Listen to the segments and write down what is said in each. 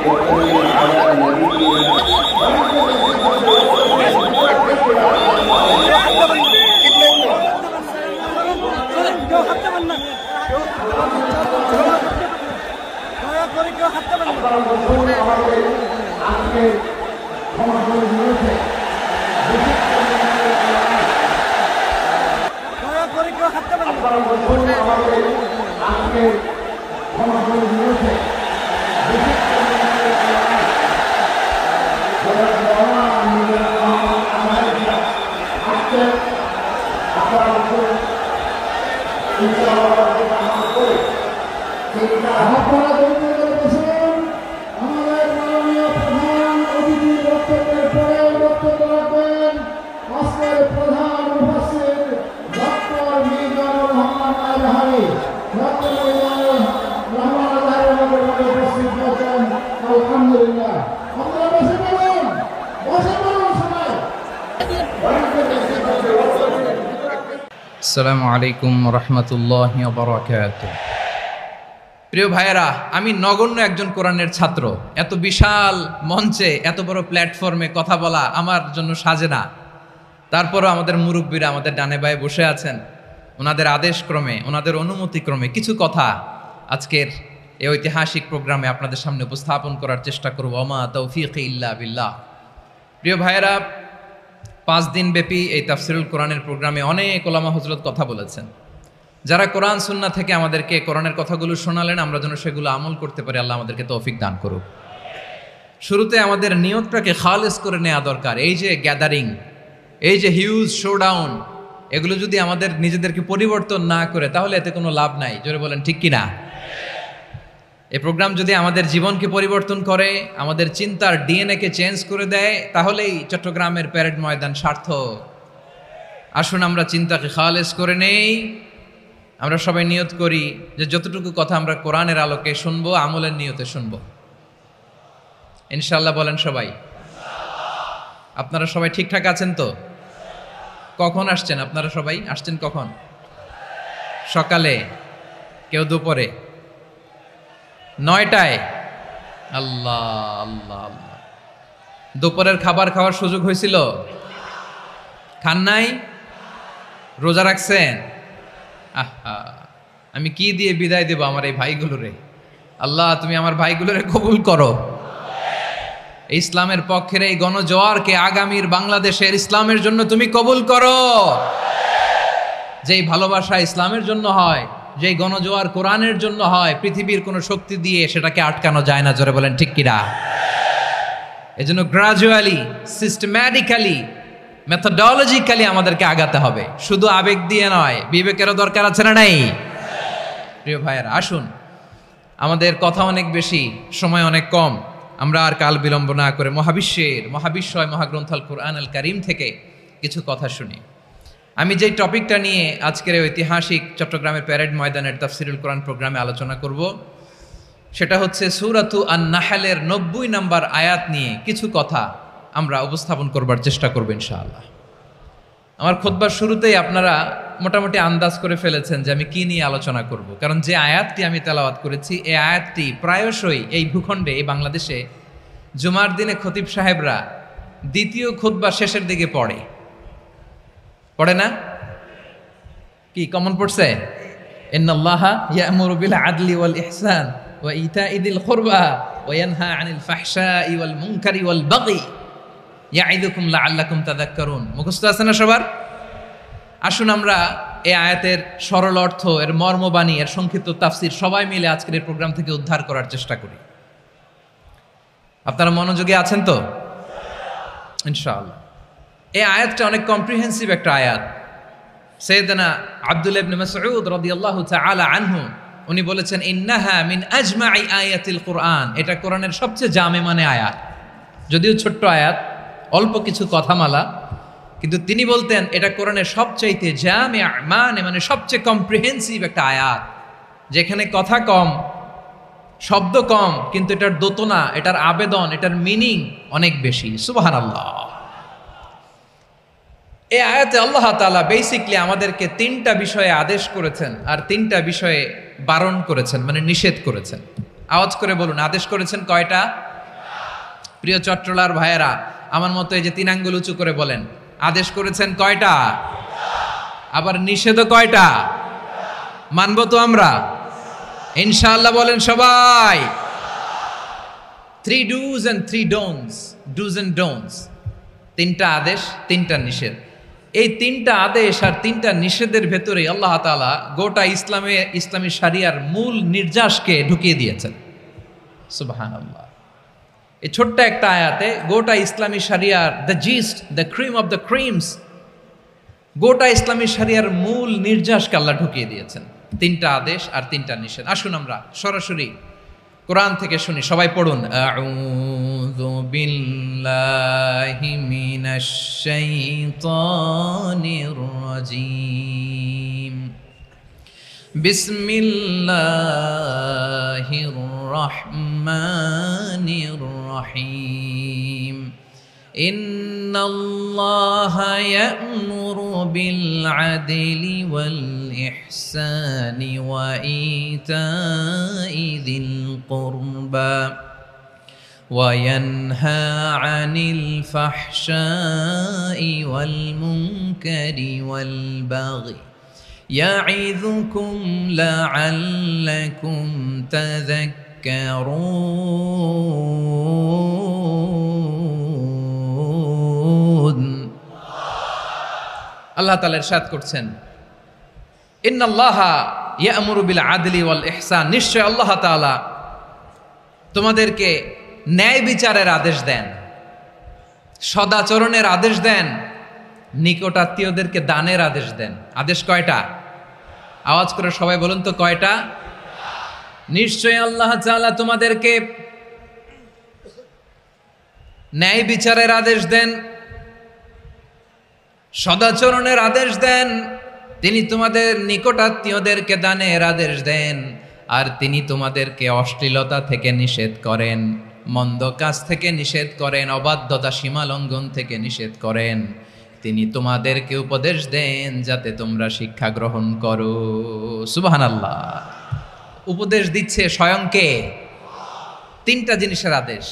وسلم على نبينا আসসালামু আলাইকুম রহমতুল্লাহি ওয়া বারাকাতুহু। প্রিয় ভাইয়েরা, আমি নগণ্য একজন কোরআনের ছাত্র। এত বিশাল মঞ্চে এত বড় প্ল্যাটফর্মে কথা বলা আমার জন্য সাজে না। তারপরও আমাদের মুরব্বীরা আমাদের ডানে বায়ে বসে আছেন, ওনাদের আদেশক্রমে ওনাদের অনুমতিক্রমে কিছু কথা আজকের এই ঐতিহাসিক প্রোগ্রামে আপনাদের সামনে উপস্থাপন করার চেষ্টা করব। ওমা তৌফিক ইল্লা বিল্লাহ। প্রিয় ভাইয়েরা, 5 দিন ব্যাপী এই তাফসিরুল কোরআনের প্রোগ্রামে অনেক ওলামা হযরত কথা বলেছেন। যারা কোরআন সুন্নাহ থেকে আমাদেরকে কোরআনের কথাগুলো শোনালেন, আমরা যেন সেগুলো আমল করতে পারি, আল্লাহ আমাদেরকে তৌফিক দান করুক। শুরুতে আমাদের নিয়তটাকে খালেস করে নেওয়া দরকার। এই যে গ্যাদারিং, এই যে হিউজ শোডাউন, এগুলো যদি আমাদের নিজেদেরকে পরিবর্তন না করে, তাহলে এতে কোনো লাভ নাই। জোরে বলেন ঠিক কিনা? এই প্রোগ্রাম যদি আমাদের জীবনকে পরিবর্তন করে, আমাদের চিন্তার ডিএনএকে চেঞ্জ করে দেয়, তাহলেই চট্টগ্রামের প্যারেড ময়দান সার্থক। আসুন আমরা চিন্তাকে খালেস করে নেই। আমরা সবাই নিয়ত করি যে যতটুকু কথা আমরা কোরআনের আলোকে শুনবো, আমলের নিয়তে শুনবো ইনশাআল্লাহ। বলেন সবাই। আপনারা সবাই ঠিকঠাক আছেন তো? কখন আসছেন আপনারা? সবাই আসছেন কখন? সকালে, কেউ দুপুরে, 9টায়? আল্লাহ আল্লাহ আল্লাহ। দুপুরের খাবার খাওয়ার সুযোগ হয়েছিল? খান নাই? রোজা রাখছেন? আহা, আমি কি দিয়ে বিদায় দেব আমার এই ভাইগুলোরে? আল্লাহ, তুমি আমার ভাইগুলোরে কবুল করো। ইসলামের পক্ষের এই গণজোয়ারকে আগামীর বাংলাদেশের ইসলামের জন্য তুমি কবুল করো। যেই ভালোবাসা ইসলামের জন্য হয়, যেই গণজোয়ার কোরআনের জন্য হয়, পৃথিবীর কোনো শক্তি দিয়ে সেটাকে আটকানো যায় না। জোরে বলেন ঠিক কিনা? এজন্য গ্রাজুয়ালি, সিস্টেম্যাটিক্যালি, মেথোডোলজিক্যালি আমাদেরকে আগাতে হবে, শুধু আবেগ দিয়ে নয়। বিবেকেরও দরকার আছে না নাই? প্রিয় ভাইয়েরা, আসুন, আমাদের কথা অনেক বেশি, সময় অনেক কম। আমরা আর কাল বিলম্ব না করে মহাবিশ্বয় মহাগ্রন্থ আল কুরআন আল কারীম থেকে কিছু কথা শুনি। আমি যেই টপিকটা নিয়ে আজকের ঐতিহাসিক চট্টগ্রামের প্যারেড ময়দানের তাফসিরুল কোরআন প্রোগ্রামে আলোচনা করব, সেটা হচ্ছে সূরাতু আন-নাহলের 90 নম্বর আয়াত নিয়ে কিছু কথা আমরা উপস্থাপন করবার চেষ্টা করব ইনশাআল্লাহ। আমার খুতবার শুরুতেই আপনারা মোটামুটি আন্দাজ করে ফেলেছেন যে আমি কি নিয়ে আলোচনা করব, কারণ যে আয়াতটি আমি তেলাওয়াত করেছি, এই আয়াতটি প্রায়শই এই ভূখণ্ডে, এই বাংলাদেশে জুমার দিনে খতিব সাহেবরা দ্বিতীয় খুতবা শেষের দিকে পড়ে না? কি কমন পড়ছে? ইন্নাল্লাহা ইয়া'মুরু বিল আদলি ওয়াল ইহসান ওয়া ইতা'i যিল কুরবা ওয়া ইয়ানহা আনিল ফাহশাই ওয়াল মুনকারি ওয়াল বাগি ইয়া'iদুকুম লাআল্লাকুম তাযাক্কারুন। মুখস্থ আছে না সবার? আসুন আমরা এই আয়াতের সরল অর্থ, এর মর্মবাণী, এর সংক্ষিপ্ত তাফসীর সবাই মিলে আজকের এই প্রোগ্রাম থেকে উদ্ধার করার চেষ্টা করি। আপনারা মনোযোগী আছেন তো? ইনশাআল্লাহ। এই আয়াতটা অনেক কম্প্রিহেন্সিভ একটা আয়াত। সাইয়েদনা আব্দুল্লাহ ইবনে মাসউদ রাদিয়াল্লাহু তাআলা আনহু উনি বলেছেন, ইন্নাহা মিন আজমাই আয়াতিল কুরআন। এটা কোরআনের সবচেয়ে জামে আয়াত। যদিও ছোট্ট আয়াত, অল্প কিছু কথামালা, কিন্তু তিনি বলতেন এটা কোরআনের সবচাইতে জামে মানে সবচেয়ে কম্প্রিহেন্সিভ একটা আয়াত, যেখানে কথা কম, শব্দ কম, কিন্তু এটার দোতনা, এটার আবেদন, এটার মিনিং অনেক বেশি। সুবহানাল্লাহ। এই আয়াতে আল্লাহ তাআলা বেসিকলি আমাদেরকে 3টা বিষয়ে আদেশ করেছেন আর 3টা বিষয়ে বারণ করেছেন, মানে নিষেধ করেছেন। আওয়াজ করে বলুন, আদেশ করেছেন কয়টা? প্রিয় চট্টলার ভাইয়েরা, আমার মতো এই যে 3 আঙ্গুল উঁচু করে বলেন, আদেশ করেছেন কয়টা? আবার নিষেধও কয়টা? মানব তো আমরা ইনশাআল্লাহ? বলেন সবাই। 3 do's and 3 don'ts, do's and don'ts, 3টা আদেশ 3টা নিষেধ। এই 3টা আদেশ আর 3টা নিষেধের ভেতরে আল্লাহ তাআলা গোটা ইসলামী শরিয়ার মূল নির্যাসকে ঢুকিয়ে দিয়েছেন। সুবহানাল্লাহ। এই ছোট্ট একটা আয়াতে গোটা ইসলামী শরিয়ার the gist, the cream of the creams, গোটা ইসলামী শরিয়ার মূল নির্যাসকে আল্লাহ ঢুকিয়ে দিয়েছেন। 3টা আদেশ আর 3টা নিষেধ। আসুন আমরা সরাসরি কোরআন থেকে শুনি, সবাই পড়ুন। আউযু বিল্লাহি মিনাশ শাইতানির রাজীম। বিসমিল্লাহির রহমানির রহিম। ইন্নাল্লাহা ইয়া'মুরু বিল আদলি ওয়াল ইহসানি ওয়া ইতা'i যিল কুরবা ওয়া ইয়ানহা আনিল ফাহশাই ওয়াল মুনকারি ওয়াল বাগি ইয়া'ইযুকুম লা'আল্লাকুম তাযাক্কারুন। আল্লাহ তাআলা ইরশাদ করছেন, ইন্নাল্লাহা ইয়া'মুরু বিল আদলি ওয়াল ইহসান, নিশ্চয় আল্লাহ তাআলা তোমাদেরকে ন্যায় বিচারের আদেশ দেন, সদাচরণের আদেশ দেন, নিকটাত্মীয়দেরকে দানের আদেশ দেন। আদেশ কয়টা? আওয়াজ করে সবাই বলুন তো কয়টা? নিশ্চয় আল্লাহ তাআলা তোমাদেরকে ন্যায় বিচারের আদেশ দেন, সদাচরণের আদেশ দেন, তিনি তোমাদের নিকটাত্মীয়দেরকে দানের আদেশ দেন, আর তিনি তোমাদেরকে অশ্লীলতা থেকে নিষেধ করেন, মন্দ কাজ থেকে নিষেধ করেন, অবাধ্যতা সীমা লঙ্ঘন থেকে নিষেধ করেন। তিনি তোমাদেরকে উপদেশ দেন যাতে তোমরা শিক্ষা গ্রহণ করো। সুবহানাল্লাহ। উপদেশ দিচ্ছে স্বয়ং কে? 3টা জিনিসের আদেশ।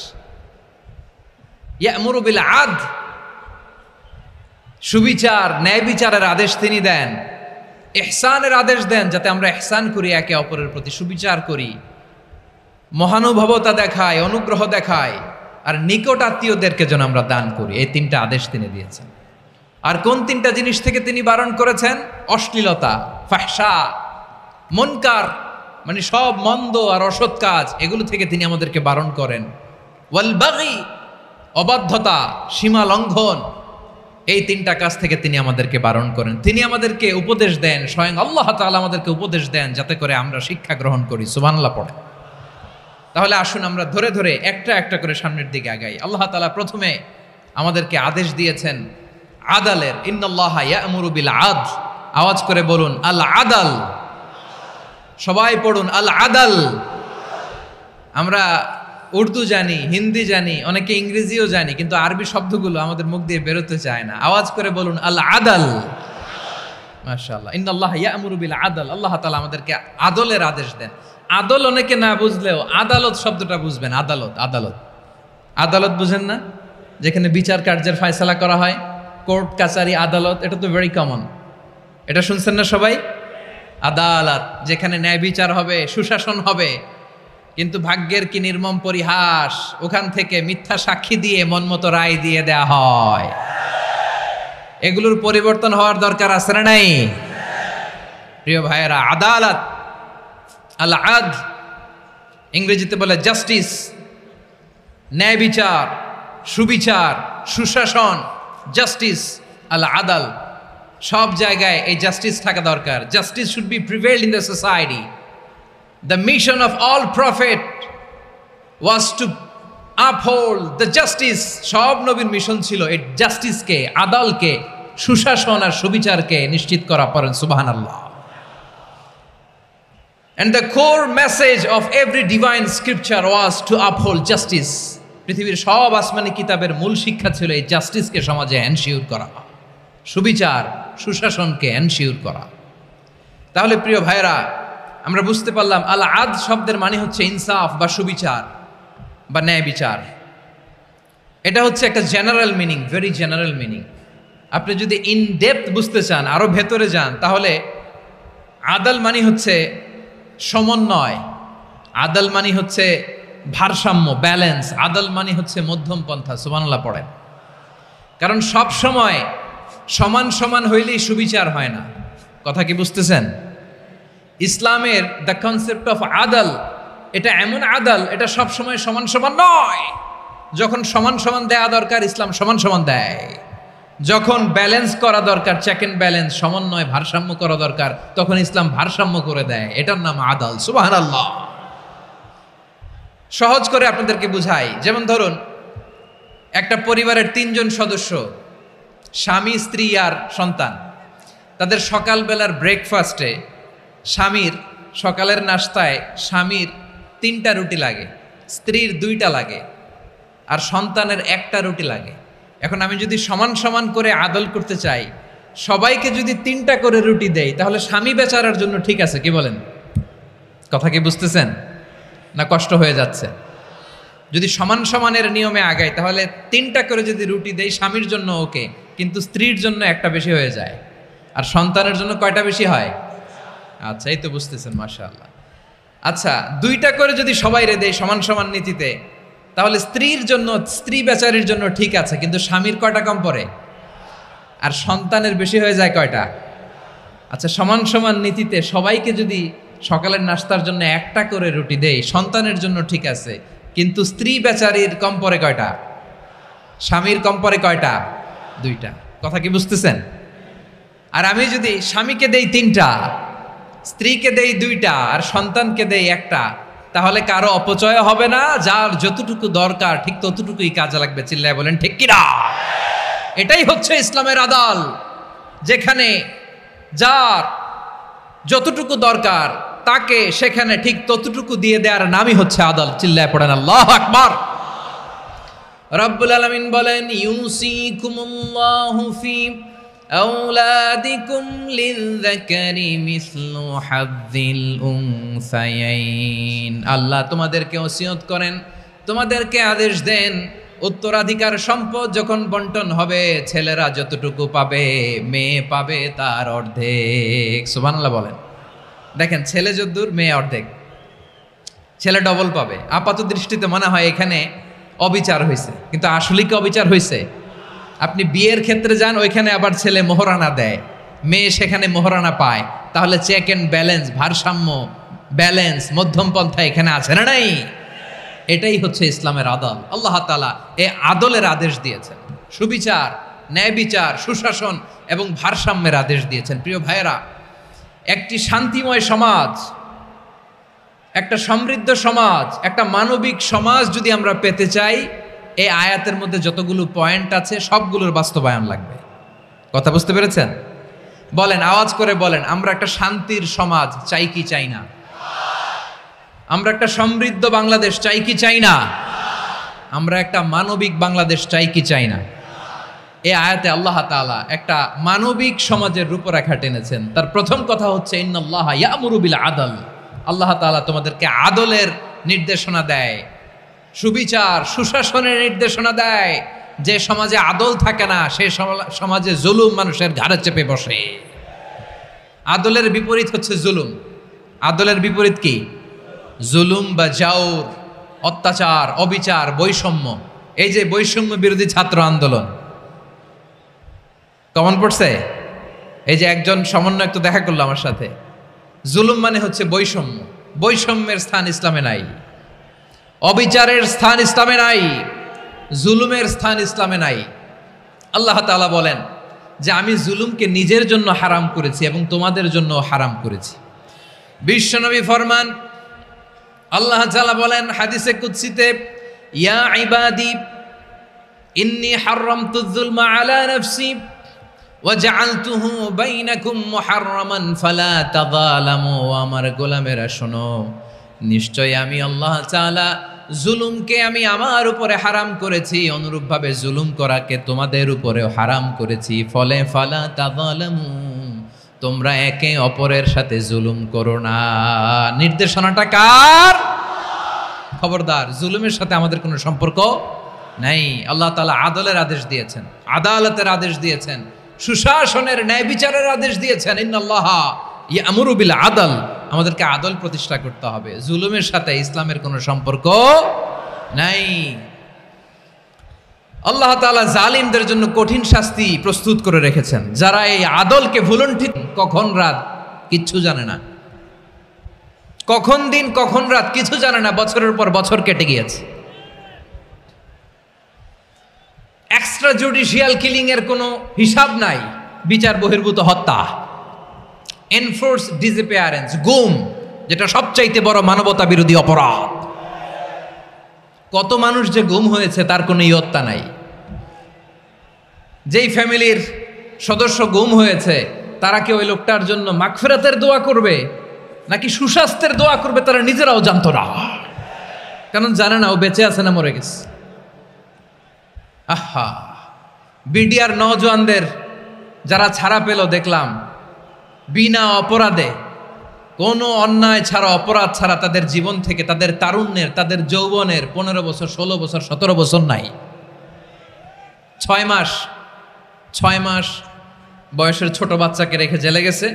ইয়া'মুরু বিল আদল, সুবিচার ন্যায় বিচারের আদেশ তিনি দেন। ইহসানের আদেশ দেন, যাতে আমরা ইহসান করি, একে অপরের প্রতি সুবিচার করি, মহানুভবতা দেখায়, অনুগ্রহ দেখায়, আর নিকট আত্মীয়দেরকে যেন আমরা দান করি। এই 3টা আদেশ তিনি দিয়েছেন। আর কোন 3টা জিনিস থেকে তিনি বারণ করেছেন? অশ্লীলতা, ফাহশা, মুনকার, মানে সব মন্দ আর অসৎ কাজ, এগুলো থেকে তিনি আমাদেরকে বারণ করেন। ওয়াল বাগি, অবাধ্যতা, সীমা লঙ্ঘন, এই 3টা কাজ থেকে তিনি আমাদেরকে বারণ করেন। তিনি আমাদেরকে উপদেশ দেন, স্বয়ং আল্লাহ তাআলা আমাদেরকে উপদেশ দেন যাতে করে আমরা শিক্ষা গ্রহণ করি। সুবহানাল্লাহ পড়ে। তাহলে আসুন আমরা ধরে ধরে একটা একটা করে সামনের দিকে আগাই। আল্লাহ তাআলা প্রথমে আমাদেরকে আদেশ দিয়েছেন আদালের। ইন্নাল্লাহা ইয়া'মুরু বিল আদল। আওয়াজ করে বলুন আল আদাল। সবাই পড়ুন আল আদাল। আমরা উর্দু জানি, হিন্দি জানি, অনেকে ইংরেজিও জানি, কিন্তু আরবি শব্দগুলো আমাদের মুখ দিয়ে বেরোতে চায় না। আওয়াজ করে বলুন আল আদাল। মাশাআল্লাহ। ইন্নাল্লাহা ইয়া'মুরু বিল আদল। আল্লাহ তাআলা আমাদেরকে আদলের আদেশ দেন। আদল অনেকে না বুঝলেও আদালত শব্দটা বুঝবেন। আদালত, আদালত, আদালত বুঝেন না? যেখানে বিচার কার্যের ফয়সালা করা হয়, কোর্ট কাচারি আদালত, এটা তো ভেরি কমন। এটা শুনছেন না সবাই? আদালত, যেখানে ন্যায় বিচার হবে, সুশাসন হবে। কিন্তু ভাগ্যের কি নির্মম পরিহাস, ওখান থেকে মিথ্যা সাক্ষী দিয়ে মনমতো রায় দিয়ে দেয়া হয়। এগুলোর পরিবর্তন হওয়ার দরকার আছে না নাই? প্রিয় ভাইয়েরা, আদালত, আল আদল, ইংরেজিতে বলে জাস্টিস, ন্যায় বিচার, সুবিচার, সুশাসন, জাস্টিস, আল আদাল, সব জায়গায় এই জাস্টিস থাকা দরকার। Justice should be prevailed in the society. The mission of all prophet was to uphold the justice. সব নবীর মিশন ছিল এই জাস্টিসকে, আদালকে, সুশাসন আর সুবিচারকে নিশ্চিত করা। পড়েন সুবহানাল্লাহ। And the core message of every divine scripture was to uphold justice. পৃথিবীর সব আসমানি কিতাবের মূল শিক্ষা ছিল এই জাস্টিসকে সমাজে এনশিওর করা, সুবিচার, সুশাসনকে এনশিওর করা। তাহলে প্রিয় ভাইরা, আমরা বুঝতে পারলাম আল আদল শব্দের মানে হচ্ছে ইনসাফ বা সুবিচার বা ন্যায় বিচার। এটা হচ্ছে একটা general meaning, very general meaning. আপনি যদি ইন ডেপথ বুঝতে চান, আরো ভেতরে যান, তাহলে আদল মানে হচ্ছে সমন্বয়, আদল মানে হচ্ছে ভারসাম্য, ব্যালেন্স। আদল মানে হচ্ছে মধ্যম পন্থা। সুবহানাল্লাহ পড়েন। কারণ সব সময় সমান সমান হইলেই সুবিচার হয় না। কথা কি বুঝতেছেন? ইসলামের দ্য কনসেপ্ট অফ আদল, এটা এমন আদল, এটা সব সময় সমান সমান নয়। যখন সমান সমান দেয়া দরকার, ইসলাম সমান সমান দেয়। যখন ব্যালেন্স করা দরকার, চেক এন্ড ব্যালেন্স, সমন্বয়, ভারসাম্য করা দরকার, তখন ইসলাম ভারসাম্য করে দেয়। এটার নাম আদল। সুবহানাল্লাহ। সহজ করে আপনাদেরকে বুঝাই। যেমন ধরুন, একটা পরিবারের 3 জন সদস্য, স্বামী, স্ত্রী আর সন্তান। তাদের সকালবেলার ব্রেকফাস্টে স্বামীর, সকালের নাস্তায় স্বামীর 3টা রুটি লাগে, স্ত্রীর 2টা লাগে, আর সন্তানের 1টা রুটি লাগে। এখন আমি যদি সমান সমান করে আদল করতে চাই, সবাইকে যদি 3টা করে রুটি দেই, তাহলে স্বামী বেচারার জন্য ঠিক আছে? কি বলেন? কথা কি বুঝতেছেন না কষ্ট হয়ে যাচ্ছে? যদি সমান সমানের নিয়মে আগাই, তাহলে 3টা করে যদি রুটি দেই, স্বামীর জন্য ওকে, কিন্তু স্ত্রীর জন্য 1টা বেশি হয়ে যায়। আর সন্তানের জন্য কয়টা বেশি হয়? আচ্ছা, এই তো বুঝতেছেন, মাশাআল্লাহ। আচ্ছা, 2টা করে যদি সবাই রে দেয় সমান সমান নীতিতে, তাহলে স্ত্রীর জন্য, স্ত্রী বেচারির জন্য ঠিক আছে, কিন্তু স্বামীর কয়টা কম পড়ে? আর সন্তানের বেশি হয়ে যায় কয়টা? আচ্ছা, সমান সমান নীতিতে সবাইকে যদি সকালের নাস্তার জন্য 1টা করে রুটি দেই, সন্তানের জন্য ঠিক আছে, কিন্তু স্ত্রী বেচারির কম পড়ে কয়টা? স্বামীর কম পড়ে কয়টা? 2টা। কথা কি বুঝতেছেন? আর আমি যদি স্বামীকে দেই 3টা, স্ত্রীকে দেই 2টা, আর সন্তানকে দেই 1টা, তাহলে কারো অপচয় হবে না। যার যতটুকু দরকার ঠিক ততটুকুই কাজে লাগবে। চিল্লায় বলেন ঠিক কিনা? এটাই হচ্ছে ইসলামের আদল, যেখানে যার যতটুকু দরকার তাকে সেখানে ঠিক ততটুকু দিয়ে দেওয়ার নামই হচ্ছে আদল। চিল্লায় পড়েন আল্লাহু আকবার। রব্বুল আলামিন বলেন, ইউসিকুমুল্লাহু ফি আওলাদিকুম লিযযাকারি মিসলু হাযযিল উনসায়াইন। আল্লাহ তোমাদেরকে ওসিয়ত করেন, তোমাদেরকে আদেশ দেন, উত্তরাধিকার সম্পদ যখন বন্টন হবে, ছেলেরা যতটুকু পাবে, মেয়ে পাবে তার অর্ধেক। সুবহানাল্লাহ বলেন। দেখেন, ছেলে যদ্দূর, মেয়ে অর্ধেক, ছেলে ডবল পাবে। আপাত দৃষ্টিতে মনে হয় এখানে অবিচার হয়েছে, কিন্তু আসলে কি অবিচার হয়েছে? আপনি বিয়ের ক্ষেত্রে যান, ওইখানে আবার ছেলে মোহরানা দেয়, মেয়ে সেখানে মোহরানা পায়। তাহলে চেক এন্ড ব্যালেন্স, ভারসাম্য, ব্যালেন্স, মধ্যম পন্থা এখানে আছে না নাই? এটাই হচ্ছে ইসলামের আদল। আল্লাহ তাআলা এই আদলের আদেশ দিয়েছেন, সুবিচার, ন্যায় বিচার, সুশাসন এবং ভারসাম্যের আদেশ দিয়েছেন। প্রিয় ভাইয়েরা, একটি শান্তিময় সমাজ, একটা সমৃদ্ধ সমাজ, একটা মানবিক সমাজ যদি আমরা পেতে চাই, এই আয়াতের মধ্যে যতগুলো পয়েন্ট আছে সবগুলোর বাস্তবায়ন লাগবে। কথা বুঝতে পেরেছেন? বলেন, আওয়াজ করে বলেন, আমরা একটা শান্তির সমাজ চাই কি চাই না? আমরা একটা সমৃদ্ধ বাংলাদেশ চাই কি চাই না? আমরা একটা মানবিক বাংলাদেশ চাই কি চাই না? এই আয়াতে আল্লাহ তাআলা একটা মানবিক সমাজের রূপরেখা টেনেছেন। তার প্রথম কথা হচ্ছে, ইন্নাল্লাহা ইয়ামুরু বিল আদল। আল্লাহ তাআলা তোমাদেরকে আদলের নির্দেশনা দেয়, সুবিচার, সুশাসনের নির্দেশনা দেয়। যে সমাজে আদল থাকে না, সেই সমাজে জুলুম মানুষের ঘাড়ে চেপে বসে। আদলের বিপরীত হচ্ছে জুলুম। আদলের বিপরীত কি? জুলুম বা জাওর, অত্যাচার, অবিচার, বৈষম্য। এই যে বৈষম্য বিরোধী ছাত্র আন্দোলন কমন পড়ছে? এই যে একজন সমন্বয়ক তো দেখা করলো আমার সাথে। জুলুম মানে হচ্ছে বৈষম্য। বৈষম্যের স্থান ইসলামে নাই, অবিচারের স্থান ইসলামে নাই, জুলুমের স্থান ইসলামে নাই। আল্লাহ তাআলা বলেন যে আমি জুলুমকে নিজের জন্য হারাম করেছি এবং তোমাদের জন্য হারাম করেছি। বিশ্বনবী ফরমান, আল্লাহ তাআলা বলেন হাদিসে কুদসিতে, ইয়া ইবাদি ইন্নী হারামতুয যুলমা আলা নাফসি ওয়া জাআলতুহু বাইনাকুম মুহাররামান ফালা তাযালামু। আমার গোলামেরা শোনো, নিশ্চয় আমি আল্লাহ তাআলা জুলুমকে আমি আমার উপরে হারাম করেছি, অনুরূপভাবে জুলুম করাকে তোমাদের উপরেও হারাম করেছি। ফলে ফালা তাযালামু, তোমরা একে অপরের সাথে জুলুম করো না। নির্দেশনাটা কার? খবরদার, জুলুমের সাথে আমাদের কোনো সম্পর্ক নাই। আল্লাহ তাআলা আদলের আদেশ দিয়েছেন, আদালতের আদেশ দিয়েছেন, সুশাসনের ন্যায় বিচারের আদেশ দিয়েছেন। ইন্নাল্লাহা ইয়ামুরু বিল আদল, আমাদেরকে আদল প্রতিষ্ঠা করতে হবে। জুলুমের সাথে ইসলামের কোনো সম্পর্ক নাই। আল্লাহ তাআলা জালিমদের জন্য কঠিন শাস্তি প্রস্তুত করে রেখেছেন। যারা এই আদলকে ভুলুণ্ঠিত, কখন রাত কিচ্ছু জানে না, কখন দিন কখন রাত কিছু জানে না, বছরের পর বছর কেটে গিয়েছে। এক্সট্রা জুডিশিয়াল কিলিং এর কোনো হিসাব নাই, বিচার বহির্ভূত হত্যা, এনফোর্স ডিসঅ্যাপিয়ারেন্স, গুম, যেটা সবচাইতে বড় মানবতা বিরোধী অপরাধ। কত মানুষ যে গুম হয়েছে তার কোনো ইয়ত্তা নাই। যেই ফ্যামিলির সদস্য গুম হয়েছে তারা কি ওই লোকটার জন্য মাগফিরাতের দোয়া করবে নাকি সুস্বাস্থ্যের দোয়া করবে তারা নিজেরাও জানতো না, কারণ জানে না ও বেঁচে আছে না মরে গেছে। আহা, বিডিআর নওজোয়ানদের যারা ছাড়া পেল দেখলাম, বিনা অপরাধে, কোনো অন্যায় ছাড়া, অপরাধ ছাড়া তাদের জীবন থেকে, তাদের তারুণ্যের, তাদের যৌবনের 15 বছর, 16 বছর, 17 বছর নাই। 6 মাস বয়সের ছোট বাচ্চাকে রেখে জেলে গেছে।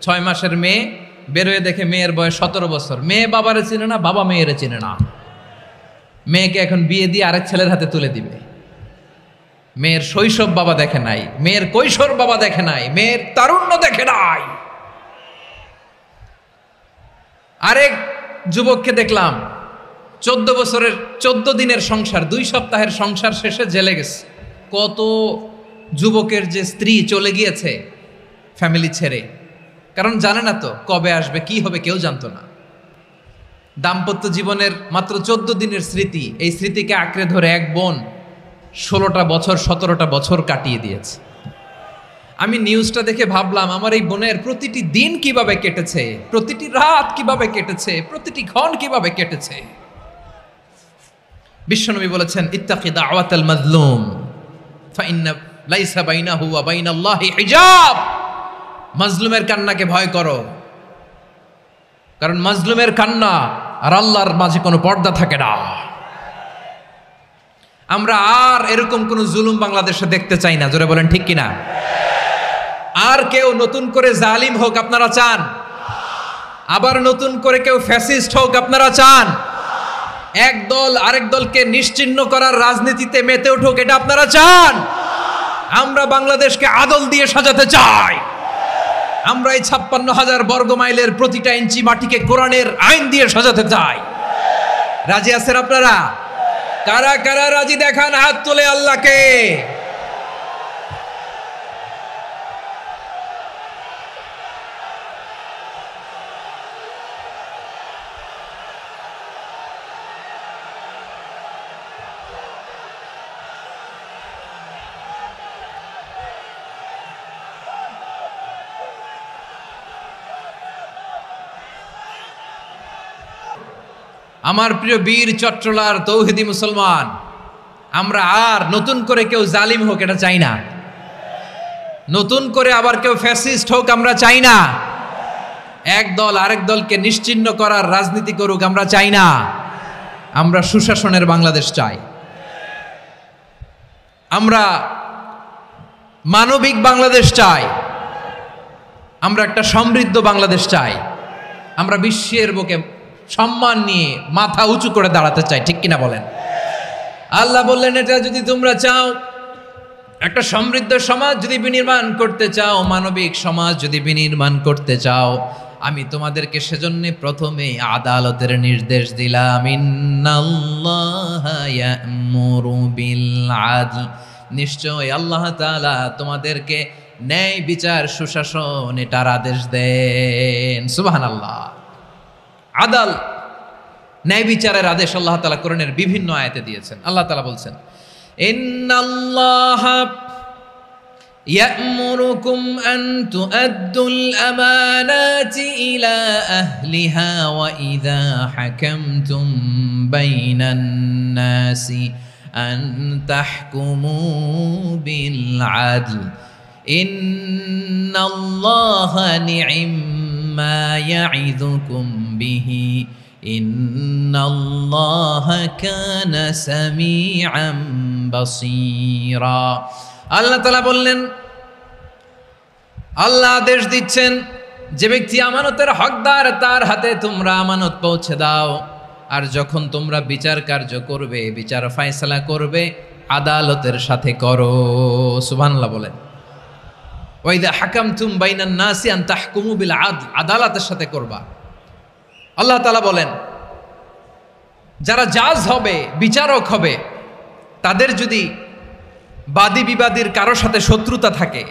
6 মাসের মেয়ে বেরোয় দেখে মেয়ের বয়স 17 বছর। মেয়ে বাবারে চিনে না, বাবা মেয়েরে চিনে না। মেয়েকে এখন বিয়ে দিয়ে আরেক ছেলের হাতে তুলে দিবে। মেয়ের শৈশব বাবা দেখে নাই, মেয়ের কৈশোর বাবা দেখে নাই, মেয়ের তারুণ্য দেখে নাই। আরেক যুবককে দেখলাম 14 বছরের 14 দিনের সংসার, 2 সপ্তাহের সংসার শেষে জেলে গেছে। কত যুবকের যে স্ত্রী চলে গিয়েছে ফ্যামিলি ছেড়ে, কারণ জানে না তো কবে আসবে, কি হবে, কেউ জানতো না। দাম্পত্য জীবনের মাত্র 14 দিনের স্মৃতি, এই স্মৃতিকে আঁকড়ে ধরে এক বোন 16টা বছর, 17টা বছর কাটিয়ে দিয়েছে। আমি নিউজটা দেখে ভাবলাম, আমার এই বোনের প্রতিটি দিন কিভাবে কেটেছে, প্রতিটি রাত কিভাবে কেটেছে, প্রতিটি ক্ষণ কিভাবে কেটেছে। বিশ্বনবী বলেছেন, ইত্তাকি দাওয়াতাল মাজলুম ফাইন্না লাইসা বাইনাহু ওয়া বাইনাল্লাহি হিজাব। মাজলুমের কান্নাকে ভয় করো, কারণ মাজলুমের কান্না আর আল্লাহর মাঝে কোনো পর্দা থাকে না। আমরা আর এরকম কোন জুলুম বাংলাদেশে দেখতে চাই না। জোরে বলেন ঠিক কিনা? আর কেউ নতুন করে জালিম হোক আপনারা চান? আবার নতুন করে কেউ ফ্যাসিস্ট হোক আপনারা চান? এক দল আরেক দলকে নিশ্চিহ্ন করার রাজনীতিতে মেতে উঠুক এটা আপনারা চান? আমরা বাংলাদেশকে আদল দিয়ে সাজাতে চাই। আমরা এই 56,000 বর্গ মাইলের প্রতিটা ইঞ্চি মাটিকে কোরআনের আইন দিয়ে সাজাতে চাই। রাজি আছেন আপনারা? কারা কারা রাজি দেখান হাত তুলে আল্লাহকে। আমার প্রিয় বীর চট্টলার তৌহিদি মুসলমান, আমরা আর নতুন করে কেউ জালিম হোক এটা চাই না। নতুন করে আবার কেউ ফ্যাসিস্ট হোক আমরা চাই না। এক দল আরেক দলকে নিশ্চিহ্ন করার রাজনীতি করুক আমরা চাই না। আমরা সুশাসনের বাংলাদেশ চাই। আমরা মানবিক বাংলাদেশ চাই। আমরা একটা সমৃদ্ধ বাংলাদেশ চাই। আমরা বিশ্বের বুকে সম্মান নিয়ে মাথা উঁচু করে দাঁড়াতে চাই, ঠিক কিনা বলেন? আল্লাহ বললেন, এটা যদি তোমরা চাও, একটা সমৃদ্ধ সমাজ যদি বিনির্মাণ করতে চাও, মানবিক সমাজ যদি বিনির্মাণ করতে চাও, আমি তোমাদেরকে সেজন্য প্রথমে আদালতের নির্দেশ দিলাম। ইন্নাল্লাহা ইয়া'মুরু বিল আদল, নিশ্চয় আল্লাহ তাআলা তোমাদেরকে ন্যায় বিচার, সুশাসন এটার আদেশ দেন। সুবহানাল্লাহ। আদাল, ন্যায় বিচারের আদেশ আল্লাহ তাআলা কোরআনের বিভিন্ন আয়াতে দিয়েছেন। আল্লাহ তাআলা বলছেন, ইন্নাল্লাহা ইয়া'মুরুকুম আন তুআদ্দুল আমানাতি ইলা আহলিহা ওয়া ইযা হাকামতুম বাইনান নাসি আন তাহকুমু বিল আদল ইন্নাল্লাহা নি'ম্মা ইয়া'iযুকুম বিহি ইন্নাল্লাহা কানা সামিআম বাসীরা। আল্লাহ তাআলা বললেন, আল্লাহ আদেশ দিচ্ছেন, যে ব্যক্তি আমানতের হকদার তার হাতে তোমরা আমানত পৌঁছে দাও। আর যখন তোমরা বিচার কার্য করবে, বিচার ফায়সালা করবে, আদালতের সাথে করো। সুবহানাল্লাহ বলেন। ওয়াইদা হাকামতুম বাইনান নাসি আন তাহকুমু বিল আদল, আদালতের সাথে করবা। আল্লাহ তাআলা বলেন, যারা জাজ হবে, বিচারক হবে, তাদের যদি বাদী বিবাদীর কারো সাথে শত্রুতা থাকে,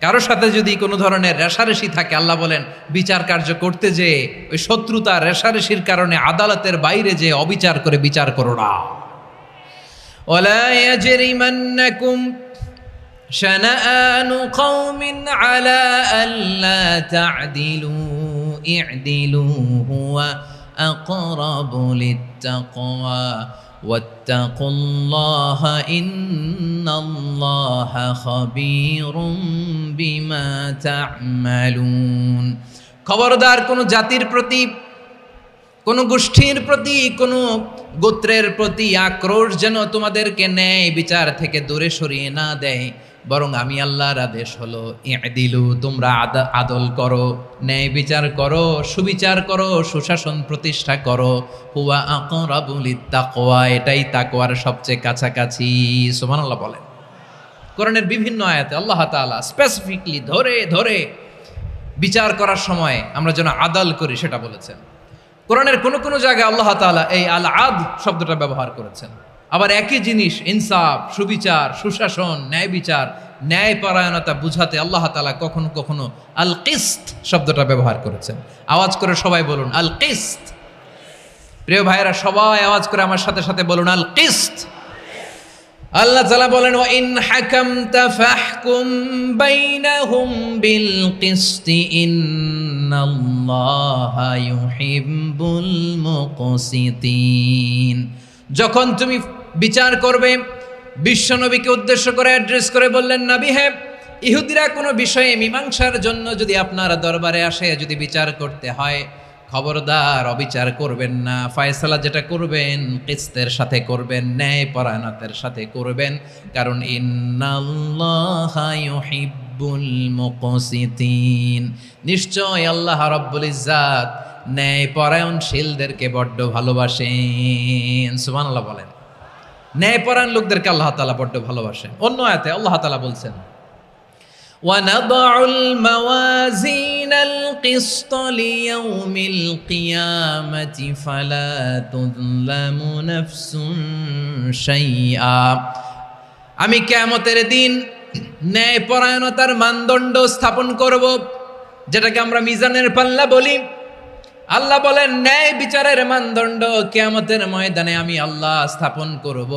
কারো সাথে যদি কোনো ধরনের রেষারেষি থাকে, আল্লাহ বলেন বিচার কার্য করতে যে ওই শত্রুতা রেষারেষির কারণে আদালতের বাইরে যে অবিচার করে বিচার করো না। ওয়ালা ইয়াজরিমান্নাকুম শানাআনু কওমিন আলা আল্লা তা'দিলু ই'দিলু হুয়া আকরাবু লিত্তাকওয়া ওয়াত্তাকুল্লাহা ইন্নাল্লাহা খাবীরুম বিমা তা'মালুন। খবরদার কোন জাতির প্রতি, কোন গোষ্ঠীর প্রতি, কোন গোত্রের প্রতি আক্রোশ যেন তোমাদেরকে ন্যায় বিচার থেকে দূরে সরিয়ে না দেয়, বরং আমি আল্লাহর আদেশ হলো ই'দিলু, তোমরা আদল করো, ন্যায় বিচার করো, সুবিচার করো, সুশাসন প্রতিষ্ঠা করো। হুয়া আকরাবু লিত্তাকওয়া, এটাই তাকওয়ার সবচেয়ে কাছাকাছি। সুবহানাল্লাহ বলেন। কোরআনের বিভিন্ন আয়াতে আল্লাহ তাআলা স্পেসিফিকলি ধরে ধরে বিচার করার সময় আমরা যেন আদল করি সেটা বলেছেন। কোরআনের কোন কোন জায়গায় আল্লাহ তাআলা এই আল আদল শব্দটা ব্যবহার করেছেন। আবার একই জিনিস ইনসাফ, সুবিচার, সুশাসন, ন্যায় বিচার, ন্যায় পরায়ণতা বুঝাতে আল্লাহ তাআলা কখনো কখনো আল কিসত শব্দটা ব্যবহার করেছেন। আওয়াজ করে সবাই বলুন আল কিসত। প্রিয় ভাইরা, সবাই আওয়াজ করে আমার সাথে সাথে বলুন আল কিসত। আল্লাহ তাআলা বলেন, ওয়া ইন হাকামতা ফাহকুম বাইনাহুম বিল কিসতি ইন্নাল্লাহা ইউহিব্বুল মুকসিতিন। যখন তুমি বিচার করবে, বিশ্বনবীকে উদ্দেশ্য করে অ্যাড্রেস করে বললেন, নবী হে, ইহুদিরা কোনো বিষয়ে মীমাংসার জন্য যদি আপনার দরবারে আসে, যদি বিচার করতে হয়, খবরদার অবিচার করবেন না। ফয়সালা যেটা করবেন কিসতের সাথে করবেন, ন্যায় পরায়ণতার সাথে করবেন, কারণ ইন্নাল্লাহা ইউহিব্বুল মুকসিতিন, নিশ্চয় আল্লাহ রাব্বুল ইজ্জাত ন্যায় পরায়ণশীলদেরকে বড্ড ভালোবাসেন। সুবহানাল্লাহ বলেন। ন্যায় পরায়ণ লোকদেরকে আল্লাহ তাআলা বড্ড ভালোবাসেন। অন্য আয়াতে আল্লাহ তাআলা বলছেন, وَنَضَعُ الْمَوَازِينَ الْقِسْطَ لِيَوْمِ الْقِيَامَةِ فَلَا تُظْلَمُ نَفْسٌ شَيْئًا। আমি কিয়ামতের দিন ন্যায় পরায়ণতার মানদণ্ড স্থাপন করব, যেটাকে আমরা মিজানের পাল্লা বলি। আল্লাহ বলেন, ন্যায় বিচারের মানদণ্ড কিয়ামতের ময়দানে আমি আল্লাহ স্থাপন করব।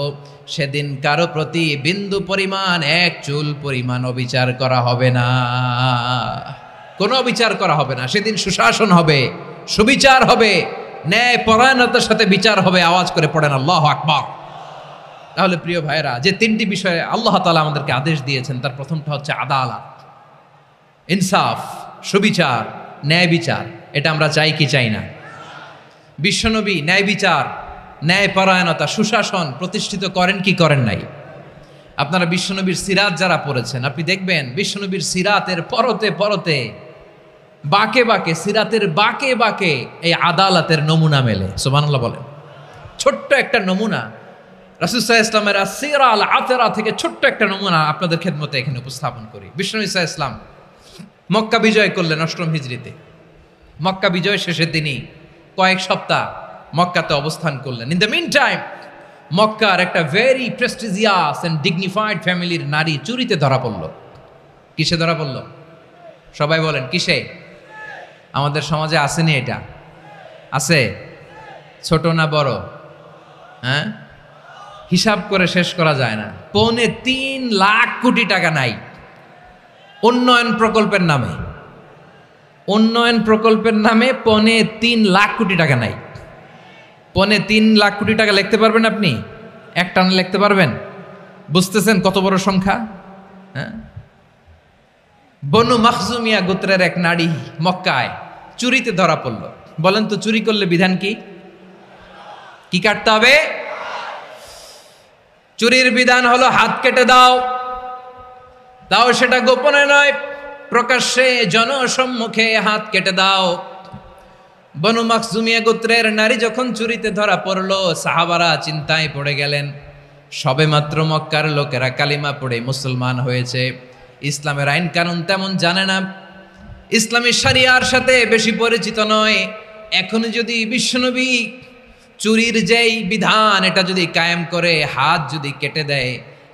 সেদিন কারো প্রতি বিন্দু পরিমাণ, এক চুল পরিমাণ অবিচার করা হবে না, কোনো অবিচার করা হবে না। সেদিন সুশাসন হবে, সুবিচার হবে, ন্যায় পরায়ণতার সাথে বিচার হবে। আওয়াজ করে পড়েন আল্লাহু আকবার। তাহলে প্রিয় ভাইরা, যে তিনটি বিষয়ে আল্লাহ তাআলা আমাদেরকে আদেশ দিয়েছেন, তার প্রথমটা হচ্ছে আদালত, ইনসাফ, সুবিচার, ন্যায় বিচার। এটা আমরা চাই কি চাই না? বিশ্বনবী ন্যায় বিচার, ন্যায় পরায়ণতা, সুশাসন প্রতিষ্ঠিত করেন কি করেন নাই? আপনারা বিশ্বনবীর সিরাত যারা পড়েছেন, আপনি দেখবেন বিশ্বনবীর সিরাতের পরতে পরতে, বাঁকে বাঁকে, সিরাতের বাঁকে বাঁকে এই আদালতের নমুনা মেলে। সুবহানাল্লাহ বলেন। ছোট্ট একটা নমুনা রাসূল সাল্লাল্লাহু আলাইহি ওয়াসাল্লামের আসিরা আল আতরা থেকে ছোট্ট একটা নমুনা আপনাদের খেদমতে এখানে উপস্থাপন করি। বিশ্বনবী সাল্লাল্লাহু আলাইহি ওয়াসাল্লাম মক্কা বিজয় করলেন ৮ম হিজরিতে। মক্কা বিজয় শেষে তিনি কয়েক সপ্তাহ মক্কাতে অবস্থান করলেন। ইন দ্য মিন টাইম মক্কার একটা ভেরি প্রেস্টিজিয়াস এন্ড ডিগনিফাইড ফ্যামিলির নারী চুরিতে ধরা পড়ল। কিসে ধরা পড়ল? সবাই বলেন কিসে? আমাদের সমাজে আসেনি এটা? আছে? ছোট না বড়? হ্যাঁ, হিসাব করে শেষ করা যায় না। ৩.৫ লাখ কোটি টাকা নাই উন্নয়ন প্রকল্পের নামে। উন্নয়ন প্রকল্পের নামে ৩.৫ লাখ কোটি টাকা নাই। ৩.৫ লাখ কোটি টাকা লিখতে পারবেন আপনি? এক টানে লিখতে পারবেন? বুঝতেছেন কত বড় সংখ্যা? হ্যাঁ, বনু মাখজুমিয়া গোত্রের এক নারী মক্কায় চুরিতে ধরা পড়ল। বলেন তো চুরি করলে বিধান কি? কি কাটতে হবে? চুরির বিধান হলো হাত কেটে দাও, তাও সেটা গোপনে নয়, প্রকাশ্যে জনসম্মুখে হাত কেটে দাও। বনু মাখজুমিয়া গোত্রের নারী যখন চুরিতে ধরা পড়লো, সাহাবারা চিন্তায় পড়ে গেলেন। সবেমাত্র মক্কার লোকেরা কালিমা পড়ে মুসলমান হয়েছে, ইসলামের আইন কানুন তেমন জানে না, ইসলামী শরিয়ার সাথে বেশি পরিচিত নয়। এখন যদি বিশ্বনবী চুরির যেই বিধান এটা যদি কায়েম করে হাত যদি কেটে দেয়,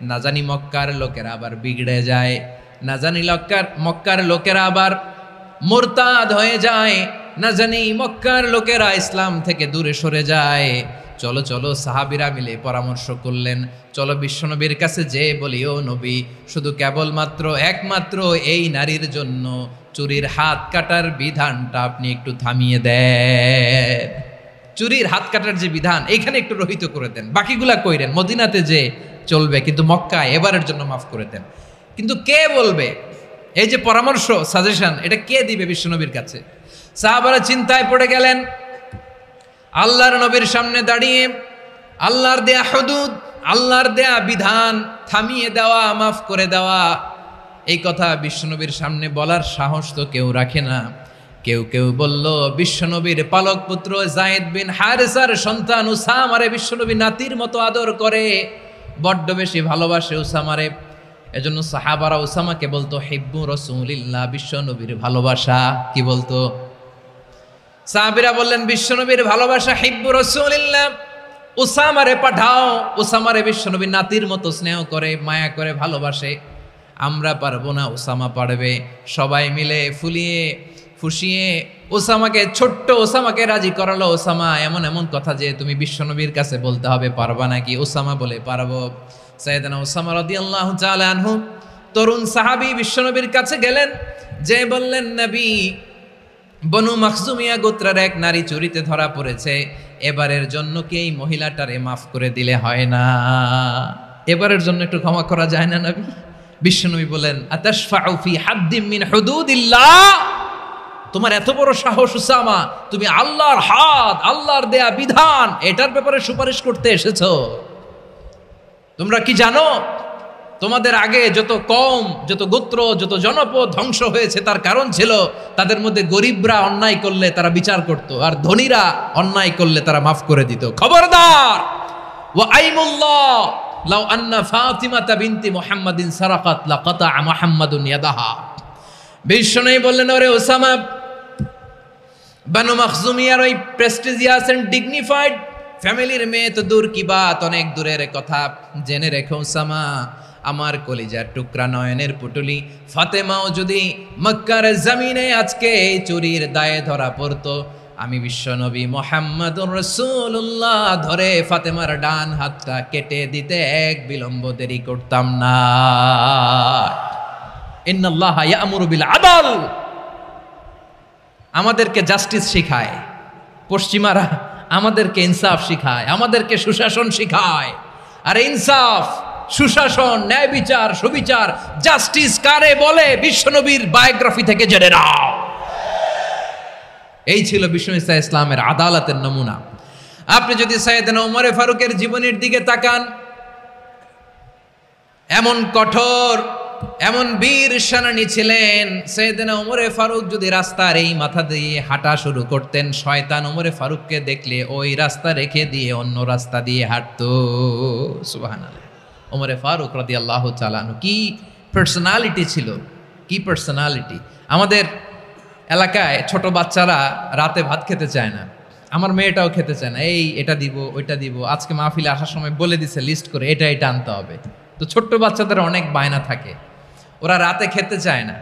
না জানি মক্কার লোকেরা আবার বিগড়ে যায়, না জানি মক্কার লোকেরা আবার মুরতাদ হয়ে যায়, না জানি মক্কার লোকেরা ইসলাম থেকে দূরে সরে যায়। চলো চলো, সাহাবীরা মিলে পরামর্শ করলেন, চলো বিশ্বনবীর কাছে যে বলি, ও নবী, শুধু কেবলমাত্র একমাত্র এই নারীর জন্য চুরির হাত কাটার বিধানটা আপনি একটু থামিয়ে দেন। চুরির হাত কাটার যে বিধান এখানে একটু রহিত করে দেন, বাকিগুলা কইরেন, মদিনাতে যে চলবে, কিন্তু মক্কায় এবারের জন্য মাফ করে দেন। কিন্তু কে বলবে? এই যে পরামর্শ, সাজেশন, এটা কে দিবে বিশ্বনবীর কাছে? সাহাবারা চিন্তায় পড়ে গেলেন। আল্লাহর নবীর সামনে দাঁড়িয়ে আল্লাহর দেয়া হুদুদ, আল্লাহর দেয়া বিধান থামিয়ে দেওয়া, মাফ করে দেওয়া, এই কথা বিশ্বনবীর সামনে বলার সাহস তো কেউ রাখে না। কেউ কেউ বলল, বিশ্বনবীর পালক পুত্র যায়েদ বিন হারেসার সন্তান উসামারে বিশ্বনবী নাতির মতো আদর করে, বড্ড বেশি ভালোবাসে উসামারে। এজন্য সাহাবারা উসামাকে বলতো হিব্বু রাসূলিল্লাহ, বিশ্বনবীর ভালোবাসা। কি বলতো? সাহাবীরা বললেন, বিশ্বনবীর ভালোবাসা হিব্বু রাসূলিল্লাহ, উসামারে পাঠাও। উসামারে বিশ্বনবী নাতির মতো স্নেহ করে, মায়া করে, ভালোবাসে। আমরা পারবো না, উসামা পারবে। সবাই মিলে ফুলিয়ে ফুসিয়ে ওসামাকে, ছোট্ট ওসামাকে রাজি করালো। ওসামা এমন এমন কথা যে তুমি বিশ্বনবীর কাছে বলতে হবে, পারবা নাকি? ওসামা বলে, পারবো। সাইয়েদনা ওসামা রাদিয়াল্লাহু তাআলা আনহু তরুণ সাহাবী বিশ্বনবীর কাছে গেলেন, যে বললেন, নবী, বনু মাখজুমিয়া গোত্রের এক নারী চুরিতে ধরা পড়েছে, এবারের জন্য কি এই মহিলাটারে মাফ করে দিলে হয় না? এবারের জন্য একটু ক্ষমা করা যায় না নবী? বিশ্বনবী বলেন, আতাশফাউ ফি হাদ্দিম মিন হুদুদিল্লাহ, তোমার এত বড় সাহস উসামা, তুমি আল্লাহর হাত, আল্লাহর দেয়া বিধান, এটার ব্যাপারে সুপারিশ করতে এসেছো? তোমরা কি জানো তোমাদের আগে যত কওম, যত গোত্র, যত জনপদ ধ্বংস হয়েছে তার কারণ ছিল তাদের মধ্যে গরিবরা অন্যায় করলে তারা বিচার করত, আর ধনীরা অন্যায় করলে তারা মাফ করে দিত। খবরদার! ওয়া আইমুল্লাহ লাউ আন্না ফাতিমাতা বিনতি মুহাম্মাদিন সারাকাত লাকাতা মুহাম্মাদুন ইয়াদাহা। বিশ্বনবী বললেন, ওরে ওসামা, বানু মাখজুমিয়ার ওই প্রেস্টিজিয়াস এন্ড ডিগনিফাইড ফ্যামিলির মেয়ে তো দূর কি বাত, অনেক দূরের কথা। জেনে রেখো ওসামা, আমার কলিজার টুকরা নয়নের পুটুলি ফাতেমাও যদি মক্কার জমিনে আজকে এই চুরির দায়ে ধরা পড়তো, আমি বিশ্বনবী মুহাম্মাদুর রাসূলুল্লাহ ধরে ফাতেমার ডান হাতটা কেটে দিতে এক বিলম্ব দেরি করতাম না। ইন্নাল্লাহা ইয়া'মুরু বিল আদল, আমাদেরকে জাস্টিস শিখায়। পশ্চিমারা আমাদেরকে ইনসাফ শিখায়, আমাদেরকে সুশাসন শিখায়। আর ইনসাফ, সুশাসন, ন্যায় বিচার, সুবিচার, জাস্টিস কারে বলে বিশ্বনবীর বায়োগ্রাফি থেকে জেনে নাও। এই ছিল বিশ্বনবী সাল্লাল্লাহু আলাইহি ইসলামের আদালতের নমুনা। আপনি যদি সাইয়েদনা ওমর ফারুকের জীবনের দিকে তাকান, এমন কঠোর, এমন বীর সেনানী ছিলেন। সাইয়েদনা ওমর ফারুক যদি রাস্তার এই মাথা দিয়ে হাঁটা শুরু করতেন, শয়তান ওমর ফারুককে দেখলে ওই রাস্তা রেখে দিয়ে অন্য রাস্তা দিয়ে হাঁটতো। সুবহানাল্লাহ। ওমর ফারুক রাদিয়াল্লাহু তাআলা আনহু কি পার্সোনালিটি ছিল, কি পার্সোনালিটি! আমাদের এলাকায় ছোট বাচ্চারা রাতে ভাত খেতে চায় না, আমার মেয়েটাও খেতে চায় না। এই এটা দিব, ওইটা দিব, আজকে মাহফিলে আসার সময় বলে দিছে লিস্ট করে এটা এটা আনতে হবে। তো ছোট্ট বাচ্চাদের অনেক বায়না থাকে, ওরা রাতে খেতে চায় না।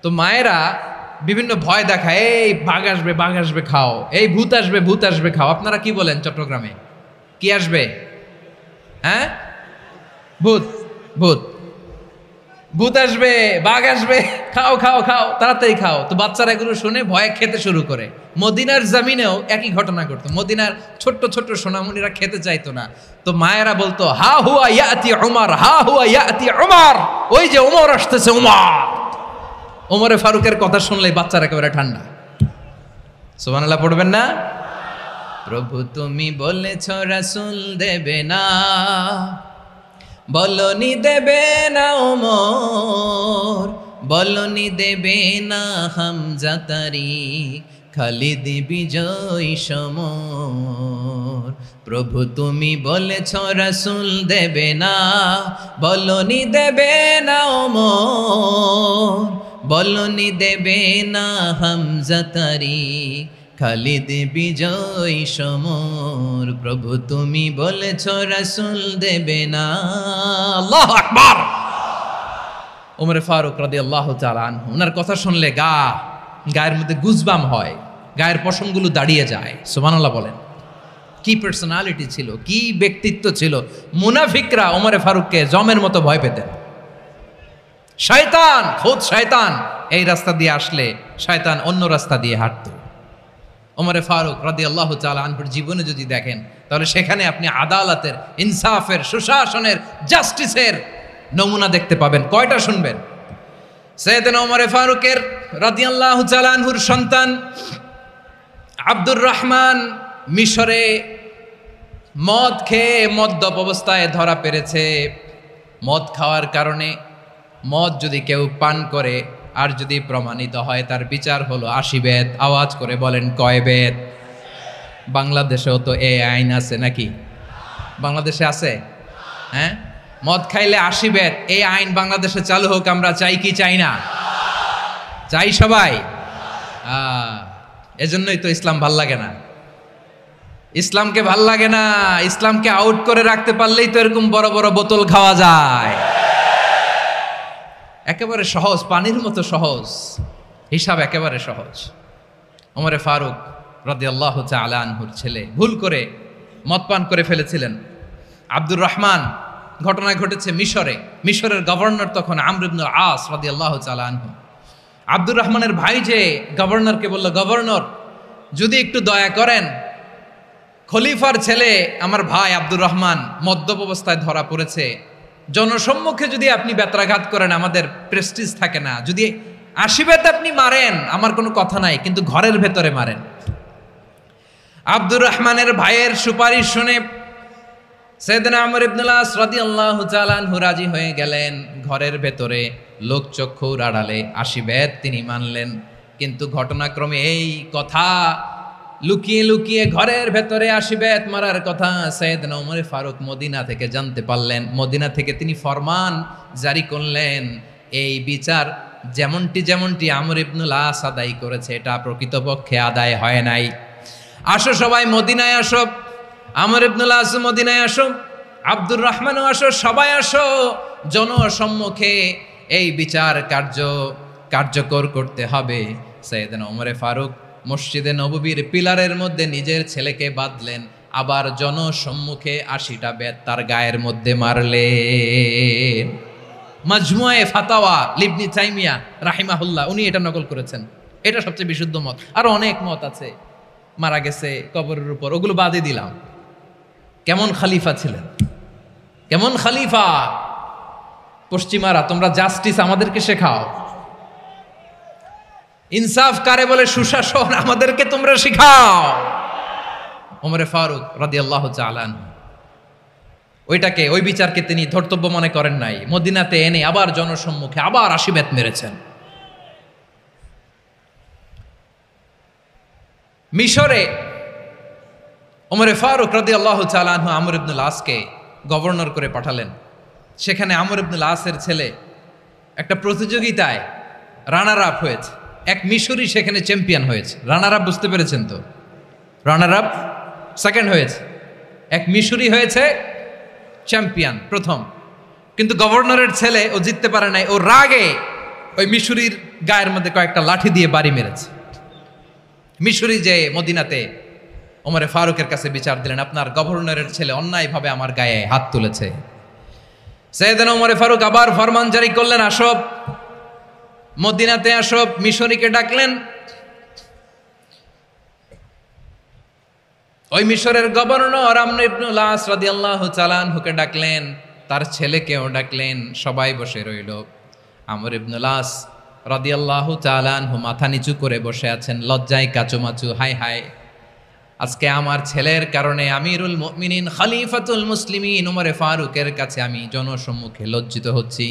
তো মায়েরা বিভিন্ন ভয় দেখায়, এই বাঘ আসবে, বাঘ আসবে খাও, এই ভূত আসবে, ভূত আসবে খাও। আপনারা কি বলেন চট্টগ্রামে? কি আসবে? হ্যাঁ, ভূত, ভূত, ভূত আসবে, বাঘ আসবে, খাও খাও খাও, তাড়াতাড়ি খাও। তো বাচ্চারা এগুলো শুনে ভয়ে খেতে শুরু করে। মদিনার জমিনেও একই ঘটনা ঘটতো। মদিনার ছোট্ট ছোট্ট সোনামণিরা খেতে চাইতো না। তো মায়েরা বলতো, হা হুয়া ইয়াতি উমর, হা হুয়া ইয়াতি উমর, ওই যে উমর আসতেছে, উমর। ওমরে ফারুকের কথা শুনলেই বাচ্চারা একেবারে ঠান্ডা। সুবহানাল্লাহ পড়বেন না? প্রভু তুমি বলেছ রাসূল দেবে না, বলনি দেবে না ওমর, বলনি দেবে না হামজা তারিক, খালিদ বিজয় সমর। প্রভু তুমি বলেছ রাসূল দেবে না, বলনি দেবে না ওমর, বলনি দেবে না হামজা তারিক, খালিদ বিজয় সমর। প্রভু তুমি বলেছ রাসূল দেবে না। আল্লাহু আকবার। ওমর ফারুক রাদিয়াল্লাহু তাআলা আনহু, ওনার কথা শুনলে গায়ের মধ্যে গুজবাম হয়, গায়ের পশমগুলো দাঁড়িয়ে যায়। সুবহানাল্লাহ বলেন। কি পার্সোনালিটি ছিল, কি ব্যক্তিত্ব ছিল। মুনাফিকরা ওমর ফারুককে জমের মতো ভয় পেতেন। শয়তান, খোদ শয়তান এই রাস্তা দিয়ে আসলে শয়তান অন্য রাস্তা দিয়ে হাঁটতো। ওমর ফারুক রাদিয়াল্লাহু তাআলা আনহুর জীবনে যদি দেখেন, তাহলে সেখানে আপনি আদালতের, ইনসাফের, সুশাসনের, জাস্টিসের নমুনা দেখতে পাবেন। কয়টা শুনবেন? সাইয়েদনা ওমর ফারুকের রাদিয়াল্লাহু তাআলা আনহুর সন্তান আব্দুর রহমান মিশরে মদ খেয়ে মদ্যপ অবস্থায় ধরা পড়েছে। মদ খাওয়ার কারণে, মদ যদি কেউ পান করে আর যদি প্রমাণিত হয়, তার বিচার হলো 80 বেত। আওয়াজ করে বলেন কয় বেত? বাংলাদেশেও তো এই আইন আছে নাকি? বাংলাদেশে আছে? হ্যাঁ, মদ খাইলে 80 বেত, এই আইন বাংলাদেশে চালু হোক। আমরা চাই কি চাই না? চাই সবাই। এজন্যই তো ইসলাম ভাল লাগে না। ইসলামকে ভাল লাগে না। ইসলামকে আউট করে রাখতে পারলেই তো এরকম বড় বড় বোতল খাওয়া যায়। একেবারে সহজ, পানির মতো সহজ হিসাব, একেবারে সহজ। ওমর ফারুক রাদিয়াল্লাহু তাআলা আনহুর ছেলে ভুল করে মদ পান করে ফেলেছিলেন। আব্দুর রহমান, ঘটনা ঘটেছে মিশরে। মিশরের গভর্নর তখন আমর ইবনুল আস রাদিয়াল্লাহু তাআলা আনহু। আব্দুর রহমানের ভাই যে গভর্নরকে বলল, গভর্নর যদি একটু দয়া করেন, খলিফার ছেলে আমার ভাই আব্দুর রহমান মদ্যপ অবস্থায় ধরা পড়েছে, জনসম্মুখে যদি আপনি বেত্রাঘাত করেন আমাদের প্রেস্টিজ থাকে না, যদি 80 বেত আপনি মারেন আমার কোনো কথা নাই, কিন্তু ঘরের ভেতরে মারেন। আব্দুর রহমানের ভাইয়ের সুপারিশ শুনে সাইয়েদনা আমর ইবনুল আস রাদিয়াল্লাহু তাআলা আনহু রাজি হয়ে গেলেন। ঘরের ভেতরে লোকচক্ষুর আড়ালে 80 বেত তিনি মানলেন। কিন্তু ঘটনাক্রমে এই কথা লুকিয়ে লুকিয়ে ঘরের ভেতরে 80 বেত মারার কথা সাইয়েদনা ওমর ফারুক মদিনা থেকে জানতে পারলেন। মদিনা থেকে তিনি ফরমান জারি করলেন, এই বিচার যেমনটি আমর ইবনুল আস আদায় করেছে, এটা প্রকৃতপক্ষে আদায় হয় নাই। আসো সবাই মদিনায় আসো, আমর ইবনুল আস মদিনায় আসো, আব্দুর রহমানও আসো, সবাই আসো, জনসম্মুখে এই বিচার কার্যকর করতে হবে। সাইয়েদনা ওমর ফারুক মসজিদে নববীর পিলারের মধ্যে নিজের ছেলেকে বাঁধলেন, আবার জনসম্মুখে 80টা বেত তার গায়ের মধ্যে মারলেন। মাজমুয়ে ফাতাওয়া ইবনে তাইমিয়া রাহিমাহুল্লাহ উনি এটা নকল করেছেন। এটা সবচেয়ে বিশুদ্ধ মত। আরো অনেক মত আছে, মারা গেছে কবরের উপর, ওগুলো বাদই দিলাম। কেমন খলিফা ছিলেন, কেমন খলিফা! পশ্চিমারা তোমরা জাস্টিস আমাদেরকে শেখাও, ইনসাফ কারে বলে, সুশাসন আমাদেরকে তোমরা শিখাও। ওমর ফারুক রাদিয়াল্লাহু তাআলা আনহু ওই বিচারকে তিনি ধর্তব্য মনে করেন নাই। মদিনাতে এনে আবার জনসম্মুখে আবার 80 বেত মেরেছেন। মিশরে ওমর ফারুক রাদিয়াল্লাহু তাআলা আনহু আমর ইবনুল আসকে গভর্নর করে পাঠালেন। সেখানে আমর ইবনুল আসের ছেলে একটা প্রতিযোগিতায় রানার আপ হয়েছে। এক মিশরি সেখানে চ্যাম্পিয়ন হয়েছে। রানার আপ বুঝতে পেরেছেন তো? রানার আপ সেকেন্ড হয়েছে, এক মিশরি হয়েছে চ্যাম্পিয়ন প্রথম। কিন্তু গভর্নরের ছেলে ও জিততে পারে নাই। ও রাগে ওই মিশরির গায়ের মধ্যে কয়েকটা লাঠি দিয়ে বাড়ি মেরেছে। মিশরি যে মদিনাতে ওমর ফারুকের কাছে বিচার দিলেন, আপনার গভর্নরের ছেলে অন্যায়ভাবে আমার গায়ে হাত তুলেছে। সাইয়েদনা ওমর ফারুক আবার ফরমান জারি করলেন, আসো মদিনাতে আসো। মিশরীকে ডাকলেন। ওই মিশরের গভর্নর আমর ইবনুল আস রাদিয়াল্লাহু তাআলা আনহুকে ডাকলেন, তার ছেলেকেও ডাকলেন। সবাই বসে রইল। আমর ইবনুল আস রাদিয়াল্লাহু তাআলা আনহু মাথা নিচু করে বসে আছেন, লজ্জায় কাচুমাচু। হায় হায়, আজকে আমার ছেলের কারণে আমিরুল মুমিনিন খলিফাতুল মুসলিমিন ওমরে ফারুকের কাছে আমি জনসম্মুখে লজ্জিত হচ্ছি।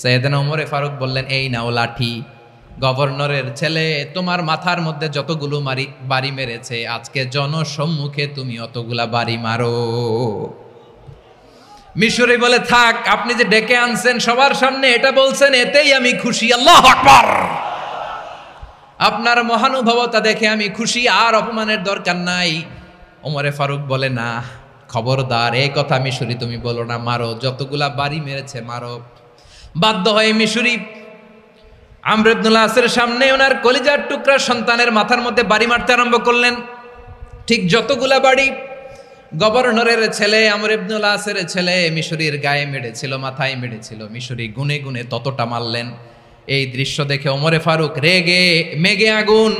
সাইয়েদনা ওমরে ফারুক বললেন, এই নাও লাঠি, গভর্নরের ছেলে তোমার মাথার মধ্যে যতগুলো বাড়ি মেরেছে আজকে জনসম্মুখে তুমি অতগুলা বাড়ি মারো। মিশরি বলে, থাক, আপনি যে ডেকে আনছেন সবার সামনে এটা বলছেন, এতেই আমি খুশি। আল্লাহু আকবার। আপনার মহানুভবতা দেখে আমি খুশি, আর অপমানের দরকার নাই। ওমরে ফারুক বলে, না, খবরদার, এই কথা মিশরি তুমি বলো না, মারো, যতগুলা বাড়ি মেরেছে মারো। বাধ্য হয়ে মিশরি আমর ইবনুল আসের সামনে ওনার কলিজার টুকরা সন্তানের মাথার মধ্যে বাড়ি মারতে আরম্ভ করলেন। ঠিক যতগুলা বাড়ি গভর্নরের ছেলে আমর ইবনুল আসের ছেলে মিশরির গায়ে মেরেছিল, মাথায় মেরেছিল, মিশরি গুনে গুনে ততটা মারলেন। এই দৃশ্য দেখে ওমরে ফারুক রেগে মেগে আগুন,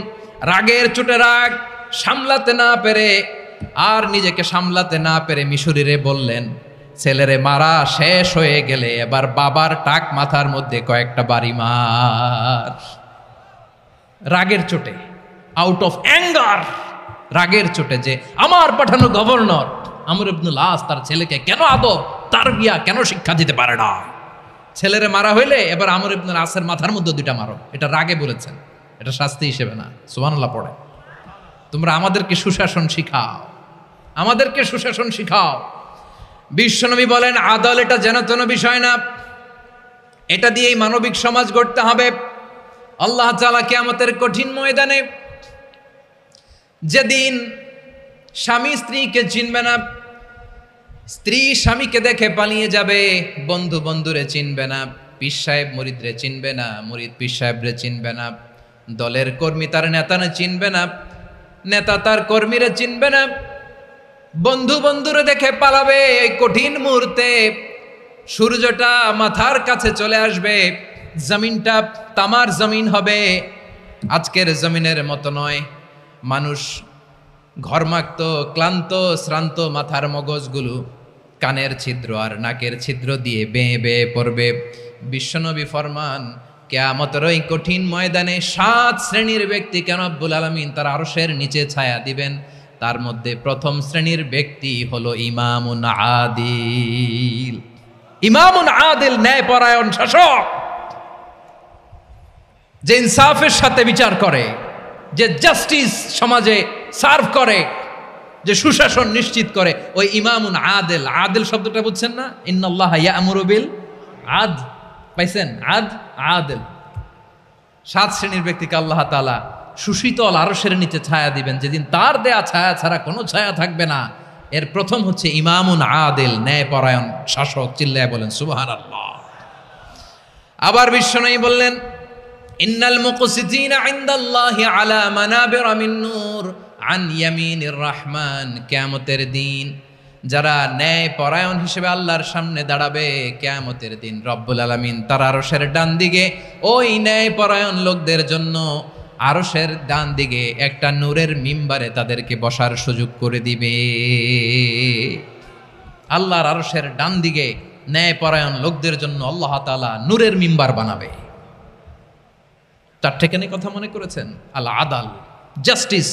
রাগের চোটে রাগ সামলাতে না পেরে আর নিজেকে সামলাতে না পেরে মিশরিরে বললেন, ছেলেরে মারা শেষ হয়ে গেলে এবার বাবার টাক মাথার মধ্যে কয়েকটা বাড়ি মার। রাগের চোটে, আউট অফ অ্যাঙ্গার, রাগের চোটে, যে আমার পাঠানো গভর্নর আমর ইবনুল আস তার ছেলেকে কেন আদব তারবিয়া কেন শিক্ষা দিতে পারে না। ছেলেরে মারা হইলে এবার আমর ইবনুল আসের মাথার মধ্যে দুইটা মারো। এটা রাগে বলেছেন, এটা শাস্তি হিসেবে না। সুবহানাল্লাহ পড়ে। তোমরা আমাদেরকে সুশাসন শিখাও, আমাদেরকে সুশাসন শিখাও। বিশ্বনবী বলেন, আদল এটা যেন তেন বিষয় না, এটা দিয়েই মানবিক সমাজ গড়তে হবে। আল্লাহ তাআলা কিয়ামতের কঠিন ময়দানে, যেদিন স্বামী স্ত্রীকে চিনবে না, স্ত্রী স্বামীকে দেখে পালিয়ে যাবে, বন্ধু বন্ধুরে চিনবে না, পীর সাহেব মুরিদরে চিনবে না, মুরিদ পীর সাহেবরে চিনবে না, দলের কর্মী তার নেতারে চিনবে না, নেতা তার কর্মীরে চিনবে না, বন্ধু বন্ধুরে দেখে পালাবে। এই কঠিন মুহূর্তে সূর্যটা মাথার কাছে চলে আসবে, জমিনটা তামার জমিন হবে, আজকের জমিনের মতো নয়। মানুষ ঘর্মাক্ত, ক্লান্ত, শ্রান্ত মাথার মগজগুলো কানের ছিদ্র আর নাকের ছিদ্র দিয়ে বেয়ে বেয়ে পড়বে। বিশ্বনবী ফরমান, কিয়ামতের ওই কঠিন ময়দানে 7 শ্রেণীর ব্যক্তিকে রব্বুল আলামিন তার আরশের নিচে ছায়া দিবেন। তার মধ্যে প্রথম শ্রেণীর ব্যক্তি হলো ইমামুন আদিল। ইমামুন আদিল, ন্যায়পরায়ণ শাসক, যে ইনসাফের সাথে বিচার করে, যে জাস্টিস সমাজে সার্ভ করে, যে সুশাসন নিশ্চিত করে, ওই ইমামুন আদিল। আদিল শব্দটা বুঝছেন না? ইন্নাল্লাহা ইয়া'মুরু বিল আদল, পাইছেন? আদিল। 7 শ্রেণীর ব্যক্তিকে আল্লাহ তাআলা সুশীতল আরশের নিচে ছায়া দিবেন, যেদিন তার দেয়া ছায়া ছাড়া কোনো ছায়া থাকবে না। এর প্রথম হচ্ছে ইমামুন আদিল, ন্যায়পরায়ণ শাসক। চিল্লায় বলেন সুবহানাল্লাহ। আবার বিশ্বনবী বললেন, ইন্নাল মুকসিতিনা ইনদাল্লাহি আলা মানাবিরা মিন নূর আন ইয়ামিনির রহমান। কিয়ামতের দিন যারা ন্যায়পরায়ণ হিসেবে আল্লাহর সামনে দাঁড়াবে, কিয়ামতের দিন রব্বুল আলামিন তার আরশের ডান দিকে ওই ন্যায়পরায়ণ লোকদের জন্য আরশের ডান দিকে একটা নূরের মিম্বারে তাদেরকে বসার সুযোগ করে দিবে। আল্লাহর আরশের ডান দিকে ন্যায়পরায়ণ লোকদের জন্য আল্লাহ তাআলা নূরের মিম্বার বানাবে। তার ঠিকানে কথা মনে করেছেন? আল আদাল, জাস্টিস।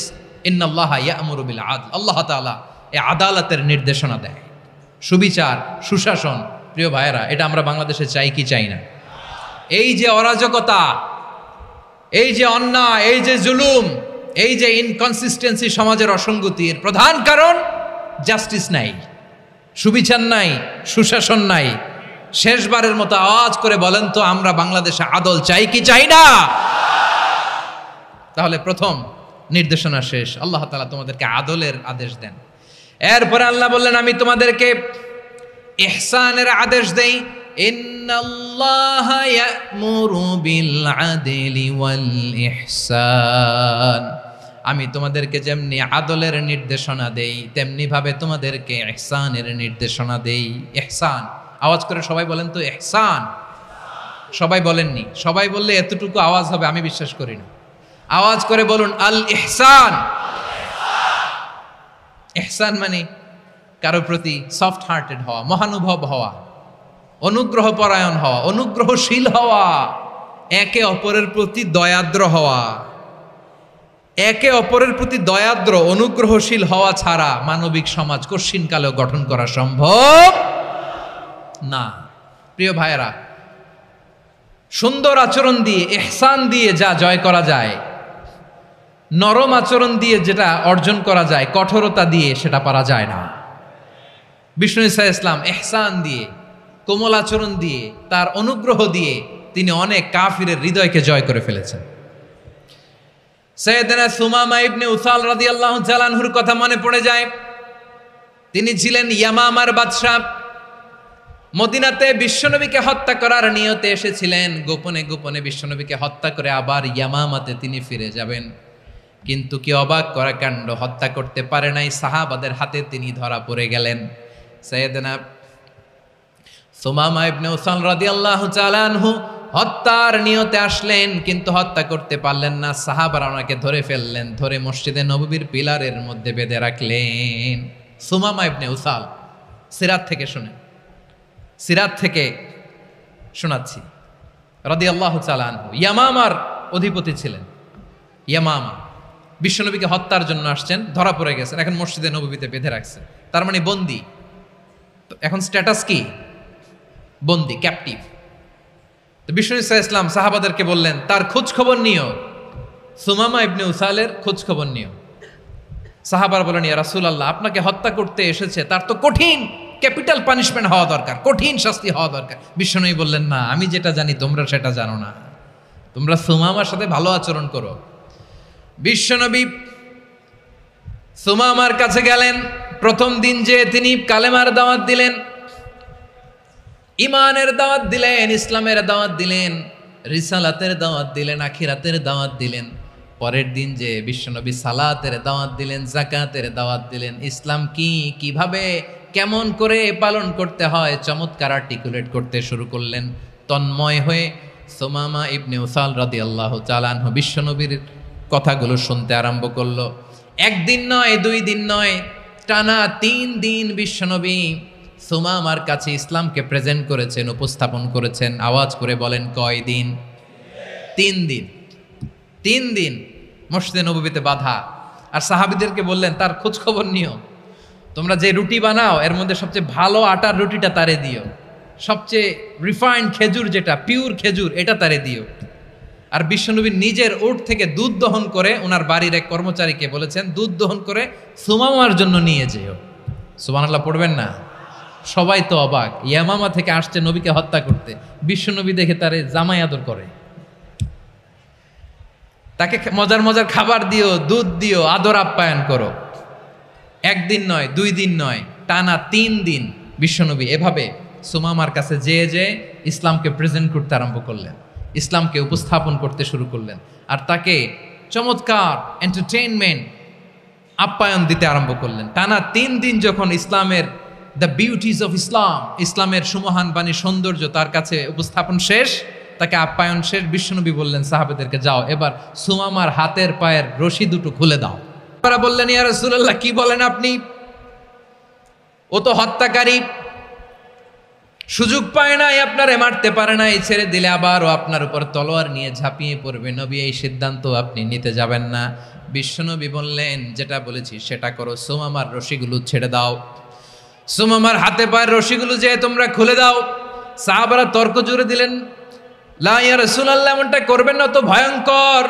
ইন্নাল্লাহা ইয়া'মুরু বিল আদল। আল্লাহ তাআলা এই আদালতের নির্দেশনা দেয়, সুবিচার, সুশাসন। প্রিয় ভাইয়েরা, এটা আমরা বাংলাদেশে চাই কি চাই না? এই যে অরাজকতা, এই যে অন্যায়, এই যে জুলুম, এই যে ইনকনসিস্টেন্সি সমাজের অসঙ্গতির প্রধান কারণ জাস্টিস নাই, সুবিচার নাই, সুশাসন নাই। শেষবারের মতো আওয়াজ করে বলেন তো, আমরা বাংলাদেশে আদল চাই কি চাই না? তাহলে প্রথম নির্দেশনা শেষ। আল্লাহ তাআলা তোমাদেরকে আদলের আদেশ দেন। এরপরে আল্লাহ বললেন, আমি তোমাদেরকে ইহসানের আদেশ দেই। ইন্নাল্লাহা ইয়া'মুরু বিল আদলি ওয়াল ইহসান। আমি তোমাদেরকে যেমনি আদলের নির্দেশনা দেই, তেমনি ভাবে তোমাদেরকে ইহসানের নির্দেশনা দেই। ইহসান, আওয়াজ করে সবাই বলেন তো ইহসান। সবাই বলেননি, সবাই বললে এতটুকু আওয়াজ হবে আমি বিশ্বাস করি না। আওয়াজ করে বলুন আল ইহসান। ইহসান মানে কারো প্রতি সফট হার্টেড হওয়া, মহানুভব হওয়া, অনুগ্রহ পরায়ণ হওয়া, অনুগ্রহশীল হওয়া, একে অপরের প্রতি দয়াদ্র হওয়া। একে অপরের প্রতি দয়াদ্র অনুগ্রহশীল হওয়া ছাড়া মানবিক সমাজ কশিনকালেও গঠন করা সম্ভব না। প্রিয় ভাইয়েরা, সুন্দর আচরণ দিয়ে, ইহসান দিয়ে যা জয় করা যায়, নরম আচরণ দিয়ে যেটা অর্জন করা যায়, কঠোরতা দিয়ে সেটা পারা যায় না। বিষ্ণু ঈসা ইসলাম ইহসান দিয়ে, কোমল আচরণ দিয়ে, তার অনুগ্রহ দিয়ে তিনি অনেক কাফিরের হৃদয়কে জয় করে ফেলেছেন। সাইয়েদনা সুমামা ইবনে উসাল রাদিয়াল্লাহু তাআলা আনহুর কথা মনে পড়ে যায়। তিনি ছিলেন ইয়ামামার বাদশা। মদিনাতে বিশ্বনবীকে হত্যা করার নিয়তে এসেছিলেন। গোপনে গোপনে বিশ্বনবীকে হত্যা করে আবার ইয়ামামাতে তিনি ফিরে যাবেন। কিন্তু কি অবাক করা কাণ্ড, হত্যা করতে পারে নাই, সাহাবাদের হাতে তিনি ধরা পড়ে গেলেন। সাইয়েদনা সুমামা ইবনে উসাল রাদিয়াল্লাহু তাআলা আনহু হত্যার নিয়তে আসলেন, কিন্তু হত্যা করতে পারলেন না। সাহাবারা ওনাকে ধরে ফেললেন, ধরে মসজিদে নববীর পিলারের মধ্যে বেঁধে রাখলেন। সুমামা ইবনে উসাল, সিরাত থেকে শুনেন, সিরাত থেকে শোনাচ্ছি। রাদিয়াল্লাহু তাআলা আনহু ইয়ামামার অধিপতি ছিলেন। ইয়ামামা বিশ্বনবীকে হত্যার জন্য আসছেন, ধরা পড়ে গেছেন, এখন মসজিদে নববীতে বেঁধে রাখছেন, তার মানে বন্দী। তো এখন স্ট্যাটাস কি? বন্দী, ক্যাপটিভ। তো বিষ্ণু ঈসা ইসলাম সাহাবাদেরকে বললেন, তার খোঁজ খবর নিও, সুমামা ইবনে উসালের খোঁজ খবর নিও। সাহাবার বলেন, ইয়া রাসূলুল্লাহ, আপনাকে হত্যা করতে এসেছে, তার তো কঠিন ক্যাপিটাল পানিশমেন্ট হওয়া দরকার, কঠিন শাস্তি হওয়া দরকার। বিশ্বনবী বললেন, না, আমি যেটা জানি তোমরা সেটা জানো না, তোমরা সুমামার সাথে ভালো আচরণ করো। বিশ্বনবী সুমামার কাছে গেলেন। প্রথম দিন যে তিনি কালেমার দাওয়াত দিলেন, ইমানের দাওয়াত দিলেন, ইসলামের দাওয়াত দিলেন, রিসালাতের দাওয়াত দিলেন, আখিরাতের দাওয়াত দিলেন। পরের দিন যে বিশ্বনবী সালাতের দাওয়াত দিলেন, যাকাতের দাওয়াত দিলেন, ইসলাম কি, কিভাবে, কেমন করে পালন করতে হয় চমৎকার আর্টিকুলেট করতে শুরু করলেন। তন্ময় হয়ে সুমামা ইবনে উসাল রাদিয়াল্লাহু তাআলা আনহু বিশ্বনবীর কথাগুলো শুনতে আরম্ভ করলো। একদিন নয়, 2 দিন নয়, টানা 3 দিন বিশ্বনবী সুমামার কাছে ইসলামকে প্রেজেন্ট করেছেন, উপস্থাপন করেছেন। আওয়াজ করে বলেন, কয় দিন? 3 দিন। 3 দিন মসজিদে নববীতে বাধা। আর সাহাবীদেরকে বললেন, তার খোঁজ খবর নিও, তোমরা যে রুটি বানাও এর মধ্যে সবচেয়ে ভালো আটার রুটিটা তারে দিও, সবচেয়ে রিফাইন্ড খেজুর, যেটা পিওর খেজুর, এটা তারে দিও। আর বিশ্বনবী নিজের উট থেকে দুধ দহন করে ওনার বাড়ির এক কর্মচারীকে বলেছেন, দুধ দহন করে সুমামার জন্য নিয়ে যেও। সুবহানাল্লাহ পড়বেন না? সবাই তো অবাক, ইয়ামামা থেকে আসছে নবীকে হত্যা করতে, বিশ্বনবী দেখে তারে জামাই আদর করে, তাকে মজার মজার খাবার দিও, দুধ দিও, আদর আপ্যায়ন করো। 1 দিন নয়, 2 দিন নয়, টানা 3 দিন বিশ্বনবী এভাবে সুমামার কাছে যেয়ে ইসলামকে প্রেজেন্ট করতে আরম্ভ করলেন, ইসলামকে উপস্থাপন করতে শুরু করলেন। আর তাকে চমৎকার এন্টারটেইনমেন্ট, আপ্যায়ন দিতে আরম্ভ করলেন। টানা 3 দিন যখন ইসলামের দ্য বিউটিজ অফ ইসলাম, ইসলামের সুমহান বাণী, সৌন্দর্য তার কাছে উপস্থাপন শেষ, তাকে আপ্যায়ন শেষ, বিশ্বনবী বললেন সাহাবেদেরকে, যাও এবার সুমামার হাতের পায়ের রশি দুটো খুলে দাও। তারা বললেন, ইয়া রাসূলুল্লাহ, কি বলেন আপনি? ও তো হত্যাকারী, সুযোগ পায় নাই, আপনারে মারতে পারে নাই, ছেড়ে দিলে আবার ও আপনার উপর তলোয়ার নিয়ে ঝাঁপিয়ে পড়বে। নবী, এই সিদ্ধান্ত আপনি নিতে যাবেন না। বিশ্বনবী বললেন, যেটা বলেছি সেটা করো, সুমামার রশিগুলো ছেড়ে দাও, সুমামার হাতে পায়ের রশিগুলো যে তোমরা খুলে দাও। সাহাবারা তর্ক জুড়ে দিলেন, লা ইয়া রাসূলুল্লাহ, এমনটা করবেন না, তো ভয়ঙ্কর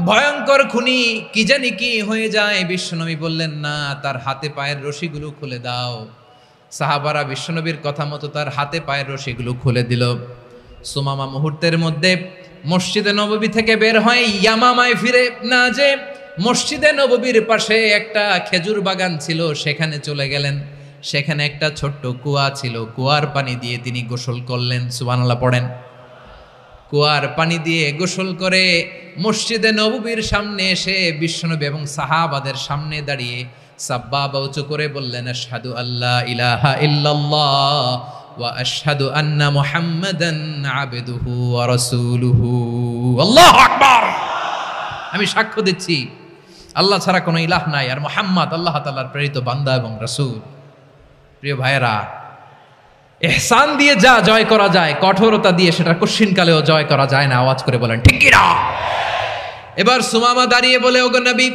ভয়ঙ্কর খুনি, কি জানি কি হয়ে যায়। বিশ্বনবী বললেন, না, তার হাতে পায়ের রশিগুলো খুলে দাও। সাহাবারা বিশ্বনবীর কথা মতো তার হাতে পায়ের রশিগুলো খুলে দিল। সুমামা মুহূর্তের মধ্যে মসজিদে নববী থেকে বের হয়, ইয়ামামায় ফিরে না যে মসজিদে নববীর পাশে একটা খেজুর বাগান ছিল, সেখানে চলে গেলেন। সেখানে একটা ছোট্ট কুয়া ছিল, কুয়ার পানি দিয়ে তিনি গোসল করলেন। সুবহানাল্লাহ পড়েন। কুয়ার পানি দিয়ে গোসল করে মসজিদে নববীর সামনে এসে বিশ্বনবী এবং সাহাবাদের সামনে দাঁড়িয়ে সাব্বাবা উঁচু করে বললেন, আশহাদু আল্লা ইলাহা ইল্লাল্লাহ ওয়া আশহাদু আন্না মুহাম্মাদান আবদুহু ওয়া রাসূলুহু। আল্লাহু আকবার। আমি সাক্ষ্য দিচ্ছি আল্লাহ ছাড়া কোনো ইলাহ নাই, আর মুহাম্মদ আল্লাহ তাআলার প্রেরিত বান্দা এবং রাসূল। প্রিয় ভাইয়েরা, ইহসান দিয়ে যা জয় করা যায়, কঠোরতা দিয়ে সেটা কঠিনকালেও জয় করা যায় না। আওয়াজ করে বলেন ঠিক কি না? এবার সুমামা দাঁড়িয়ে বলে, ওগো নবী,